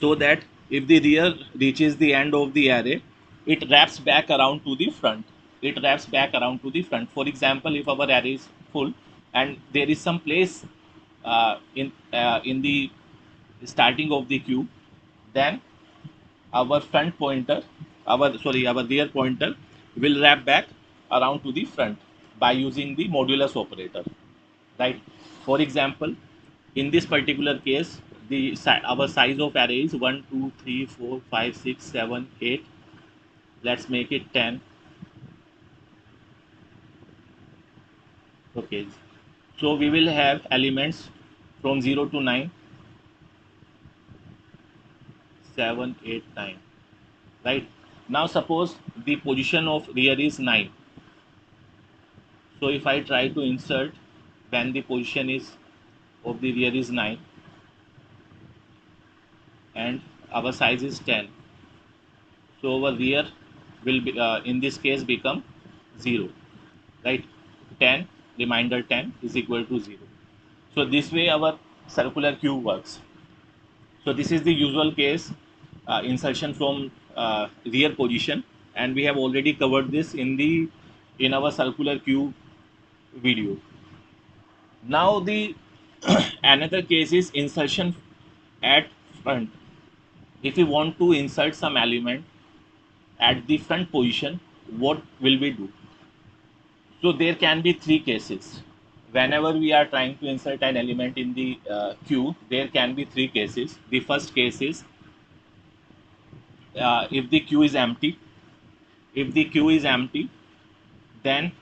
so that if the rear reaches the end of the array, it wraps back around to the front. It wraps back around to the front. For example, if our array is full and there is some place in the starting of the queue, then our front pointer, our rear pointer will wrap back around to the front by using the modulus operator, right? For example, in this particular case, our size of array is 1, 2, 3, 4, 5, 6, 7, 8. Let's make it 10. Okay. So we will have elements from 0 to 9, 7, 8, 9. Right? Now suppose the position of rear is 9. So if I try to insert when the position is of the rear is 9 and our size is 10, so our rear will be in this case become 0, right? 10 reminder 10 is equal to 0. So this way our circular queue works. So this is the usual case insertion from rear position, and we have already covered this in our circular queue video. Now the another case is insertion at front. If we want to insert some element at the front position, what will we do? So there can be three cases. Whenever we are trying to insert an element in the queue, there can be three cases. The first case is if the queue is empty. If the queue is empty, then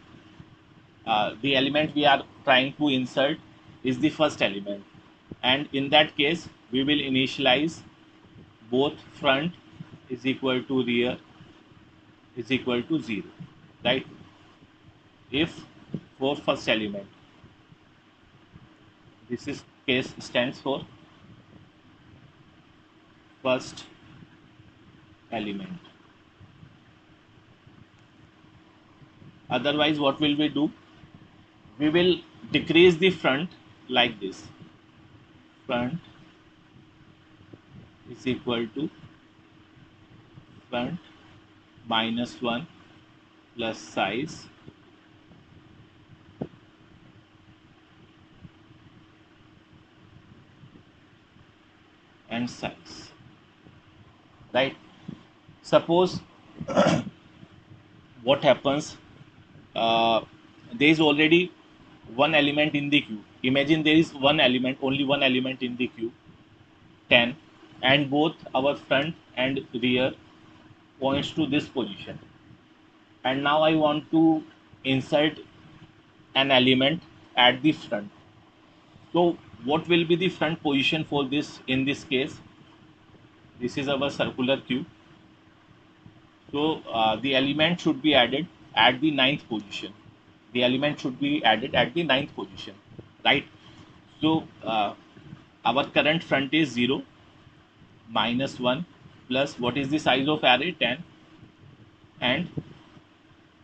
the element we are trying to insert is the first element. And in that case, we will initialize both front is equal to rear is equal to 0, right? If for first element, this is case stands for first element. Otherwise, what will we do? We will decrease the front like this. Front is equal to front minus 1 plus size and size, right? Suppose what happens, there is already one element in the queue. Imagine there is one element, only one element in the queue, 10, and both our front and rear points to this position. And now I want to insert an element at the front. So what will be the front position for this in this case? This is our circular queue. So the element should be added at the ninth position. The element should be added at the ninth position, right? So our current front is 0 minus 1 plus what is the size of array, 10, and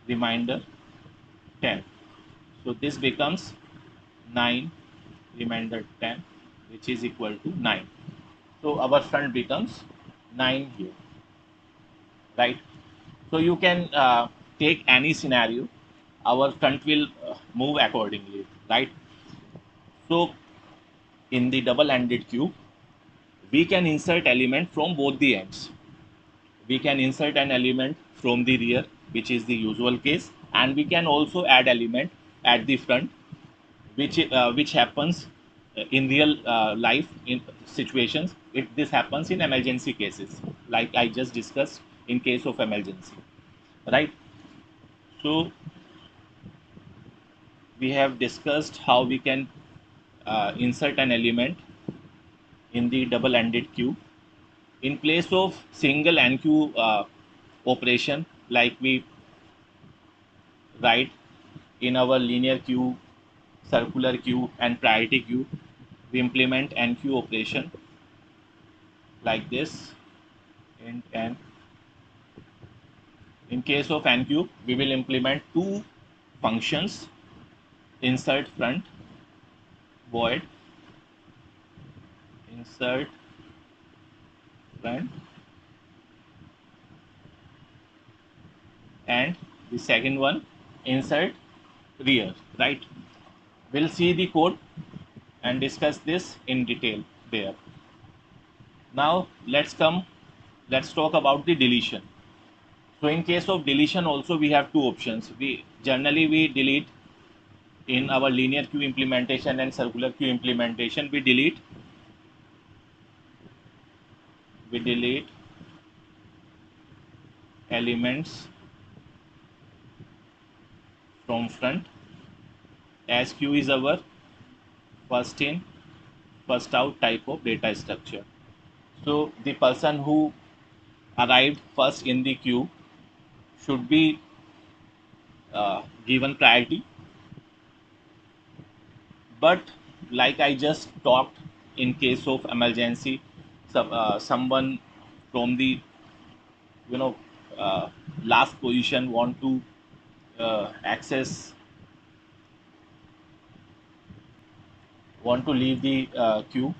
remainder 10. So this becomes 9 remainder 10, which is equal to 9. So our front becomes 9 here, right? So you can take any scenario, our front will move accordingly, right? So in the double-ended queue, we can insert element from both the ends. We can insert an element from the rear, which is the usual case, and we can also add element at the front, which happens in real life in situations. This happens in emergency cases, like I just discussed in case of emergency, right? So we have discussed how we can insert an element in the double-ended queue. In place of single NQ operation, like we write in our linear queue, circular queue, and priority queue, we implement NQ operation like this. Int n. In case of NQ, we will implement two functions: insert front void insert front, and the second one insert rear, right? We'll see the code and discuss this in detail there. Now let's talk about the deletion. So in case of deletion also we have two options. We generally delete in our linear queue implementation and circular queue implementation. We delete elements from front, as queue is our first in first out type of data structure. So the person who arrived first in the queue should be given priority. But like I just talked, in case of emergency, someone from the you know uh, last position want to access, want to leave the queue.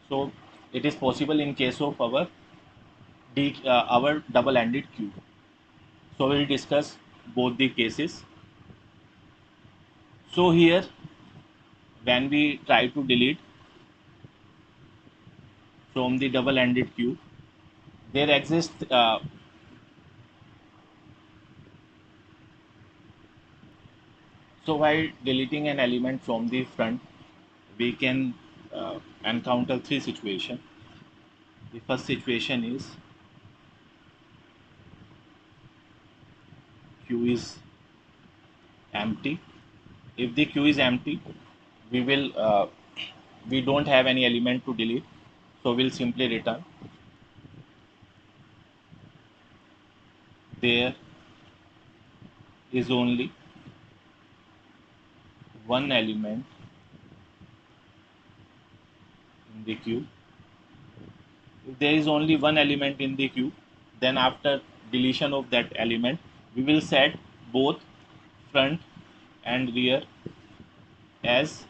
So it is possible in case of our double-ended queue. So we'll discuss both the cases. So here, when we try to delete from the double-ended queue, there exists so while deleting an element from the front, we can encounter three situations. The first situation is queue is empty. If the queue is empty, we don't have any element to delete, so we'll simply return there is only one element in the queue. If there is only one element in the queue, then after deletion of that element, we will set both front and rear as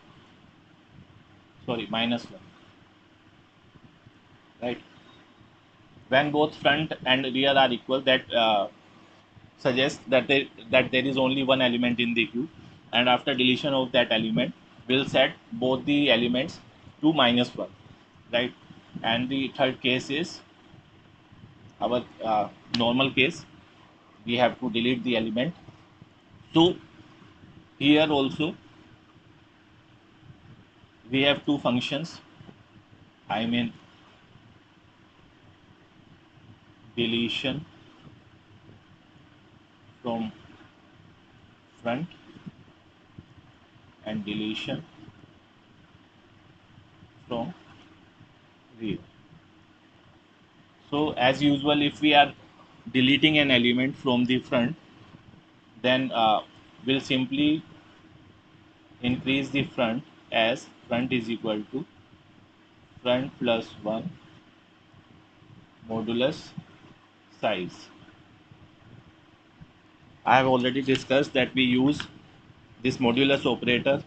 -1, right? When both front and rear are equal, that suggests that there is only one element in the queue, and after deletion of that element, we'll set both the elements to -1, right? And the third case is our normal case. We have to delete the element. So here also we have two functions. I mean deletion from front and deletion from rear. So as usual, if we are deleting an element from the front, then we'll simply increase the front as front is equal to front plus 1 modulus size. I have already discussed that we use this modulus operator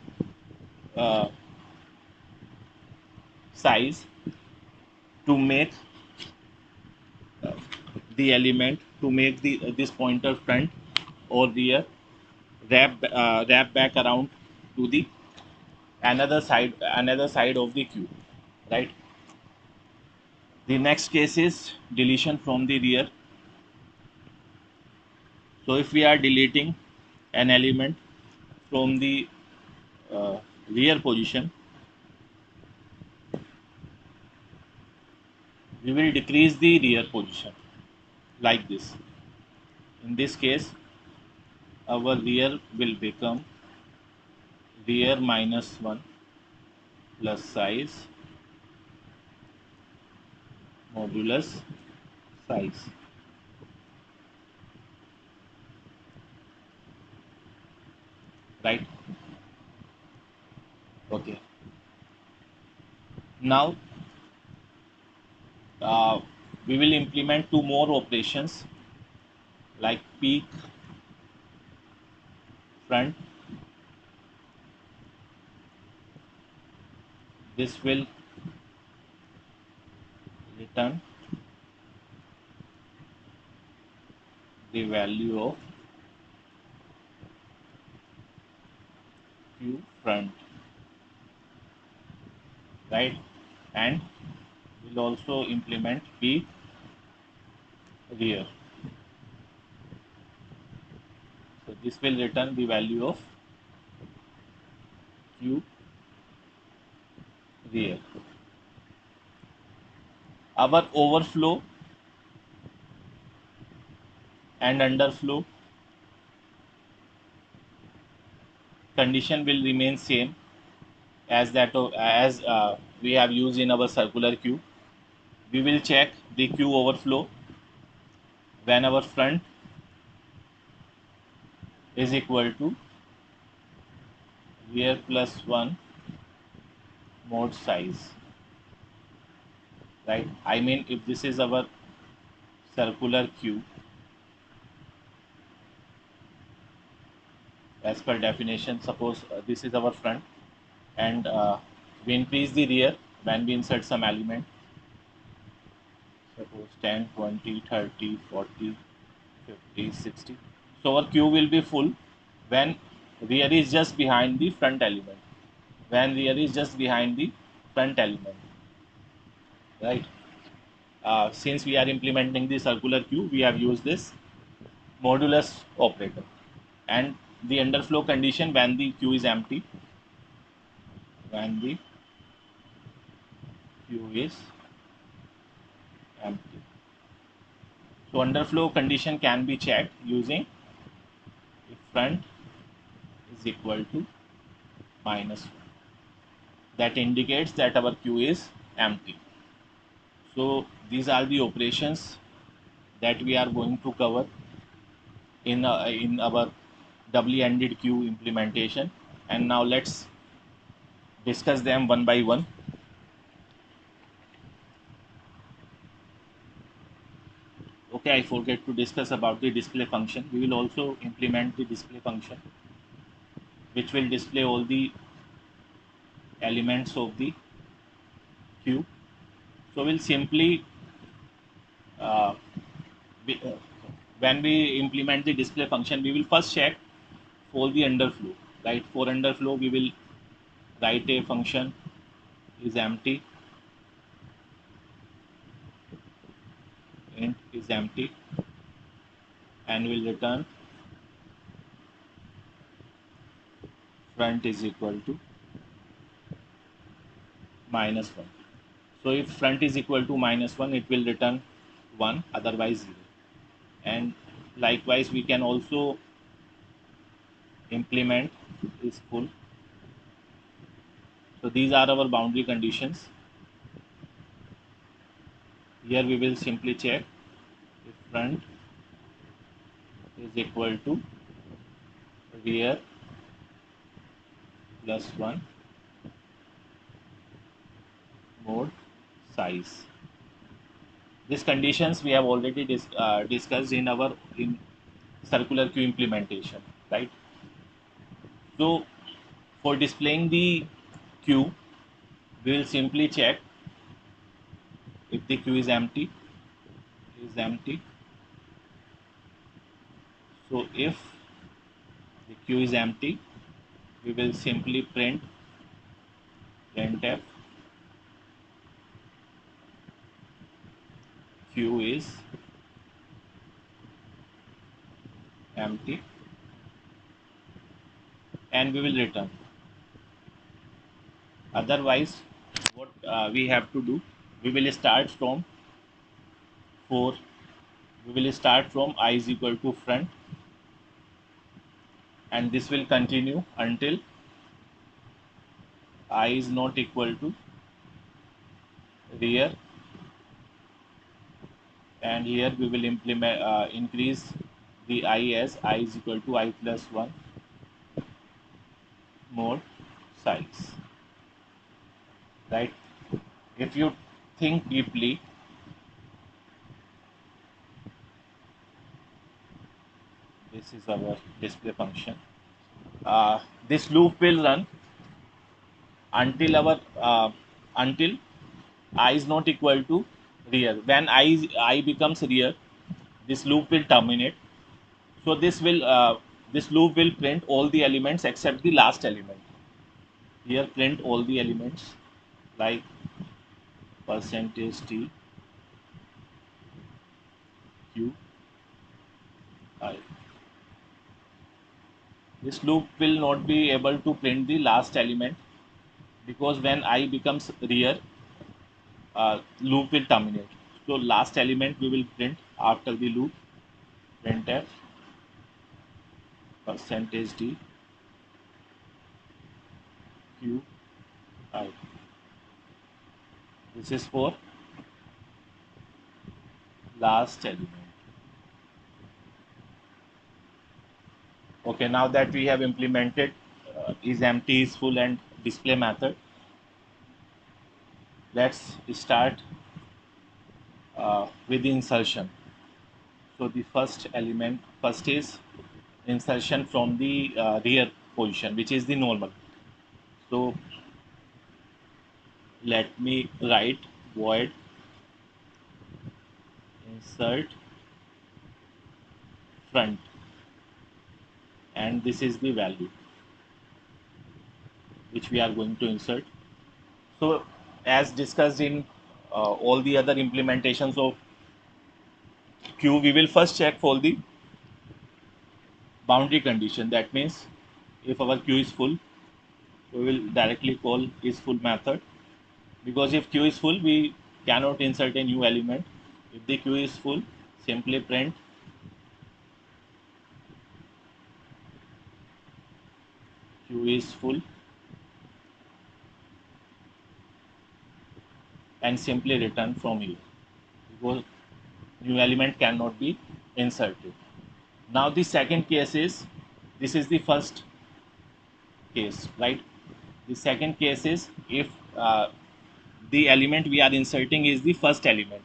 uh, size to make the element, to make the this pointer front or rear, wrap back around to the another side of the queue, right? The next case is deletion from the rear. So if we are deleting an element from the rear position, we will decrease the rear position like this. In this case, our rear will become rear -1 plus size modulus size, right? Okay. Now we will implement two more operations like peek front. This will return the value of Q front, right? And we'll also implement P rear. So this will return the value of Q rear. Our overflow and underflow condition will remain same as we have used in our circular queue. We will check the queue overflow when our front is equal to rear plus 1 mode size, right? I mean, if this is our circular queue as per definition, suppose this is our front, and we increase the rear when we insert some element, suppose 10, 20, 30, 40, 50, 60. So our queue will be full when rear is just behind the front element. When rear is just behind the front element, right? Since we are implementing the circular queue, we have used this modulus operator. And the underflow condition when the queue is empty, when the queue is empty. So underflow condition can be checked using if front is equal to -1. That indicates that our queue is empty. So these are the operations that we are going to cover in our doubly ended queue implementation. And now let's discuss them one by one. Okay, I forget to discuss about the display function. We will also implement the display function, which will display all the elements of the queue. So we'll simply uh, when we implement the display function, we will first check for the underflow, right? For underflow, we will write a function is empty, int is empty, and will return front is equal to -1. So if front is equal to -1, it will return 1, otherwise 0. And likewise, we can also implement is full. So these are our boundary conditions. Here we will simply check if front is equal to rear plus 1 mode size. These conditions we have already discussed in our circular queue implementation, right? So for displaying the queue, we will simply check if the queue is empty. So if the queue is empty, we will simply printf queue is empty, and we will return. Otherwise, what we have to do, we will start from I is equal to front, and this will continue until I is not equal to rear, and here we will implement increase the I as I is equal to I plus 1 mode size, right? If you think deeply, this is our display function. This loop will run until I is not equal to rear. When I becomes rear, this loop will terminate, So this loop will print all the elements except the last element. Here print all the elements like %t q I. This loop will not be able to print the last element because when I becomes real, loop will terminate. So last element we will print after the loop. Printf %d q I. This is for last element. Okay, now that we have implemented is empty, is full, and display method, let's start with the insertion. So the first is insertion from the rear position, which is the normal. So let me write void insert front, and this is the value which we are going to insert. So as discussed in all the other implementations of queue, we will first check for the boundary condition. That means if our queue is full, we will directly call is full method, because if queue is full, we cannot insert a new element. If the queue is full, simply print queue is full and simply return from here, because new element cannot be inserted. Now the second case is, this is the first case, right? The second case is if the element we are inserting is the first element.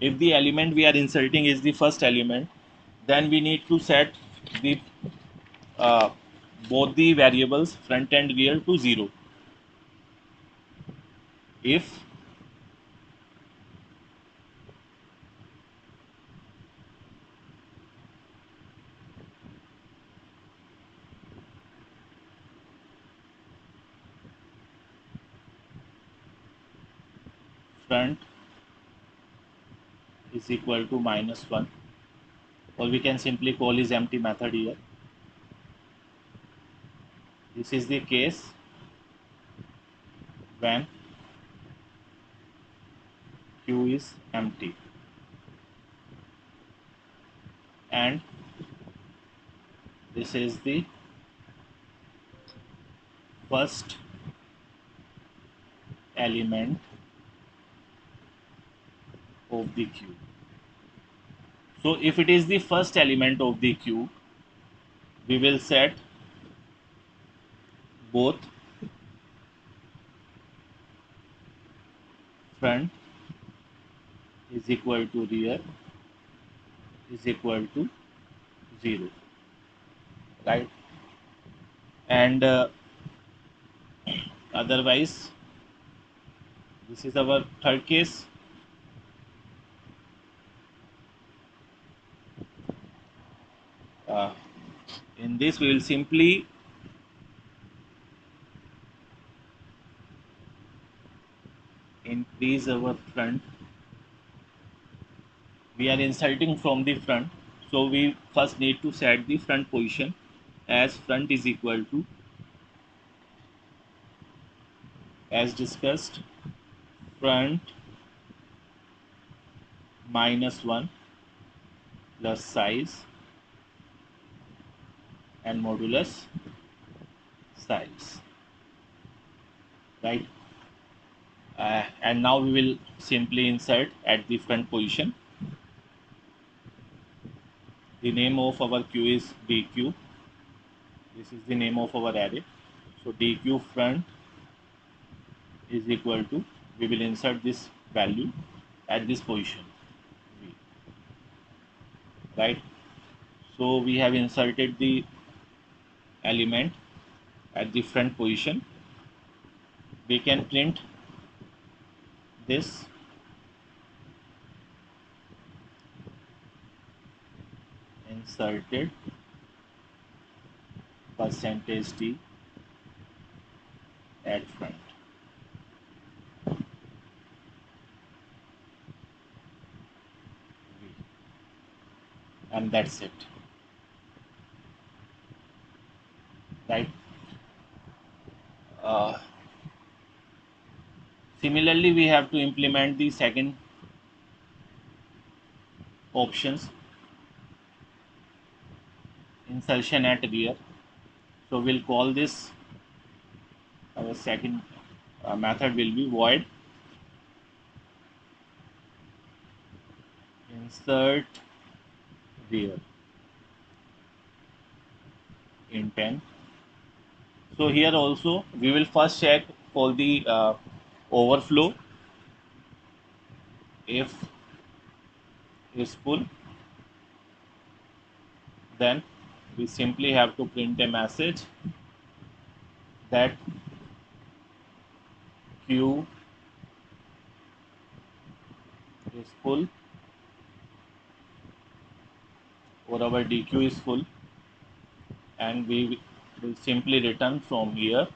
If the element we are inserting is the first element, then we need to set the uh, both the variables front and rear to 0. If front is equal to -1, or we can simply call is empty method here. This is the case when queue is empty, and this is the first element of the queue. So if it is the first element of the queue, we will set both front is equal to rear is equal to 0, right? And otherwise, this is our third case. In this, we will simply increase our front. We are inserting from the front, so we first need to set the front position as front is equal to, as discussed, front -1 plus size and modulus size, right? And now we will simply insert at the front position. The name of our queue is dq. This is the name of our array. So dq front is equal to, we will insert this value at this position, right? So we have inserted the element at the front position. We can print this inserted percentage D at front. And that's it, right? Similarly, we have to implement the second options, insertion at rear. So we'll call this, our second method will be void insert rear in 10. So here also we will first check for the overflow. If is full, then we simply have to print a message that Q is full or our DQ is full, and we will simply return from here.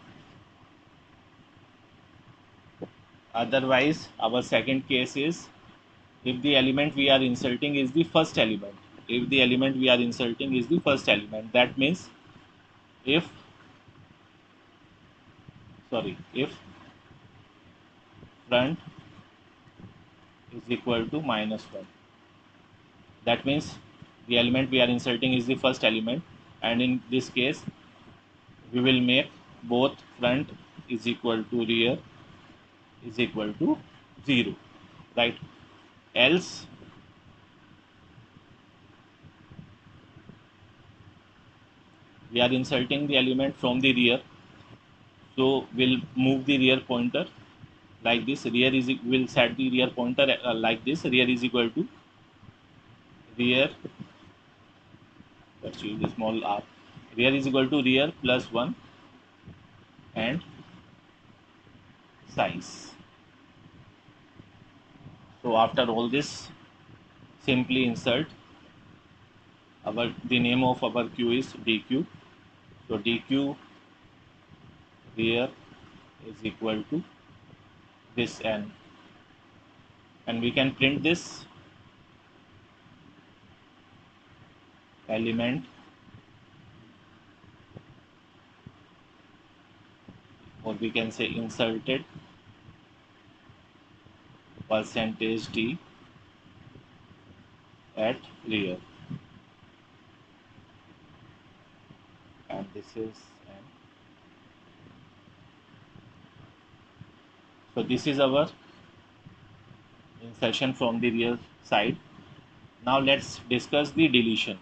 Otherwise, our second case is if the element we are inserting is the first element. If the element we are inserting is the first element, that means if front is equal to -1, that means the element we are inserting is the first element, and in this case we will make both front is equal to rear is equal to 0, right? Else we are inserting the element from the rear, so we'll move the rear pointer like this. Rear is, will set the rear pointer like this. Rear is equal to rear, let's use a small r. Rear is equal to rear plus 1 and size. So after all this, simply insert the name of our queue is DQ. So DQ rear is equal to this n, and we can print this element or we can say inserted percentage D at rear, and this is n. So this is our insertion from the rear side. Now let's discuss the deletion.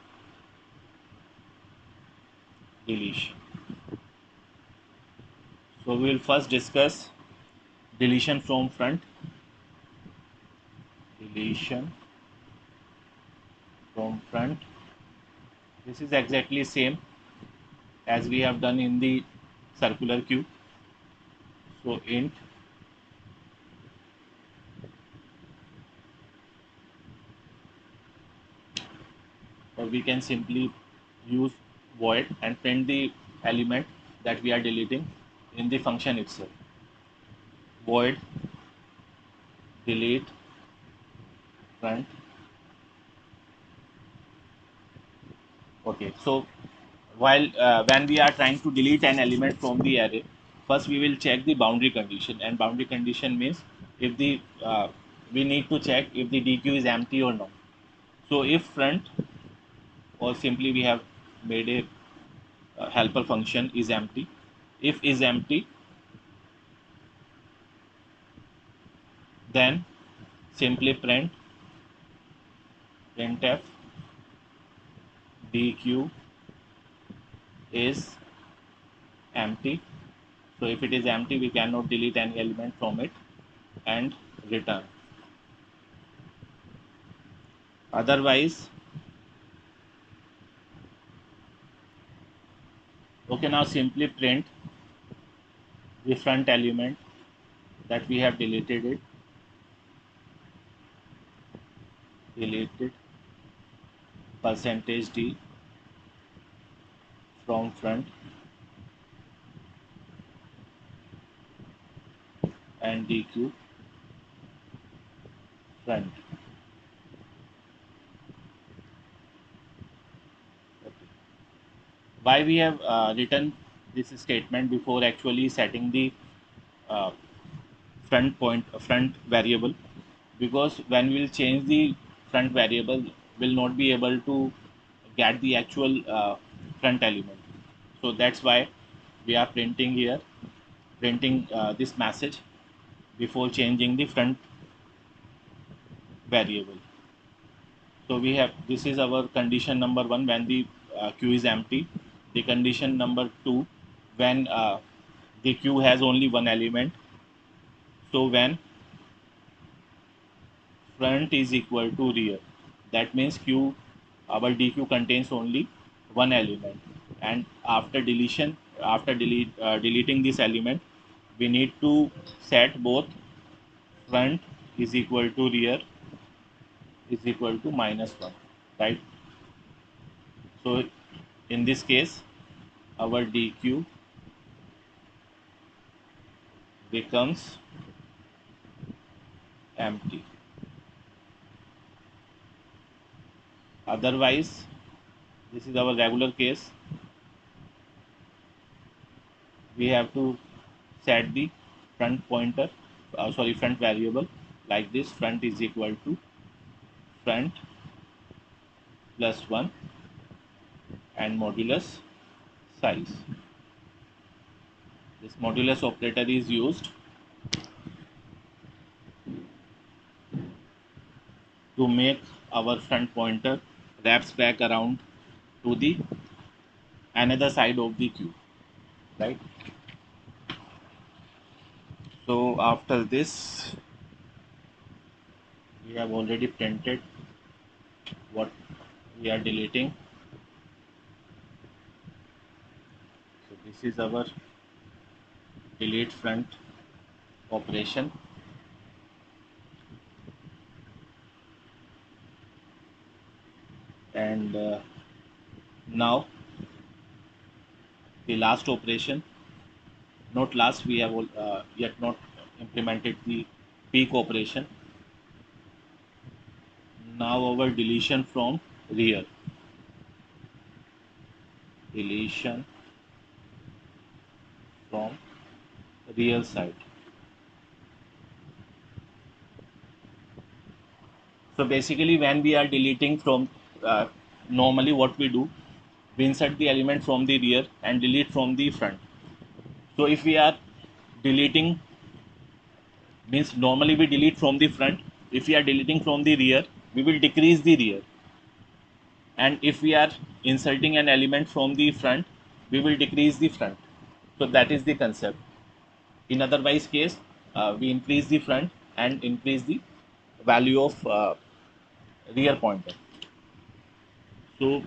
So we will first discuss deletion from front. Deletion from front. This is exactly same as we have done in the circular queue. So int or we can simply use void and print the element that we are deleting in the function itself. Void delete front. Okay, so while when we are trying to delete an element from the array, first we will check the boundary condition, and boundary condition means if the we need to check if the DQ is empty or not. So if front, or simply we have made a helper function is empty. If is empty, then simply printf DQ is empty. So if it is empty, we cannot delete any element from it, and return. Otherwise, okay, now simply print the front element that we have deleted percentage D from front and DQ front. Okay. Why we have written this statement before actually setting the uh, front variable? Because when we'll change the front variable, we'll not be able to get the actual front element. So that's why we are printing this message before changing the front variable. So we have, this is our condition number 1 when the queue is empty. The condition number 2 when the queue has only one element. So when front is equal to rear, that means q, our dq contains only one element, and after deleting this element, we need to set both front is equal to rear is equal to -1, right? So in this case, our dq becomes empty. Otherwise, this is our regular case, we have to set the front variable like this: front is equal to front plus 1 and modulus size. This modulus operator is used to make our front pointer wraps back around to the another side of the queue, right? So after this, we have already printed what we are deleting. So this is our delete front operation. And now the last operation, not last, we have yet not implemented the peak operation. Now our deletion from rear, deletion from rear side. So basically, when we are deleting from normally what we do, we insert the element from the rear and delete from the front. So if we are deleting, means normally we delete from the front. If we are deleting from the rear, we will decrease the rear, and if we are inserting an element from the front, we will decrease the front. So that is the concept. In otherwise case, we increase the front and increase the value of rear pointer. So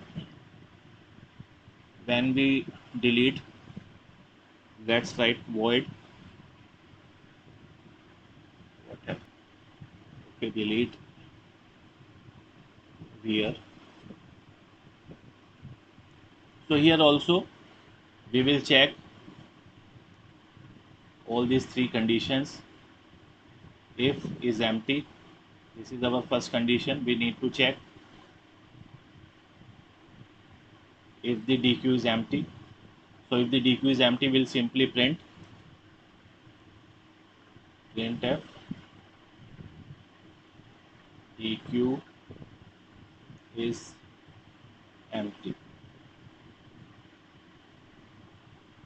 when we delete, let's write void whatever. Okay, delete rear. So here also we will check all these three conditions. If is empty, this is our first condition, we need to check. If the DQ is empty, so if the DQ is empty, we'll simply printf DQ is empty,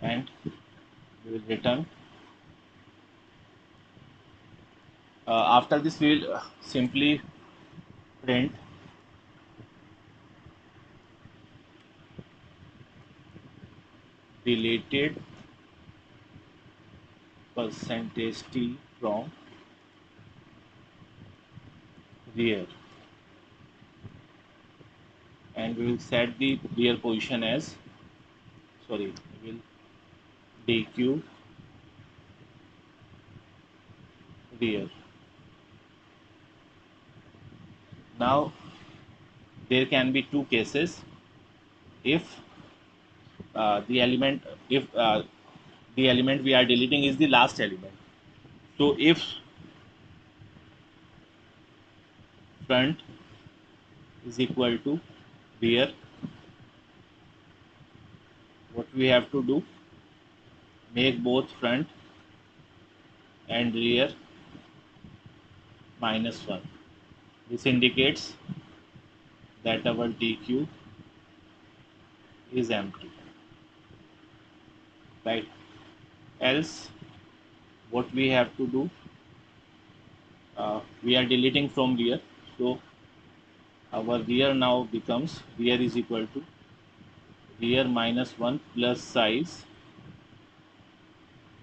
and we will return. After this, we will simply print deleted %t from rear, and we will set the rear position as, sorry, we will DQ rear. Now there can be two cases. If the element, if the element we are deleting is the last element. So if front is equal to rear, what we have to do, make both front and rear -1. This indicates that our DQ is empty, right? Else what we have to do, we are deleting from rear, so our rear now becomes rear is equal to rear -1 plus size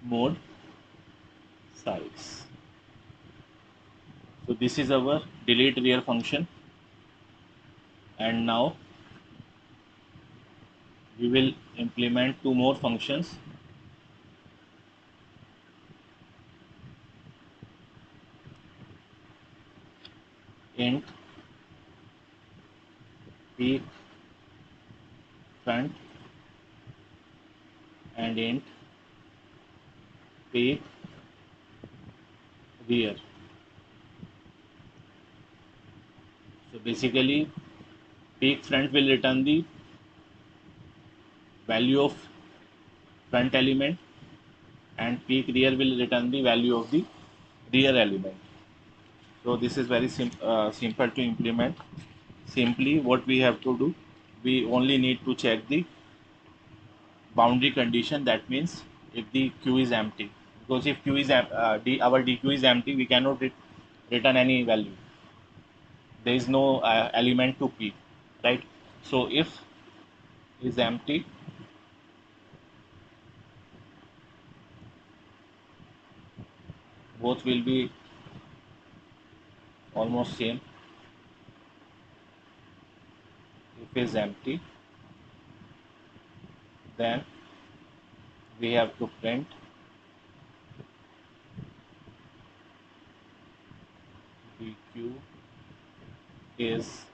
mod size. So this is our delete rear function, and now we will implement two more functions. Int peak front and int peak rear. So basically peak front will return the value of front element and peak rear will return the value of the rear element. So this is very simple to implement. Simply what we have to do, we only need to check the boundary condition. That means if the queue is empty, because if queue is our DQ is empty, we cannot return any value. There is no element to peak, right? So if is empty, both will be almost same. If is empty, then we have to print DQ is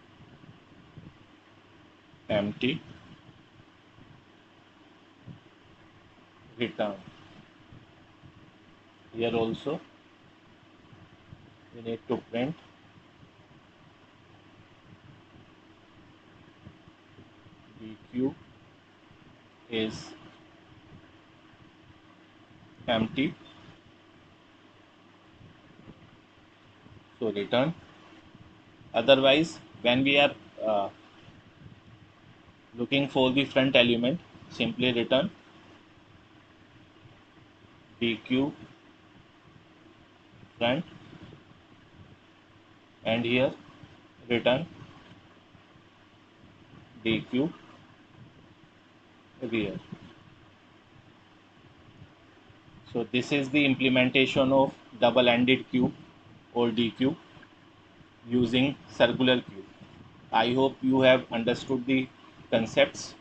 empty, return. Here also we need to print DQ is empty, so return. Otherwise, when we are looking for the front element, simply return DQ front and here return DQ rear. So this is the implementation of double-ended queue or DQ using circular queue. I hope you have understood the concepts.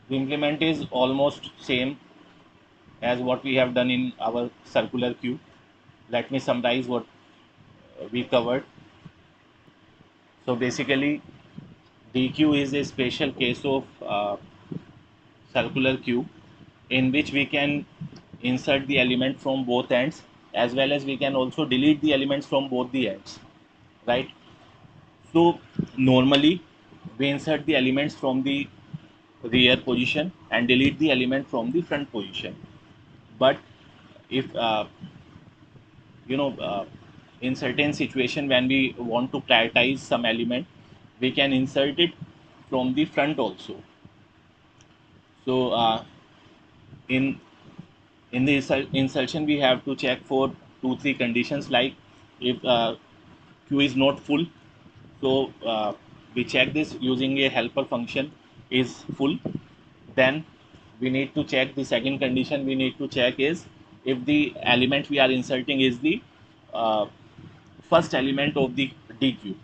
The implement is almost same as what we have done in our circular queue. Let me summarize what we covered. So basically, DQ is a special case of circular queue in which we can insert the element from both ends, as well as we can also delete the elements from both the ends, right? So normally we insert the elements from the rear position and delete the element from the front position. But if in certain situation when we want to prioritize some element, we can insert it from the front also. So in the insertion we have to check for 2-3 conditions, like if queue is not full, so we check this using a helper function is full. Then we need to check the second condition we need to check is if the element we are inserting is the uh, first element of the DQ.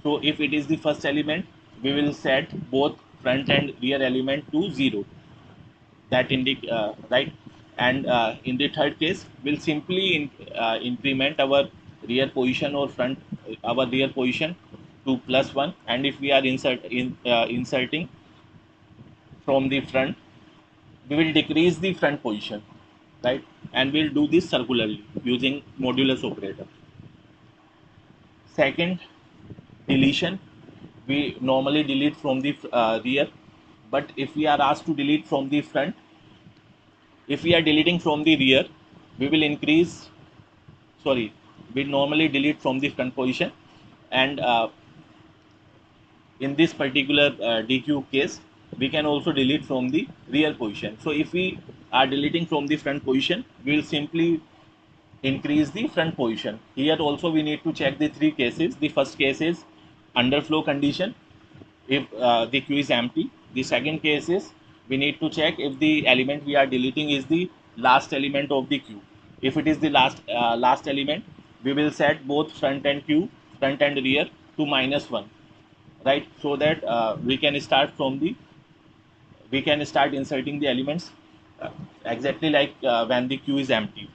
So if it is the first element, we will set both front and rear element to 0. That right. And in the third case, we'll simply increment our rear position or front our rear position to +1, and if we are inserting from the front, we will decrease the front position, right? And we'll do this circularly using modulus operator. Second, deletion. We normally delete from the rear, but if we are asked to delete from the front, if we are deleting from the rear, we will increase, sorry, we normally delete from the front position, and in this particular DQ case, we can also delete from the rear position. So if we are deleting from the front position, we will simply increase the front position. Here also we need to check the three cases. The first case is underflow condition, if the queue is empty. The second case is we need to check if the element we are deleting is the last element of the queue. If it is the last element, we will set both front and queue, front and rear to -1, right? So that we can start inserting the elements exactly like when the queue is empty.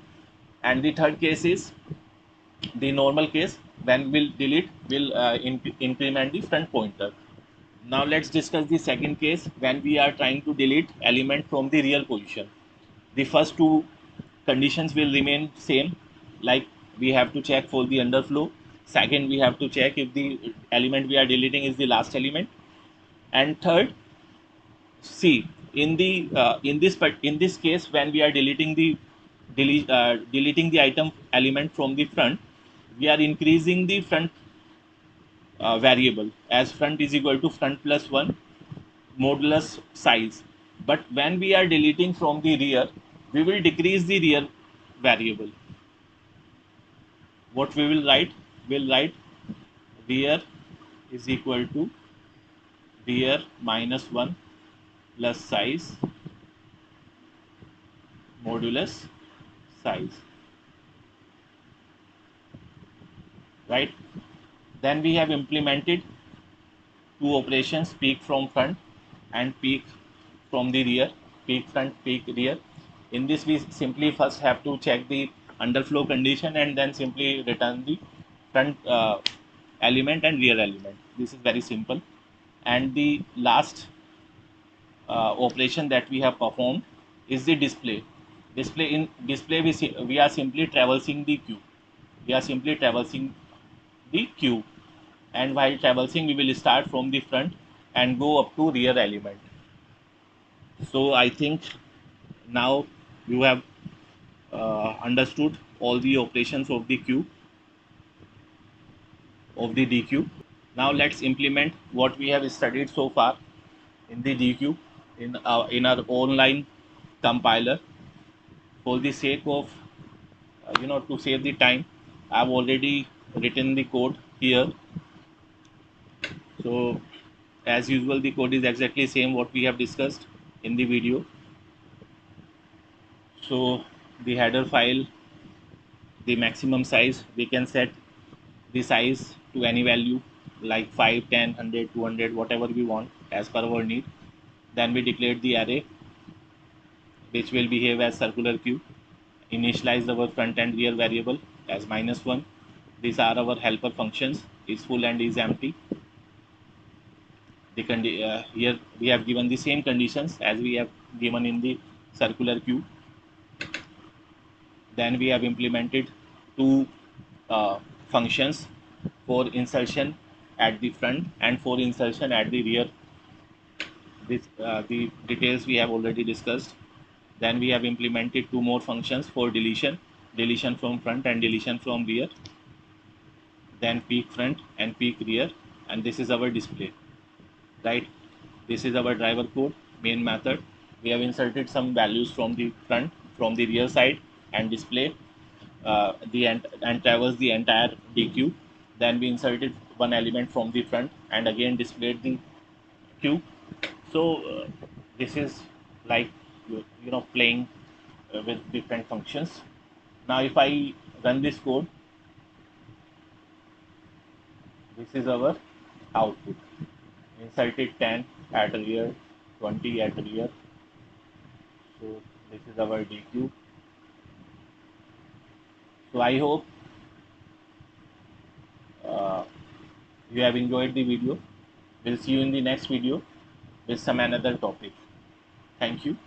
And the third case is the normal case. When we'll delete, we'll increment the front pointer. Now let's discuss the second case, when we are trying to delete element from the rear position. The first two conditions will remain same, like we have to check for the underflow. Second, we have to check if the element we are deleting is the last element. And third, see, in this case, when we are deleting the item element from the front, we are increasing the front variable, as front is equal to front plus 1 modulus size. But when we are deleting from the rear, we will decrease the rear variable. What we will write? We'll write rear is equal to rear minus 1 plus size modulus size, right? Then we have implemented two operations, peak from front and peak from the rear, peak front, peak rear. In this, we simply first have to check the underflow condition and then simply return the front element and rear element. This is very simple. And the last operation that we have performed is the display. In display, we are simply traversing the queue. We are simply traversing the queue, and while traversing, we will start from the front and go up to rear element. So I think now you have understood all the operations of the queue, of the DQ. Now let's implement what we have studied so far in the DQ in our online compiler. For the sake of to save the time, I've already written the code here. So as usual, the code is exactly same what we have discussed in the video. So the header file, the maximum size, we can set the size to any value like 5, 10, 100, 200, whatever we want as per our need. Then we declare the array which will behave as circular queue. Initialize our front and rear variable as -1. These are our helper functions, is full and is empty. Here we have given the same conditions as we have given in the circular queue. Then we have implemented two functions for insertion at the front and for insertion at the rear. The details we have already discussed. Then we have implemented two more functions for deletion from front and deletion from rear. Then peak front and peak rear, and this is our display, right? This is our driver code, main method. We have inserted some values from the front, from the rear side, and display and traverse the entire DQ. Then we inserted one element from the front and again displayed the queue. So this is like playing with different functions. Now if I run this code, this is our output. Inserted 10 at rear, 20 at rear. So this is our DQ. So I hope you have enjoyed the video. We'll see you in the next video with some another topic. Thank you.